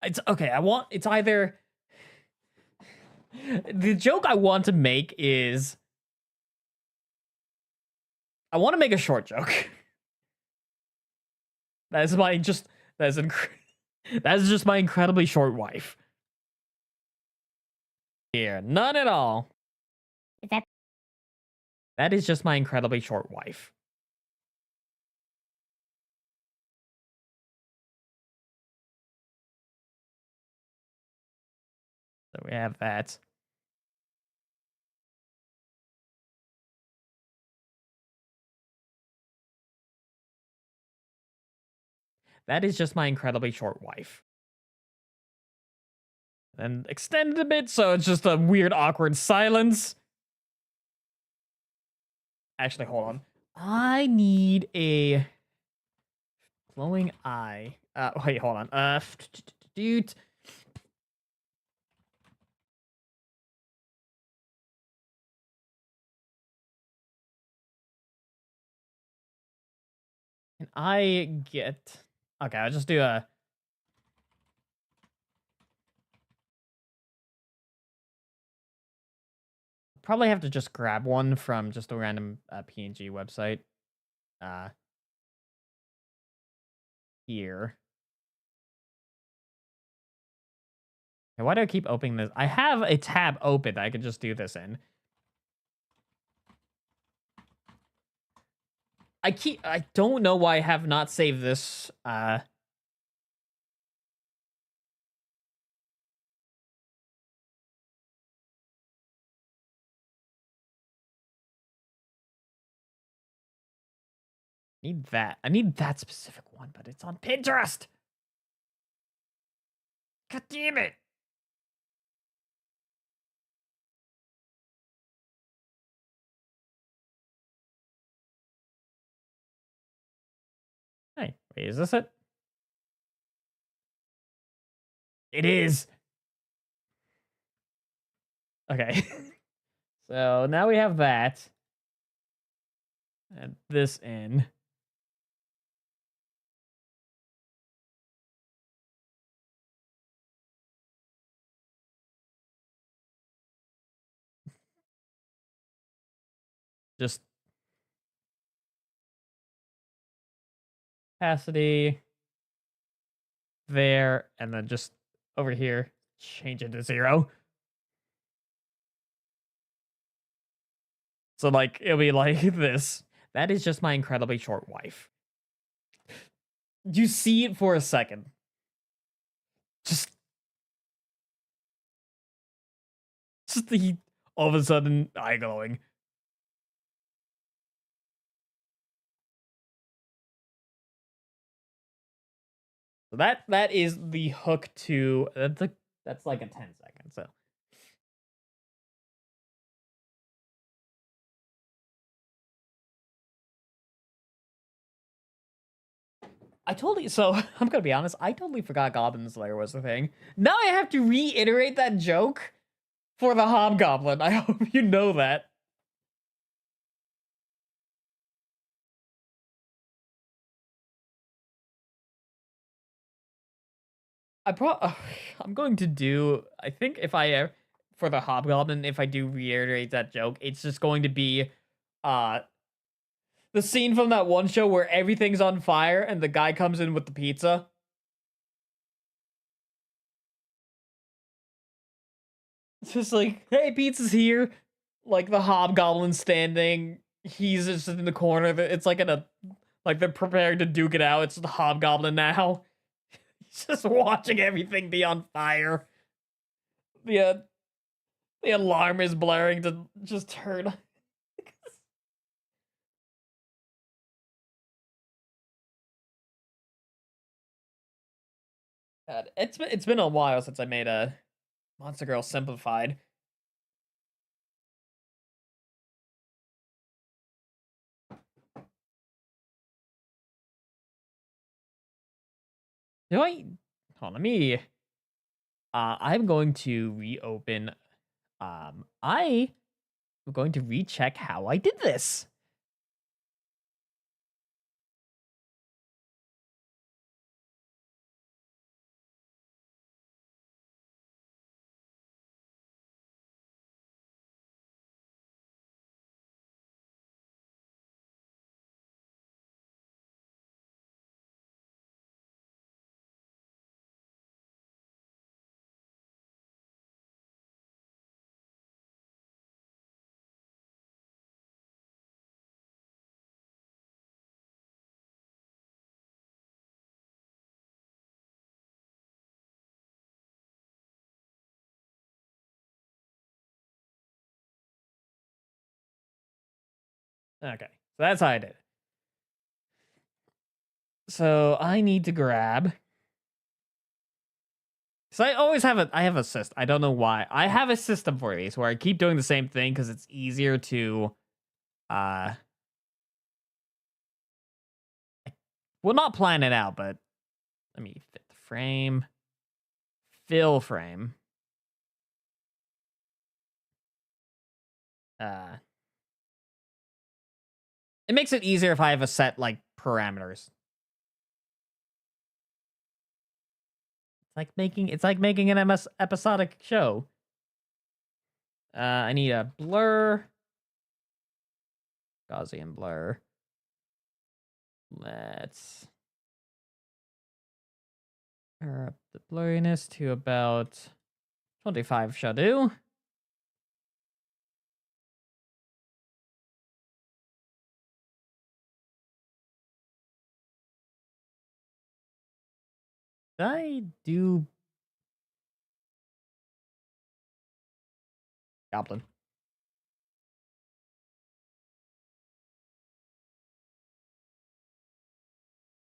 It's okay. It's either the joke I want to make is I want to make a short joke. That is my just that is that is just my incredibly short wife. Here, none at all. is that That is just my incredibly short wife. So we have that. That is just my incredibly short wife. And extend it a bit so it's just a weird, awkward silence. Actually, hold on. I need a glowing eye. Wait, hold on. Dude. Can I get... Okay, I'll just do a... Probably have to just grab one from just a random PNG website. Here. Okay, why do I keep opening this? I have a tab open that I can just do this in. I don't know why I have not saved this. Need that. I need that specific one, but it's on Pinterest. God damn it. Hey, wait, is this it? It is. Okay. So now we have that. And this in. Just opacity there, and then just over here, change it to 0. So like it'll be like this. That is just my incredibly short wife. You see it for a second. Just the all of a sudden eye glowing. So that is the hook to that's like a 10-second. So I totally so I'm gonna be honest, I totally forgot Goblin Slayer was the thing. Now I have to reiterate that joke for the Hobgoblin. I hope you know that. I'm going to do I think if I for the Hobgoblin, if I do reiterate that joke, it's just going to be uh the scene from that one show where everything's on fire and the guy comes in with the pizza. It's just like, hey, pizza's here. Like the Hobgoblin standing. He's just in the corner. It's like in a like they're preparing to duke it out. It's the Hobgoblin now. He's just watching everything be on fire. The the alarm is blaring to just turn. God, it's been a while since I made a Monster Girl simplified. Do I? Hold on, let me. I'm going to reopen. I am going to recheck how I did this. Okay, so that's how I did it. So I need to grab. So I always have I have a system. I don't know why. I have a system for these where I keep doing the same thing because it's easier to, uh, well, not plan it out, but let me fit the frame, fill frame. Uh, it makes it easier if I have a set like parameters. It's like making an episodic show. I need a blur, Gaussian blur. Let's up the blurriness to about 25 shall do. I do goblin.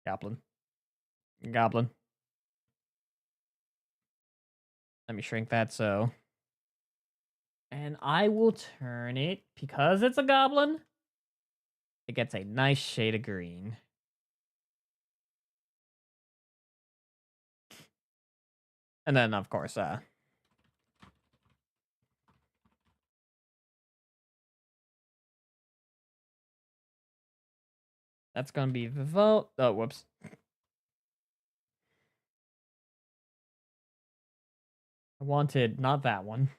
Goblin. Goblin. Let me shrink that so. And I will turn it, because it's a goblin, it gets a nice shade of green. And then, of course, that's going to be vote. Oh, whoops. I wanted not that one.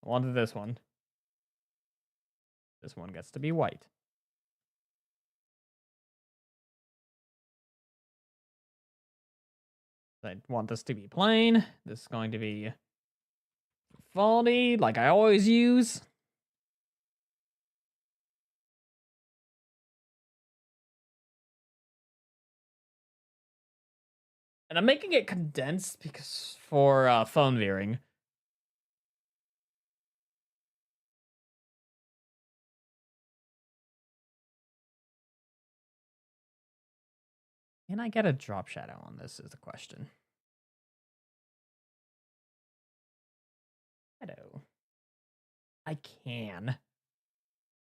I wanted this one. This one gets to be white. I want this to be plain. This is going to be faulty, like I always use. And I'm making it condensed because for phone viewing. Can I get a drop shadow on this is the question. Shadow. I can.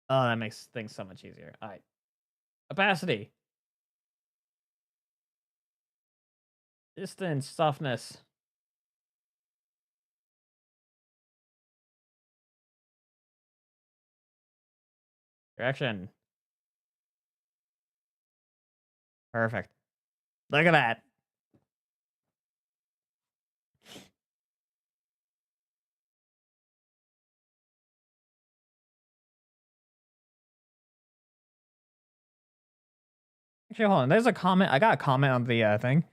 Oh, that makes things so much easier. All right. Opacity. Distance. Softness. Direction. Perfect. Look at that. Actually, hold on. There's a comment. I got a comment on the thing.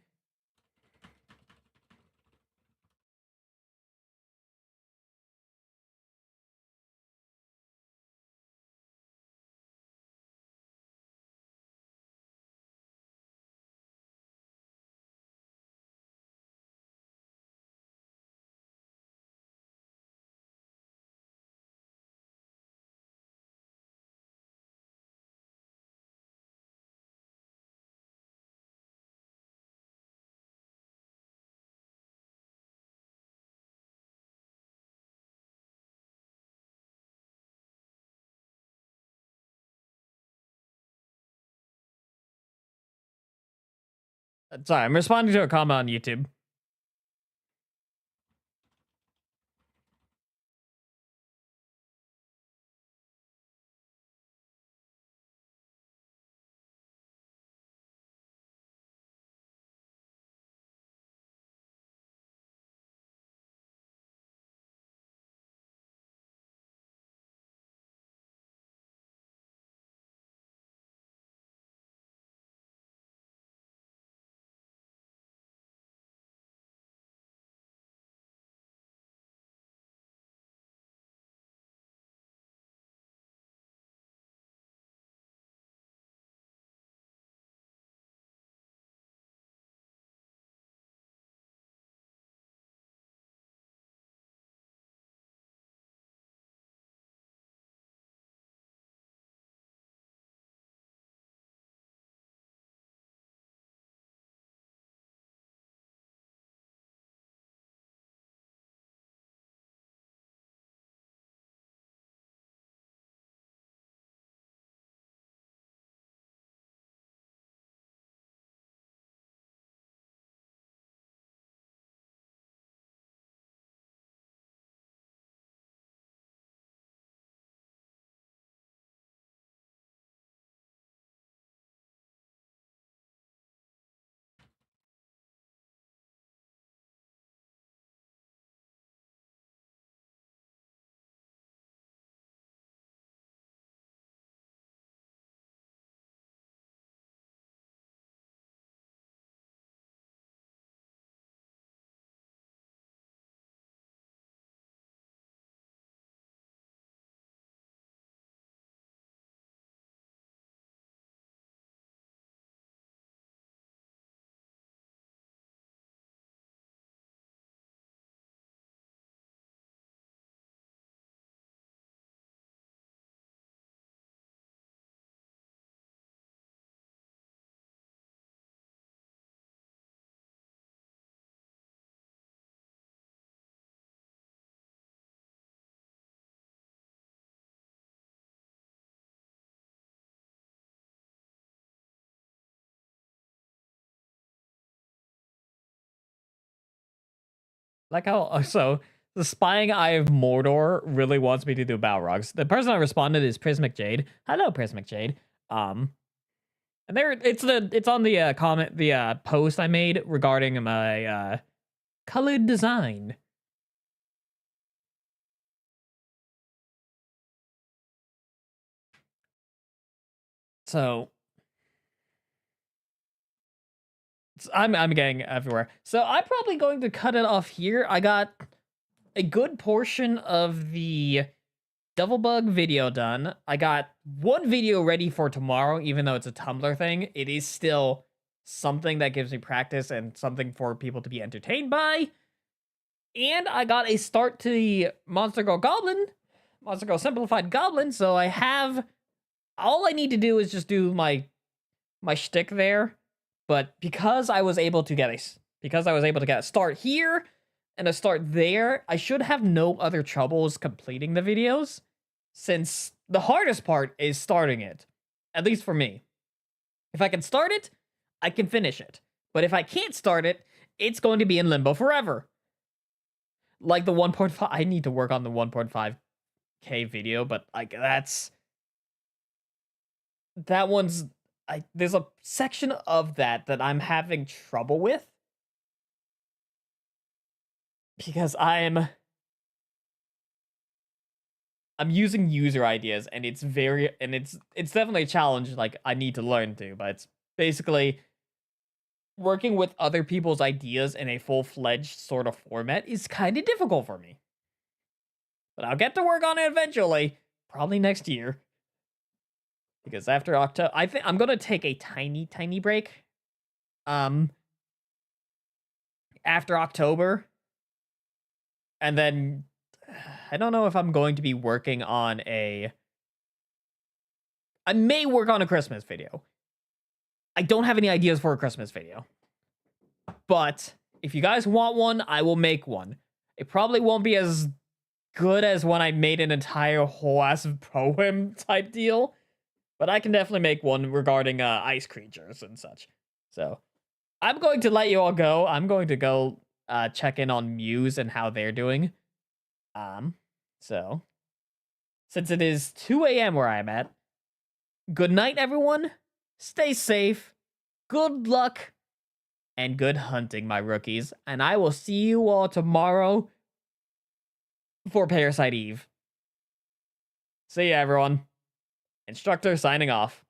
Sorry, I'm responding to a comment on YouTube. Like how so the Spying Eye of Mordor really wants me to do Balrogs. The person I responded is Prismic Jade. Hello, Prismic Jade. And there it's on the comment the post I made regarding my colored design. So I'm getting everywhere. So I'm probably going to cut it off here. I got a good portion of the Double Bug video done. I got one video ready for tomorrow, even though it's a Tumblr thing. It is still something that gives me practice and something for people to be entertained by. And I got a start to the Monster Girl Simplified Goblin. So I have all I need to do is just do my shtick there. But because I was able to get a start here and a start there, I should have no other troubles completing the videos, since the hardest part is starting it, at least for me. If I can start it, I can finish it. But if I can't start it, it's going to be in limbo forever. Like the 1.5, I need to work on the 1.5K video, but like that one's, there's a section of that I'm having trouble with. Because I'm using user ideas, and it's definitely a challenge like I need to learn to, but it's basically working with other people's ideas in a full-fledged sort of format is kind of difficult for me. But I'll get to work on it eventually, probably next year. Because after October, I think I'm gonna take a tiny break. After October. And then I don't know if I'm going to be working on I may work on a Christmas video. I don't have any ideas for a Christmas video. But if you guys want one, I will make one. It probably won't be as good as when I made an entire whole ass poem type deal. But I can definitely make one regarding ice creatures and such. So I'm going to let you all go. I'm going to go check in on Muse and how they're doing. So since it is 2 a.m. where I'm at, good night, everyone. Stay safe. Good luck. And good hunting, my rookies. And I will see you all tomorrow for Parasite Eve. See ya, everyone. Instructor signing off.